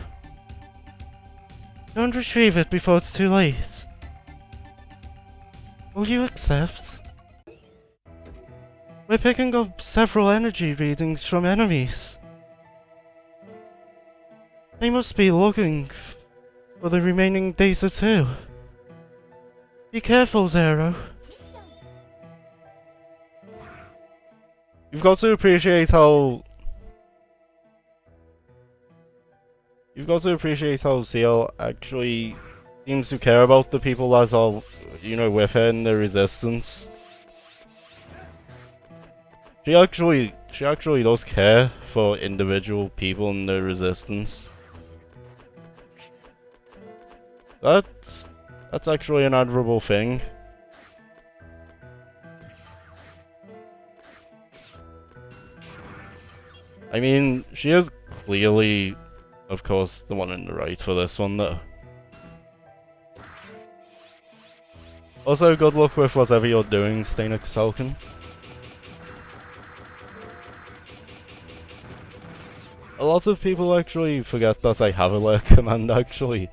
Don't retrieve it before it's too late. Will you accept? We're picking up several energy readings from enemies. They must be looking for the remaining data too. Be careful, Zero. You've got to appreciate how... Ciel actually seems to care about the people that are, you know, with her in the Resistance. She actually does care for individual people in the Resistance. That's actually an admirable thing. I mean, she is clearly, of course, the one in the right for this one, though. Also, good luck with whatever you're doing, Stainik Salkin. A lot of people actually forget that I have a lurk command, actually.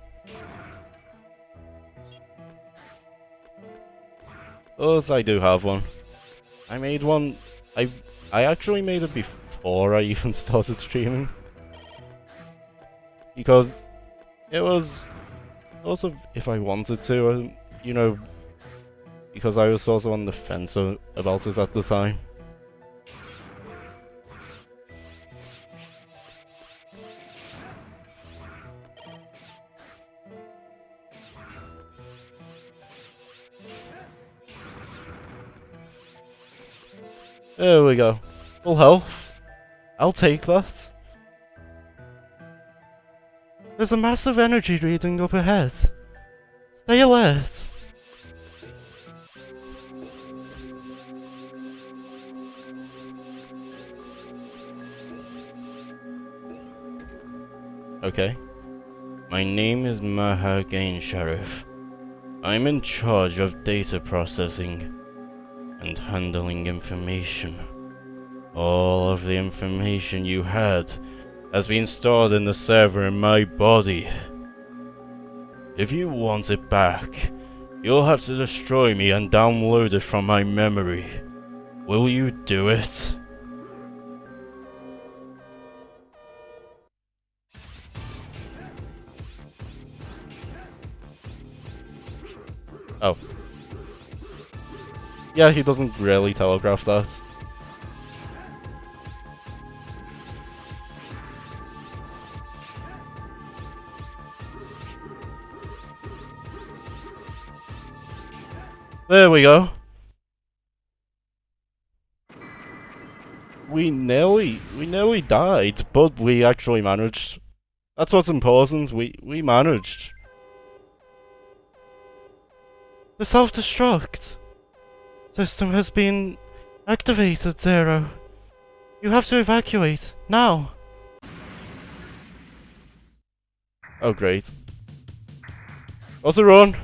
Oh, I do have one. I made one. I actually made it before I even started streaming. Because it was also if I wanted to, you know, because I was also on the fence about it at the time. There we go. Full health. I'll take that. There's a massive energy reading up ahead. Stay alert. Okay. My name is Mahagain Sheriff. I'm in charge of data processing and handling information. All of the information you had has been stored in the server in my body. If you want it back, you'll have to destroy me and download it from my memory. Will you do it? Oh. Yeah, he doesn't really telegraph that. There we go. We nearly died, but we actually managed. That's what's important. We managed. The self-destruct system has been activated, Zero. You have to evacuate, now! Oh, great. Also run!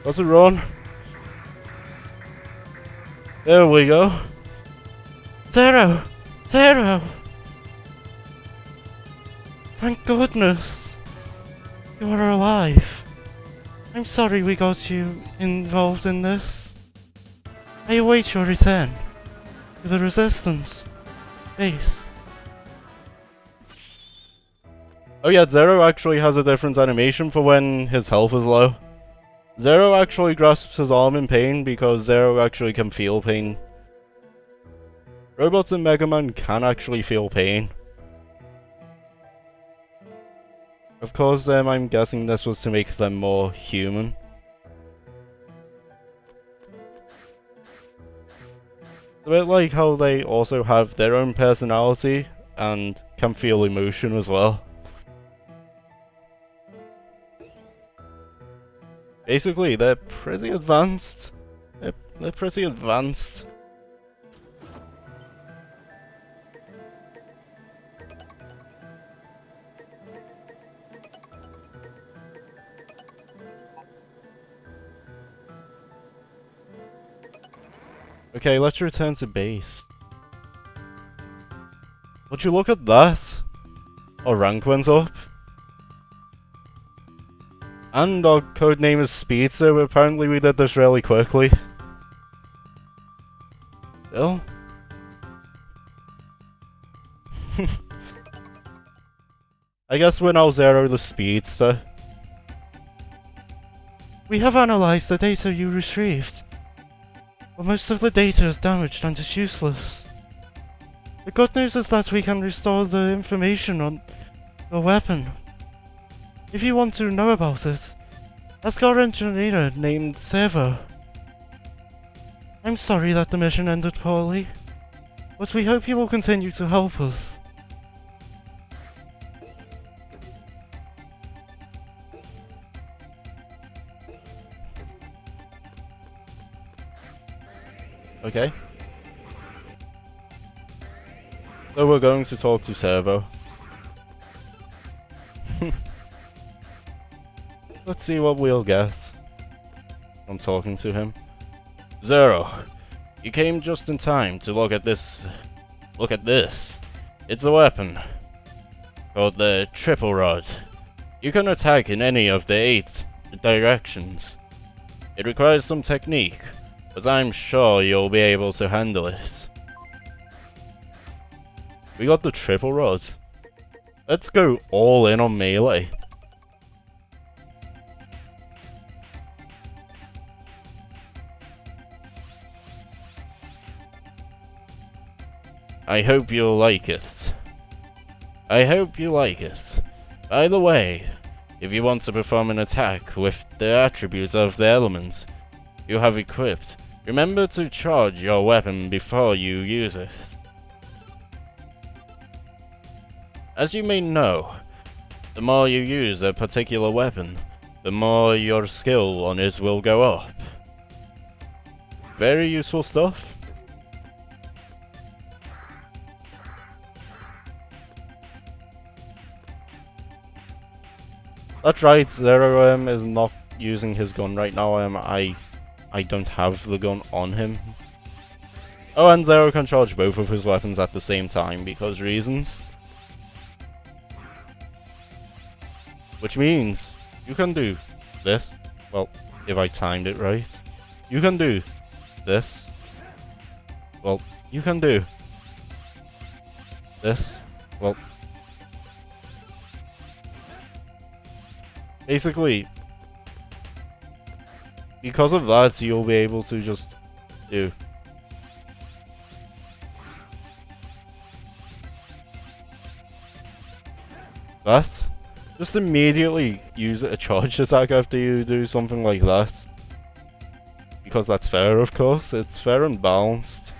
Also run! There we go. Zero! Zero! Thank goodness! You are alive. I'm sorry we got you involved in this. I await your return to the Resistance base. Oh yeah, Zero actually has a different animation for when his health is low. Zero actually grasps his arm in pain because Zero actually can feel pain. Robots in Mega Man can actually feel pain. Of course, I'm guessing this was to make them more human. It's a bit like how they also have their own personality and can feel emotion as well. Basically, they're pretty advanced. They're pretty advanced. Okay, let's return to base. Would you look at that? Our rank went up. And our codename is Speed, so apparently we did this really quickly. Still? I guess we're now Zero the Speedster. We have analyzed the data you retrieved, but most of the data is damaged and is useless. The good news is that we can restore the information on your weapon. If you want to know about it, ask our engineer named Servo. I'm sorry that the mission ended poorly, but we hope you will continue to help us. Okay. So we're going to talk to Servo. Let's see what we'll get from talking to him. Zero, you came just in time to look at this. Look at this. It's a weapon called the Triple Rod. You can attack in any of the 8 directions. It requires some technique, but I'm sure you'll be able to handle it. We got the Triple Rod. Let's go all in on melee. I hope you'll like it. I hope you like it. By the way, if you want to perform an attack with the attributes of the elements you have equipped, remember to charge your weapon before you use it. As you may know, the more you use a particular weapon, the more your skill on it will go up. Very useful stuff. That's right, Zero is not using his gun right now. I don't have the gun on him. Oh, and Zero can charge both of his weapons at the same time because reasons. Which means you can do this. Well, if I timed it right. You can do this. Well, you can do this. Well, basically, because of that, you'll be able to just do That. Just immediately use a charge attack after you do something like that. Because that's fair, of course. It's fair and balanced.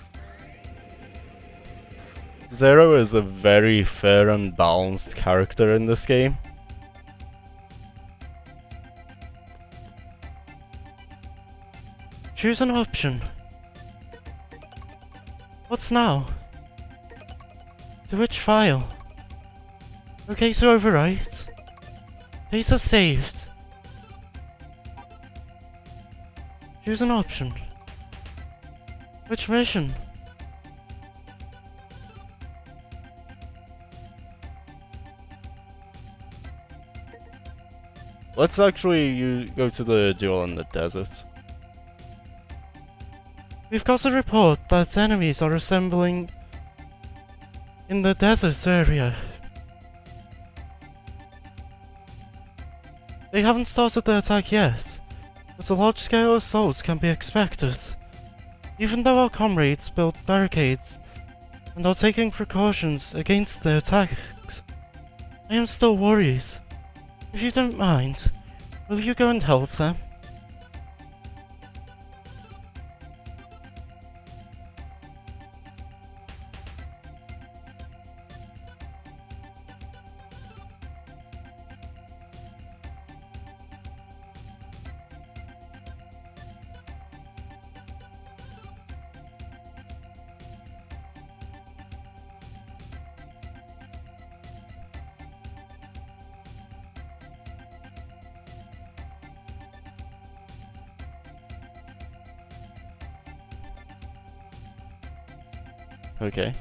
Zero is a very fair and balanced character in this game. Choose an option. What's now? To which file? Okay, to overwrite. Data saved. Choose an option. Which mission? Let's actually go to the duel in the desert. We've got a report that enemies are assembling in the desert area. They haven't started the attack yet, but a large scale assault can be expected. Even though our comrades built barricades and are taking precautions against the attacks, I am still worried. If you don't mind, will you go and help them? Okay.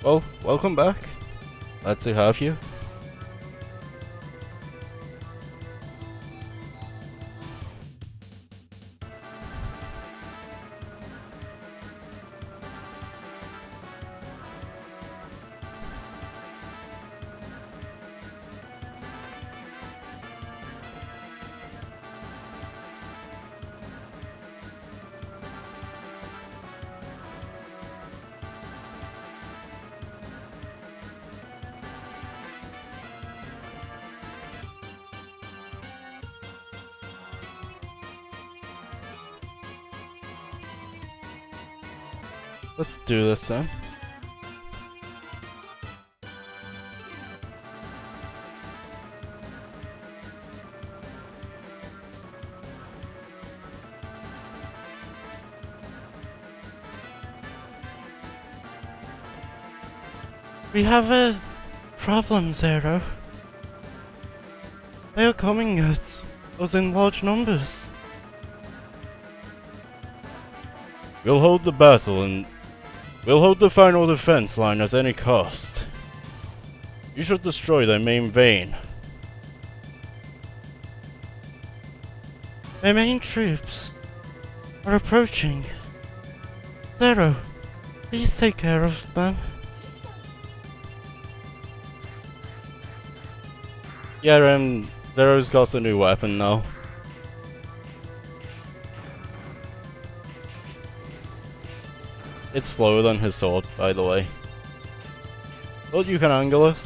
Well, welcome back. Glad to have you. Let's do this then. We have a problem, Zero. They are coming at us in large numbers. We'll hold the battle and we'll hold the final defense line at any cost. You should destroy their main vein. Their main troops are approaching. Zero, please take care of them. Yeah, Zero's got a new weapon now. It's slower than his sword, by the way. But you can angle it.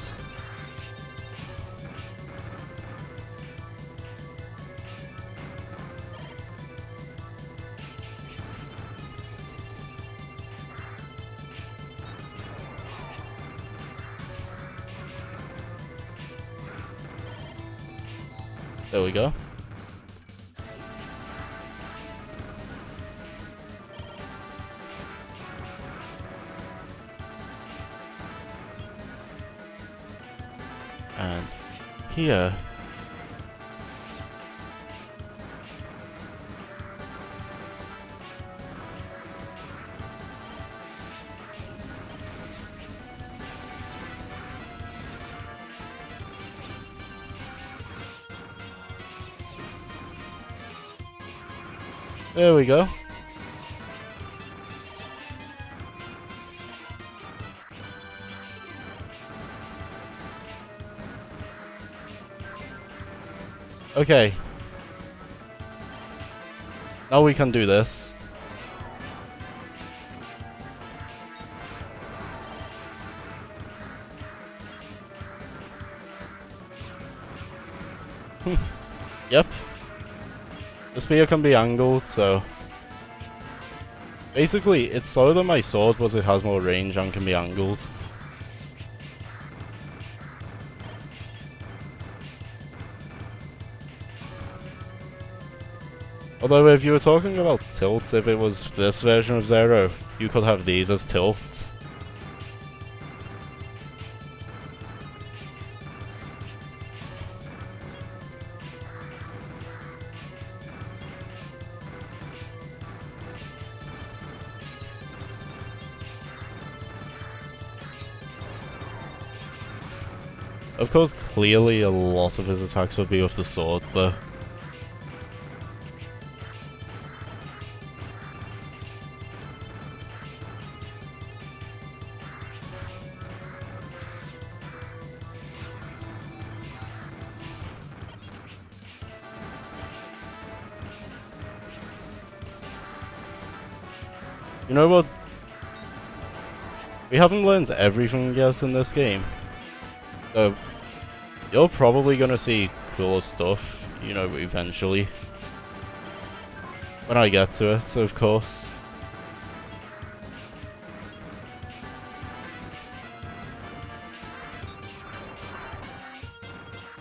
There we go. And here There we go. Okay. Now we can do this. Yep. The spear can be angled, so... Basically, it's slower than my sword, but it has more range and can be angled. Although if you were talking about tilts, if it was this version of Zero, you could have these as tilts. Of course, clearly a lot of his attacks would be with the sword, though. You know what? We haven't learned everything yet in this game. So, you're probably gonna see cooler stuff, you know, eventually. When I get to it, of course.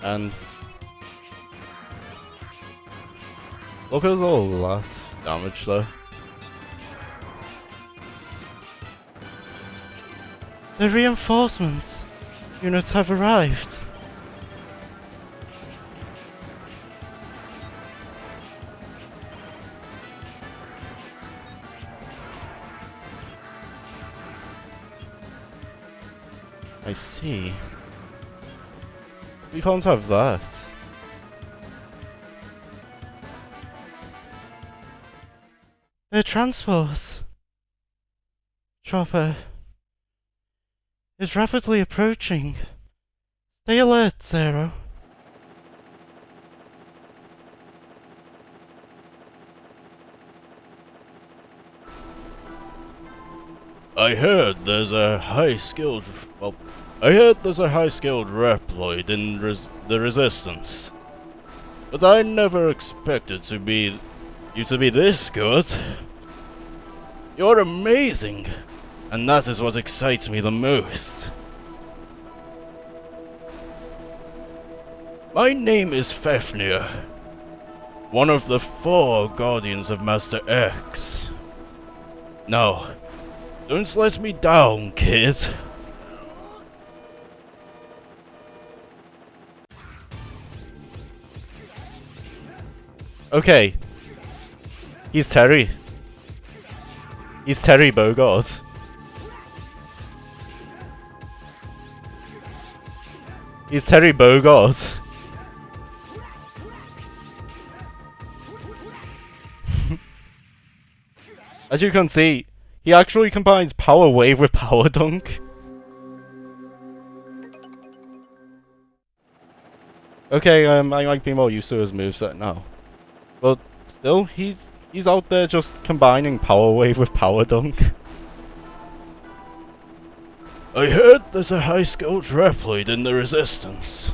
And... look at all that damage though. The reinforcements units have arrived. I see. We can't have that. Their transport chopper is rapidly approaching. Stay alert, Zero. I heard there's a high-skilled... well, I heard there's a high-skilled Reploid in the Resistance. But I never expected you to be this good. You're amazing, and that is what excites me the most. My name is Fafnir, one of the 4 Guardians of Master X. Now, don't let me down, kid. Okay. He's Terry. He's Terry Bogard. He's Terry Bogard. As you can see, he actually combines Power Wave with Power Dunk. Okay, I might be more used to his moveset now. But still, he's out there just combining Power Wave with Power Dunk. I heard there's a high-skilled Reploid in the Resistance.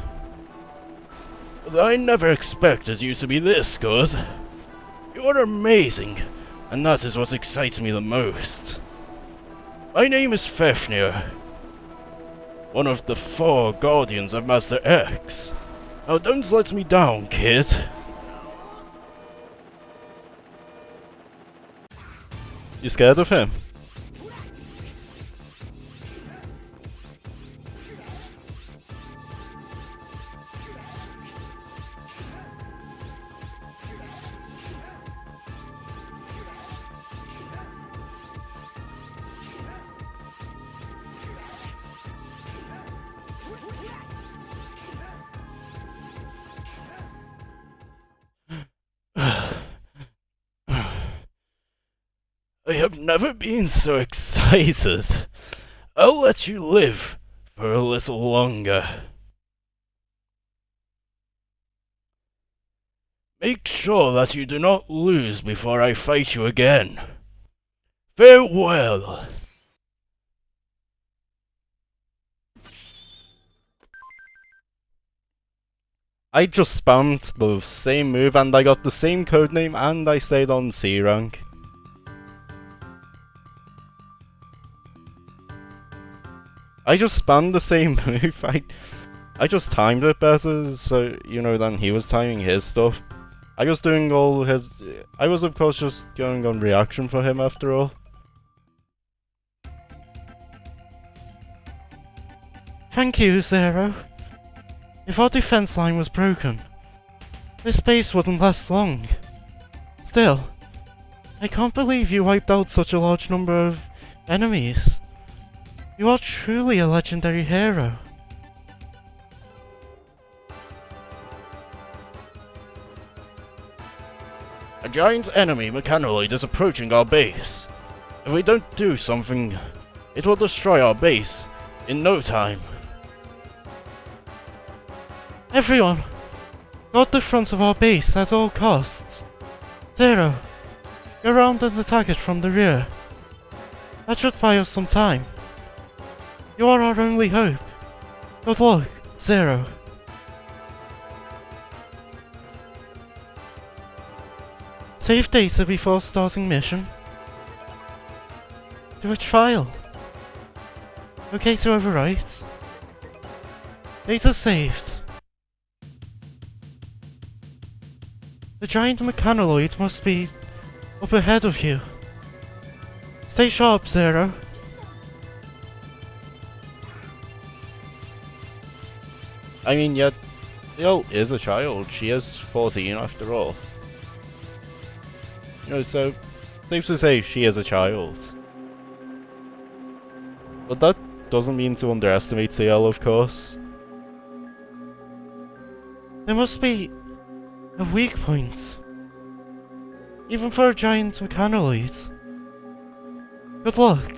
But I never expected you to be this good. You're amazing, and that is what excites me the most. My name is Fafnir, one of the 4 Guardians of Master X. Now don't let me down, kid. You scared of him? I have never been so excited. I'll let you live for a little longer. Make sure that you do not lose before I fight you again. Farewell! I just spammed the same move and I got the same codename and I stayed on C rank. I just spammed the same move. I just timed it better, so, you know, than he was timing his stuff. I was doing all his... I was of course just going on reaction for him after all. Thank you, Zero. If our defense line was broken, this base wouldn't last long. Still, I can't believe you wiped out such a large number of enemies. You are truly a legendary hero. A giant enemy mechanoid is approaching our base. If we don't do something, it will destroy our base in no time. Everyone, guard the front of our base at all costs. Zero, go around and attack it from the rear. That should buy us some time. You are our only hope. Good luck, Zero. Save data before starting mission. To which file? Okay to overwrite. Data saved. The giant mechanoid must be up ahead of you. Stay sharp, Zero. I mean, yet, Leo is a child. She is 14 after all. You know, so, safe to say she is a child. But that doesn't mean to underestimate CL, of course. There must be a weak point. Even for a giant mechanoid. Good luck.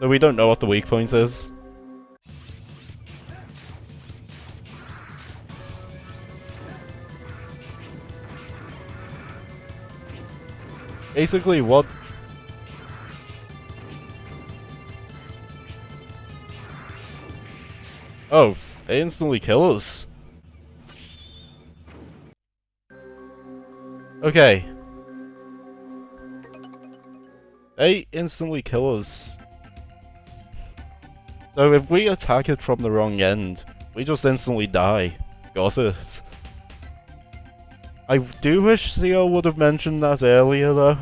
So we don't know what the weak point is. Basically, what... Oh, they instantly kill us. Okay. They instantly kill us. So if we attack it from the wrong end, we just instantly die. Got it. I do wish Theo would have mentioned that earlier though.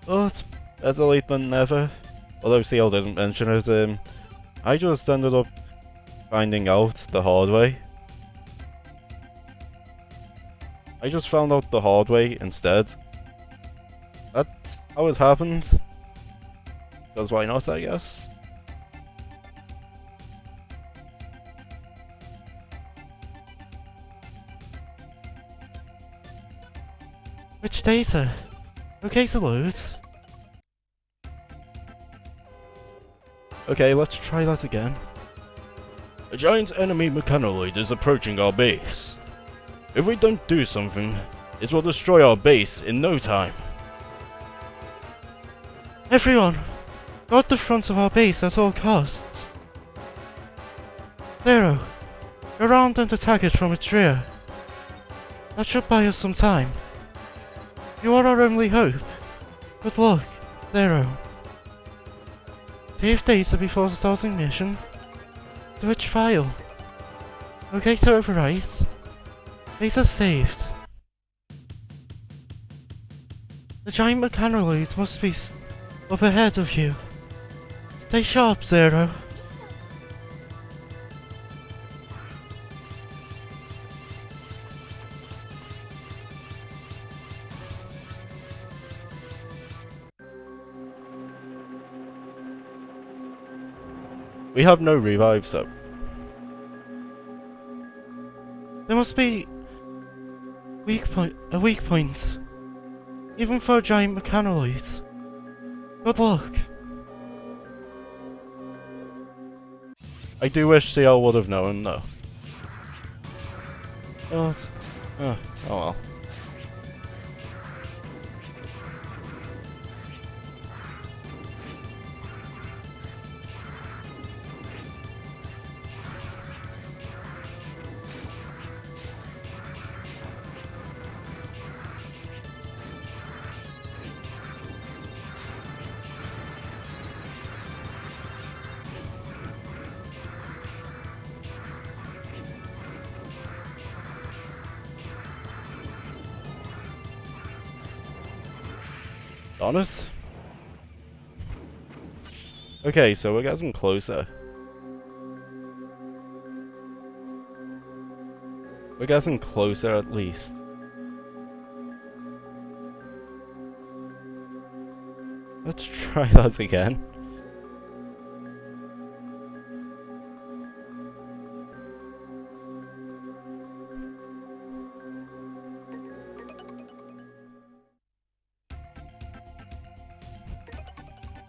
Oh, it's better late than never. Although Theo didn't mention it, I just ended up finding out the hard way. I just found out the hard way instead. That's how it happened. Because why not, I guess? Which data? Okay to load. Okay, let's try that again. A giant enemy mechanoid is approaching our base. If we don't do something, it will destroy our base in no time. Everyone, guard the front of our base at all costs. Zero, go around and attack it from its rear. That should buy us some time. You are our only hope. Good luck, Zero. Save data before starting mission. To which file? Okay to overwrite. Data saved. The giant mechanoid must be up ahead of you. Stay sharp, Zero. We have no revives though. There must be a weak point. even for a giant mechanoid. Good luck. I do wish CL would have known, though. But, oh well. Honest? Okay, so we're getting closer. We're getting closer at least. Let's try that again.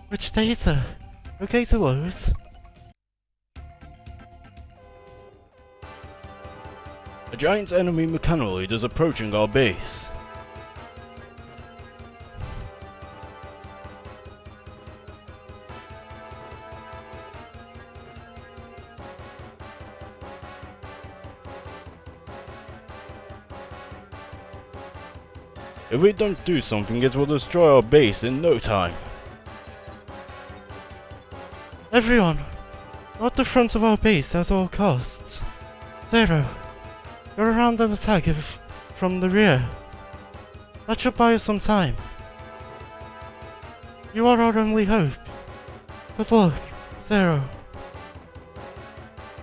Which data? Okay to load. A giant enemy mechanoid is approaching our base. If we don't do something, it will destroy our base in no time. Everyone, not the front of our base at all costs. Zero, go around and attack from the rear. That should buy us some time. You are our only hope. Good luck, Zero.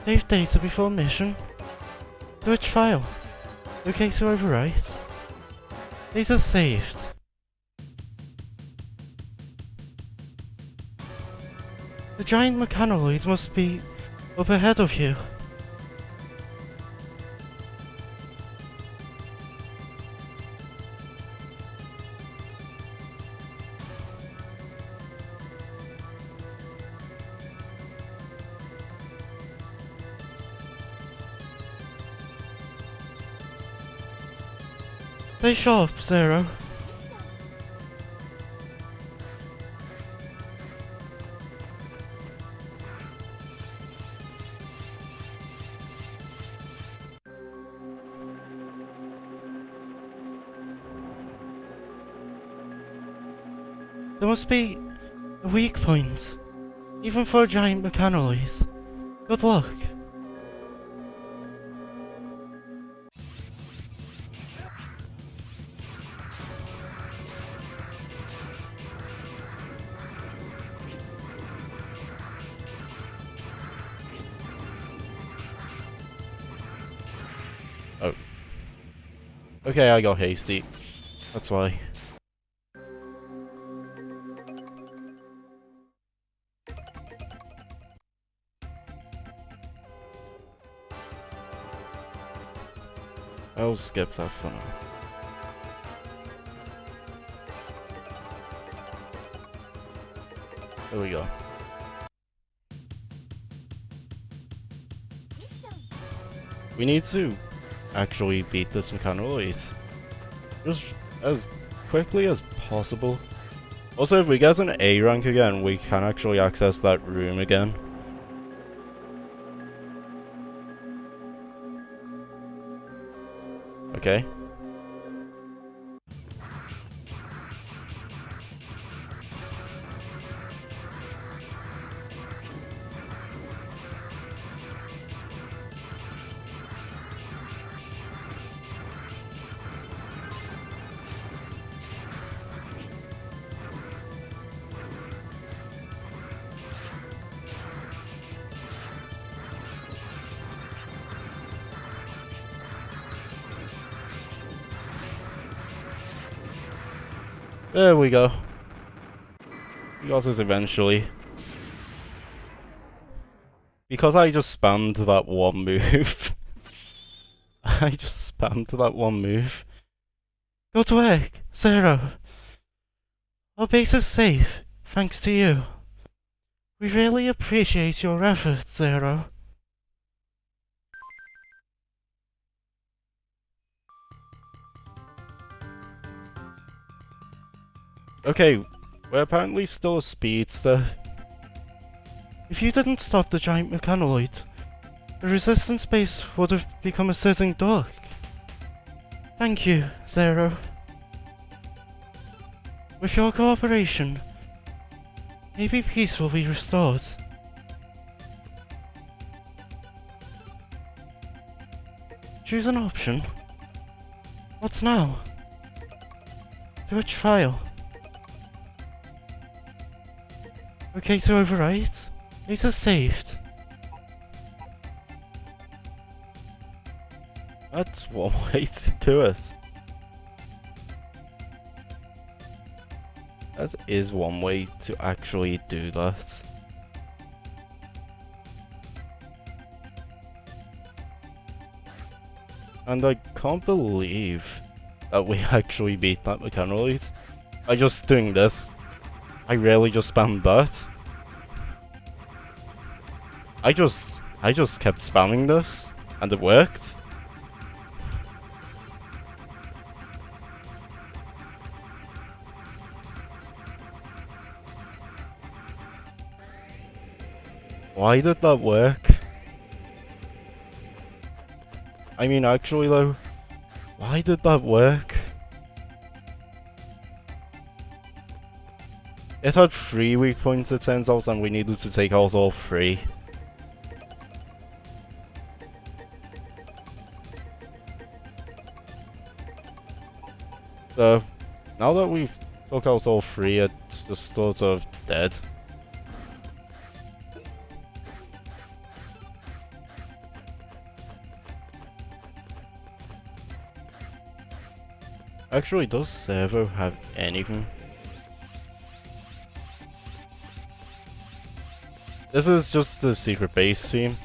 Save data before mission. Switch file. Okay to overwrite. Data saved. The giant mechanoid must be up ahead of you. Stay sharp, Zero. There must be a weak point, even for a giant mechanoid. Good luck. Oh. Okay, I got hasty. That's why. I'll skip that for now. There we go. We need to actually beat this mechanoid. Just as quickly as possible. Also, if we get an A rank again, we can actually access that room again. Okay. There we go. We got this eventually. Because I just spammed that one move. I just spammed that one move. Good work, Zero. Our base is safe, thanks to you. We really appreciate your efforts, Zero. Okay, we're apparently still a speedster. If you didn't stop the giant mechanoid, the Resistance base would have become a sitting duck. Thank you, Zero. With your cooperation, maybe peace will be restored. Choose an option. What now? To which file? Okay to overwrite. Data saved. That's one way to do it. That is one way to actually do that. And I can't believe that we actually beat that mechanoid by just doing this. I really just spammed that. I just kept spamming this, and it worked. Why did that work? I mean, actually though, why did that work? It had 3 weak points, it turns out, and we needed to take out all 3. So, now that we've took out all 3, it's just sort of dead. Actually, does Servo have anything? This is just the secret base theme.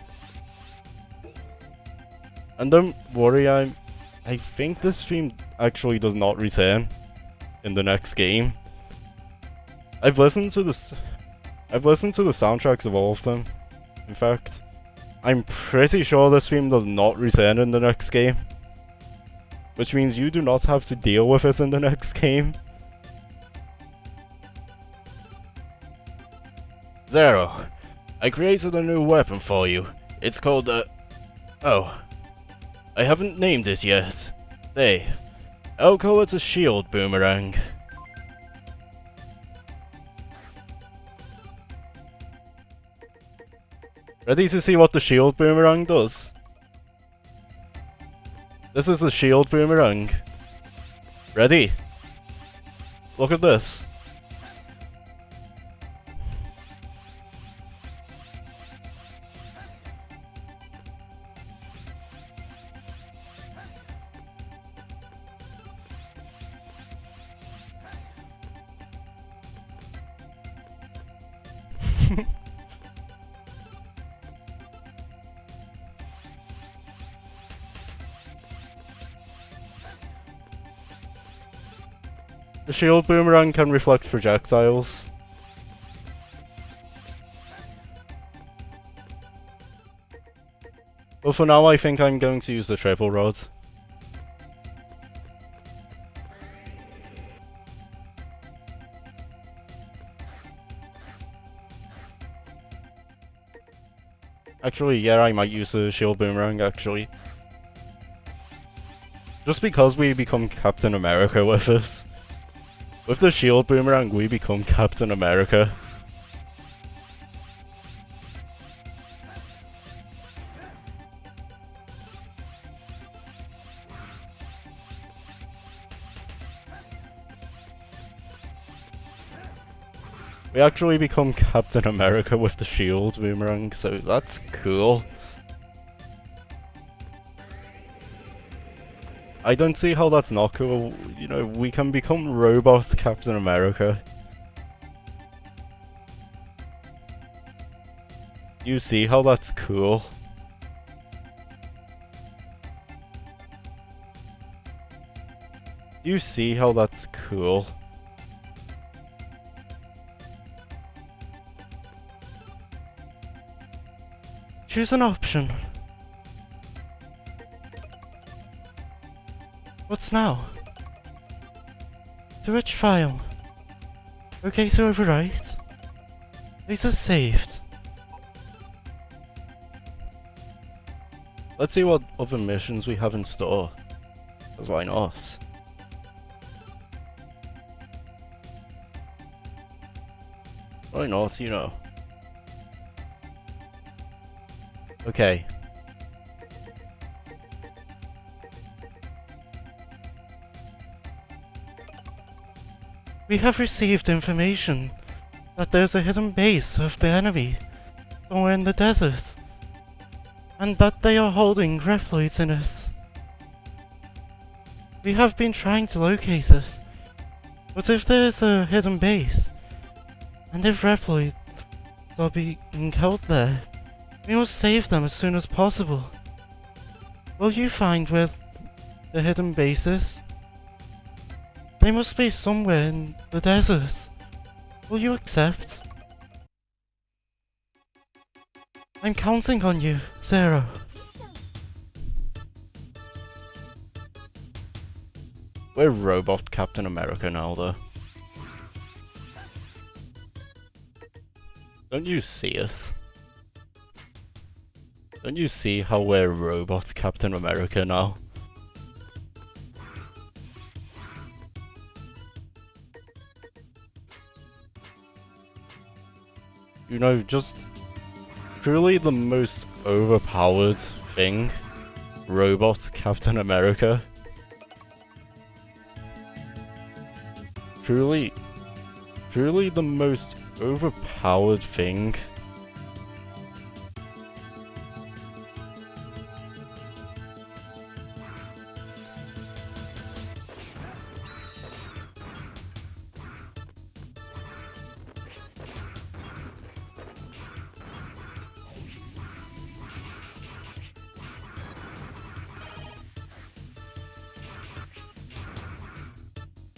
And don't worry, I think this theme actually does not return in the next game. I've listened to the soundtracks of all of them. In fact, I'm pretty sure this theme does not return in the next game. Which means you do not have to deal with it in the next game. Zero, I created a new weapon for you. It's called oh. I haven't named it yet. Say, I'll call it a shield boomerang. Ready to see what the shield boomerang does? This is the shield boomerang. Ready? Look at this. The shield boomerang can reflect projectiles. But for now I think I'm going to use the triple rod. Actually, yeah, I might use the shield boomerang, actually. Just because we become Captain America with it. With the shield boomerang, we become Captain America. We actually become Captain America with the shield boomerang, so that's cool. I don't see how that's not cool. You know, we can become robot Captain America. You see how that's cool? You see how that's cool? Choose an option. What's now? To which file? Okay to overwrite. Data saved. Let's see what other missions we have in store. 'Cause why not? Why not, you know? Okay. We have received information that there's a hidden base of the enemy somewhere in the desert, and that they are holding Reploids in it. We have been trying to locate it, but if there's a hidden base, and if Reploids are being held there, we must save them as soon as possible. Will you find where the hidden base is? They must be somewhere in the desert. Will you accept? I'm counting on you, Zero. We're Robot Captain America now, though. Don't you see it? Don't you see how we're Robot Captain America now? You know, just truly the most overpowered thing. Robot Captain America. Truly the most overpowered thing.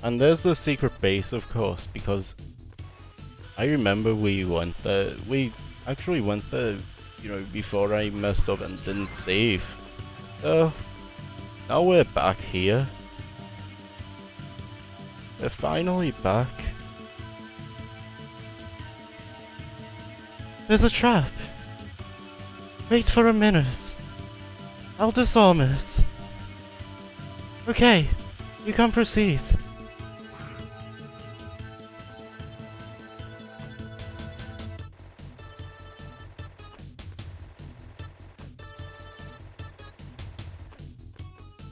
And there's the secret base, of course, because I remember we went there. We actually went there, you know, before I messed up and didn't save. So now we're back here. We're finally back. There's a trap. Wait for a minute. I'll disarm it. Okay, you can proceed.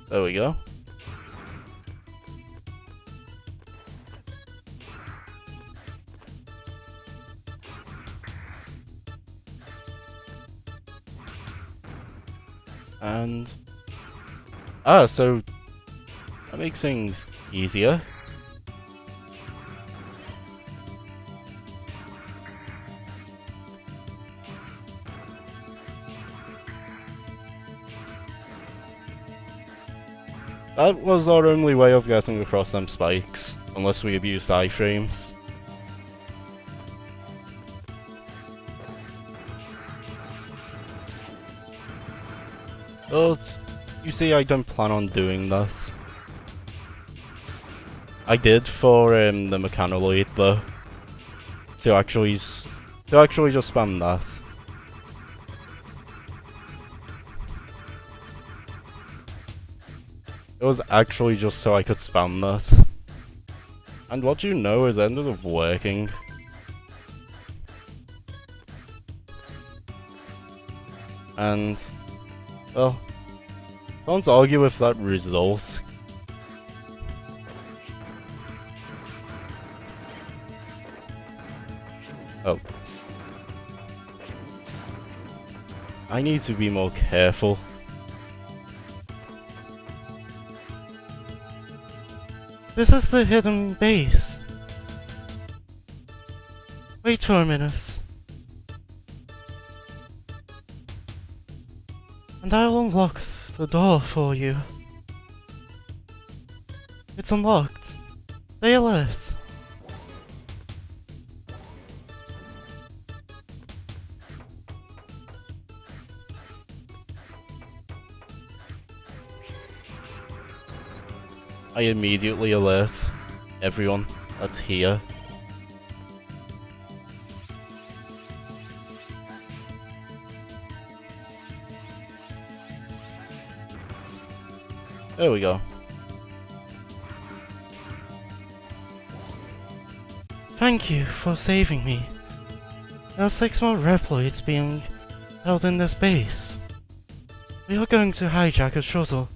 There we go. And so that makes things easier. That was our only way of getting across them spikes, unless we abused iframes. But, you see, I don't plan on doing that. I did for the Mechanoid though, to actually just spam that. It was actually just so I could spam that. And what you know, it ended up working. And, well, can't argue with that result. Oh. I need to be more careful. This is the hidden base. Wait for a minute. And I'll unlock the door for you. It's unlocked. Stay alert. I immediately alert everyone that's here. There we go. Thank you for saving me. There are 6 more Reploids being held in this base. We are going to hijack a shuttle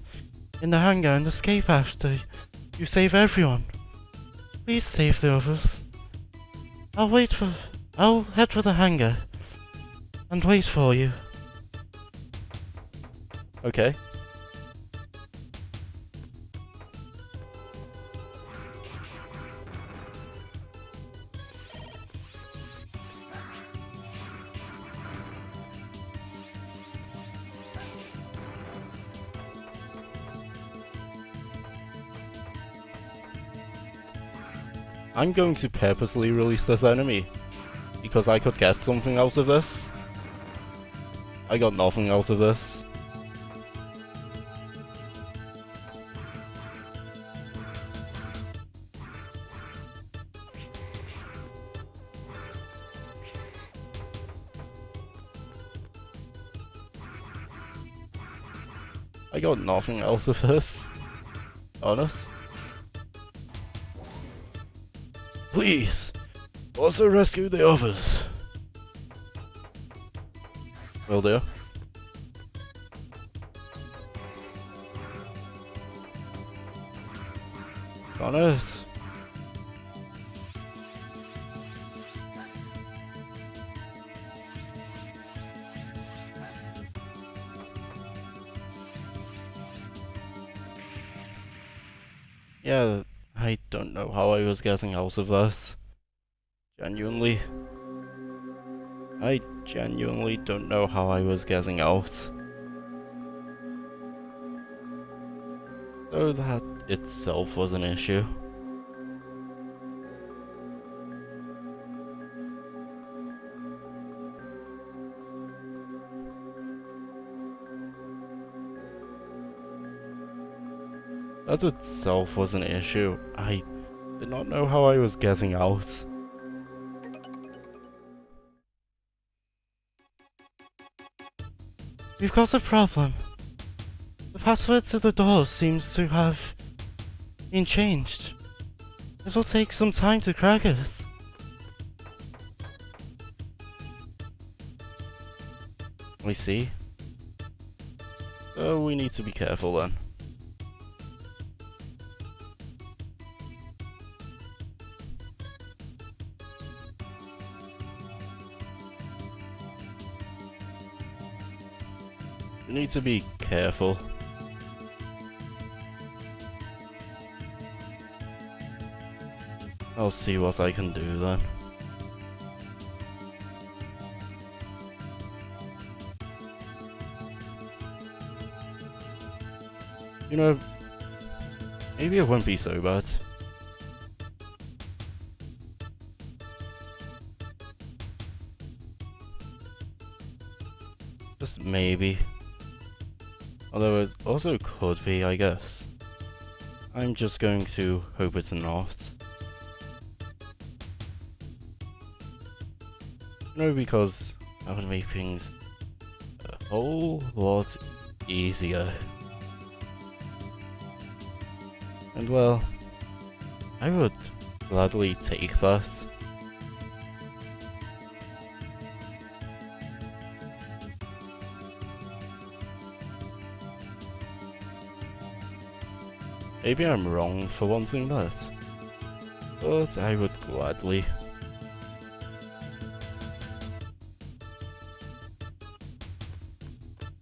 in the hangar and escape after you save everyone. Please save the others. I'll head for the hangar and wait for you. Okay. I'm going to purposely release this enemy, because I could get something out of this. I got nothing out of this. I got nothing out of this. Honest. Please, also rescue the others. Will do. Honest. Yeah, I don't know how I was getting out of this. Genuinely. I genuinely don't know how I was getting out. So that itself was an issue. That itself was an issue. I did not know how I was getting out. We've got a problem. The password to the door seems to have been changed. It will take some time to crack it. I see. So we need to be careful then. We need to be careful. I'll see what I can do then. You know, maybe it won't be so bad. Just maybe. Although it also could be, I guess. I'm just going to hope it's not. No, because that would make things a whole lot easier. And well, I would gladly take that. Maybe I'm wrong for wanting that, but I would gladly.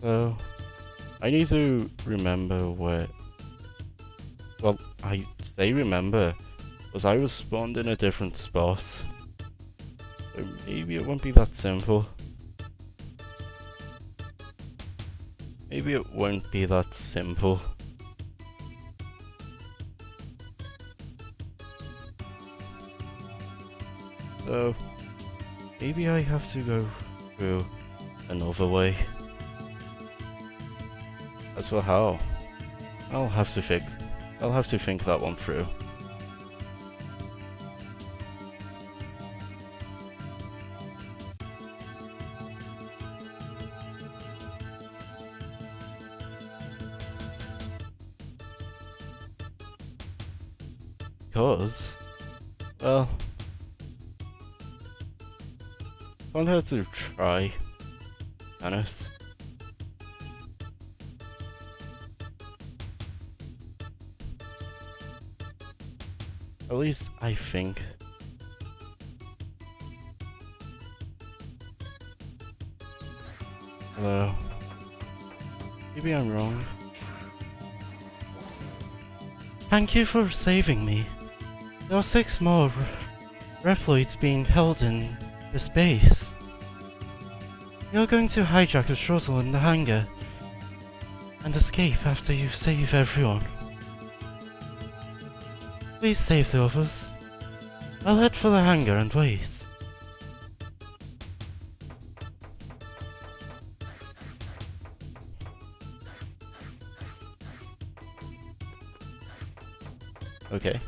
So, I need to remember where... Well, I say remember, because I was spawned in a different spot. So maybe it won't be that simple. Maybe it won't be that simple. So, maybe I have to go through another way. As for how, I'll have to I'll have to think that one through. Because, well, can't hurt to try, can it? At least I think. Hello. Maybe I'm wrong. Thank you for saving me. There are 6 more Reploids being held in this base. You're going to hijack a shuttle in the hangar and escape after you save everyone. Please save the others. I'll head for the hangar and wait. Okay.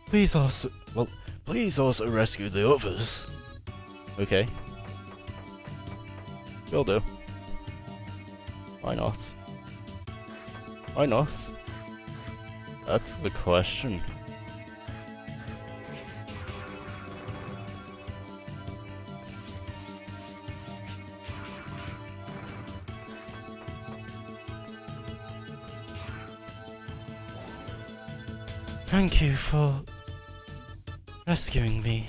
Please also rescue the others. Okay. Will do. Why not? Why not? That's the question. Thank you for rescuing me.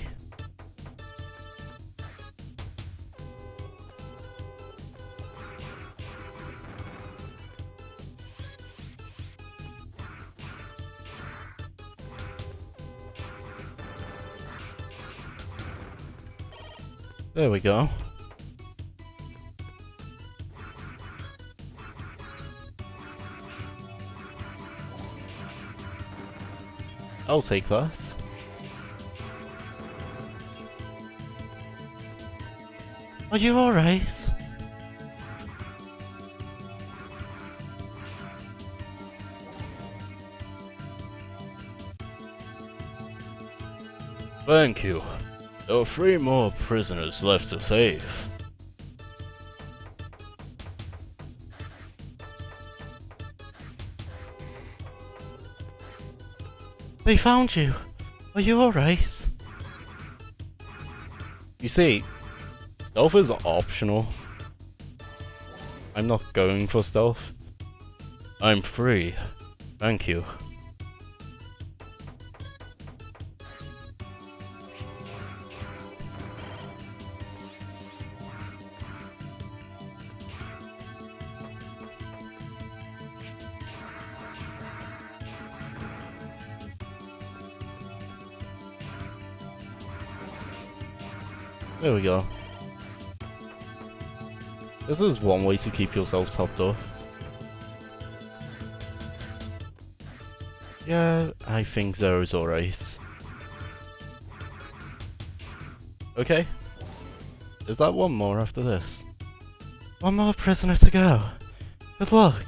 There we go. I'll take that. Are you alright? Thank you. There are 3 more prisoners left to save. They found you. Are you alright? You see, stealth is optional. I'm not going for stealth. I'm free. Thank you. There we go. This is one way to keep yourself topped up. Yeah, I think Zero's alright. Okay. Is that one more after this? One more prisoner to go. Good luck.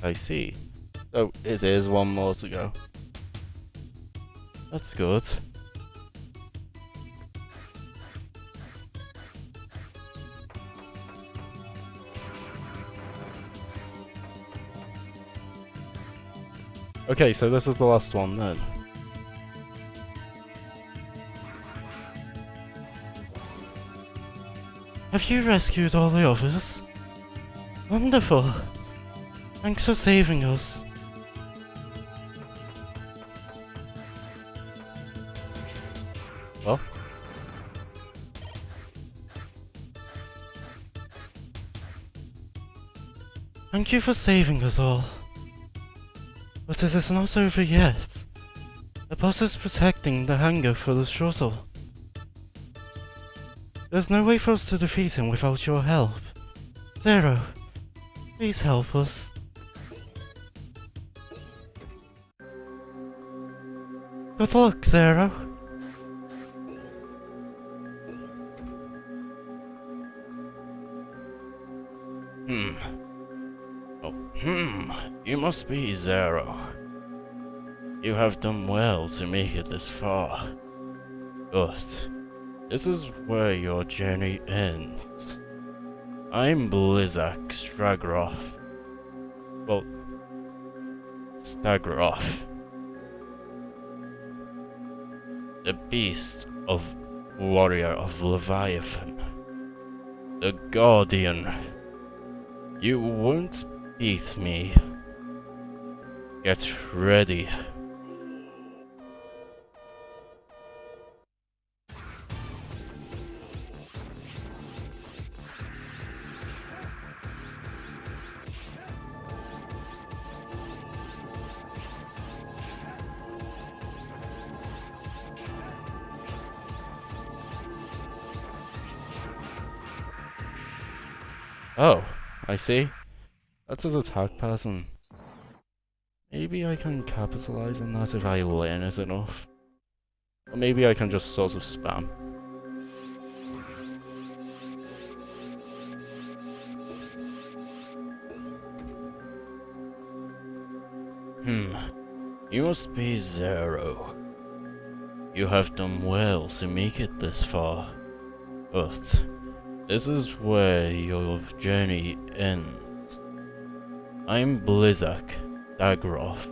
I see. So, it is one more to go. That's good. Okay, so this is the last one then. Have you rescued all the others? Wonderful. Thanks for saving us. Well, Thank you for saving us all. But it is not over yet. The boss is protecting the hangar for the shuttle. There's no way for us to defeat him without your help. Zero, please help us. Good luck, Zero. Hmm. Oh, you must be Zero. You have done well to make it this far. But this is where your journey ends. I'm Blizzak Stagroth. Well, Stagroth. The beast of warrior of Leviathan. The Guardian. You won't beat me. Get ready. Oh, I see. That's his attack pattern. Maybe I can capitalize on that if I learn it enough. Or maybe I can just sort of spam. You must be Zero. You have done well to make it this far. But this is where your journey ends. I'm Blizzak Dagroth,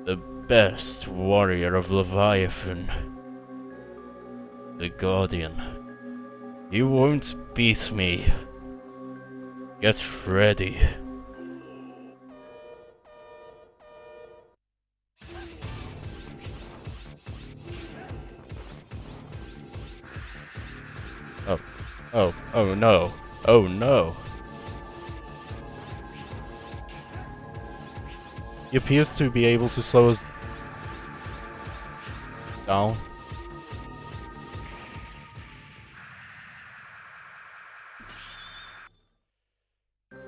the best warrior of Leviathan. The Guardian. You won't beat me. Get ready. Oh no. Oh no. He appears to be able to slow us down.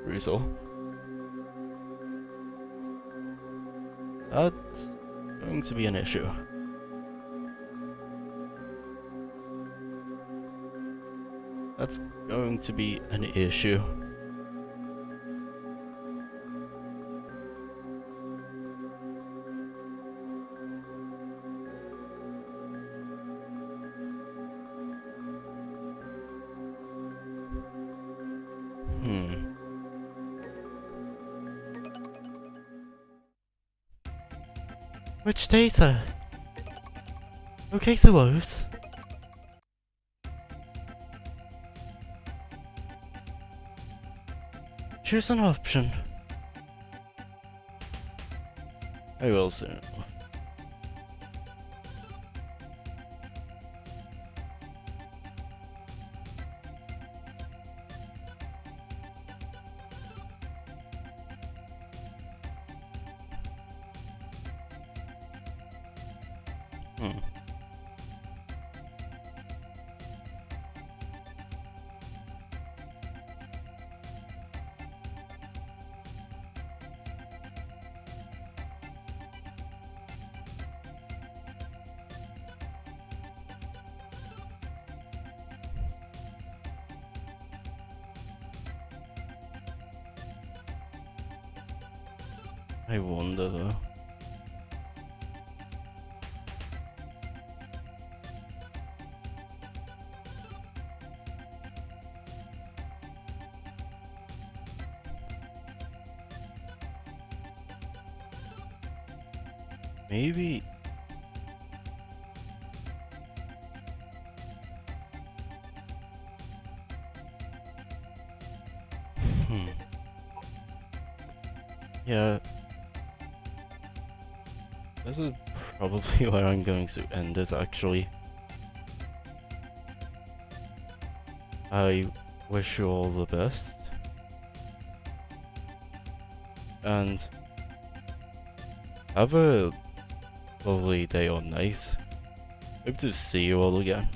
Brutal. That's going to be an issue. That's going to be an issue. Which data? Okay to load. Choose an option. I will soon. I wonder though. Maybe... Yeah. This is probably where I'm going to end it, actually. I wish you all the best. And have a lovely day or night. Hope to see you all again.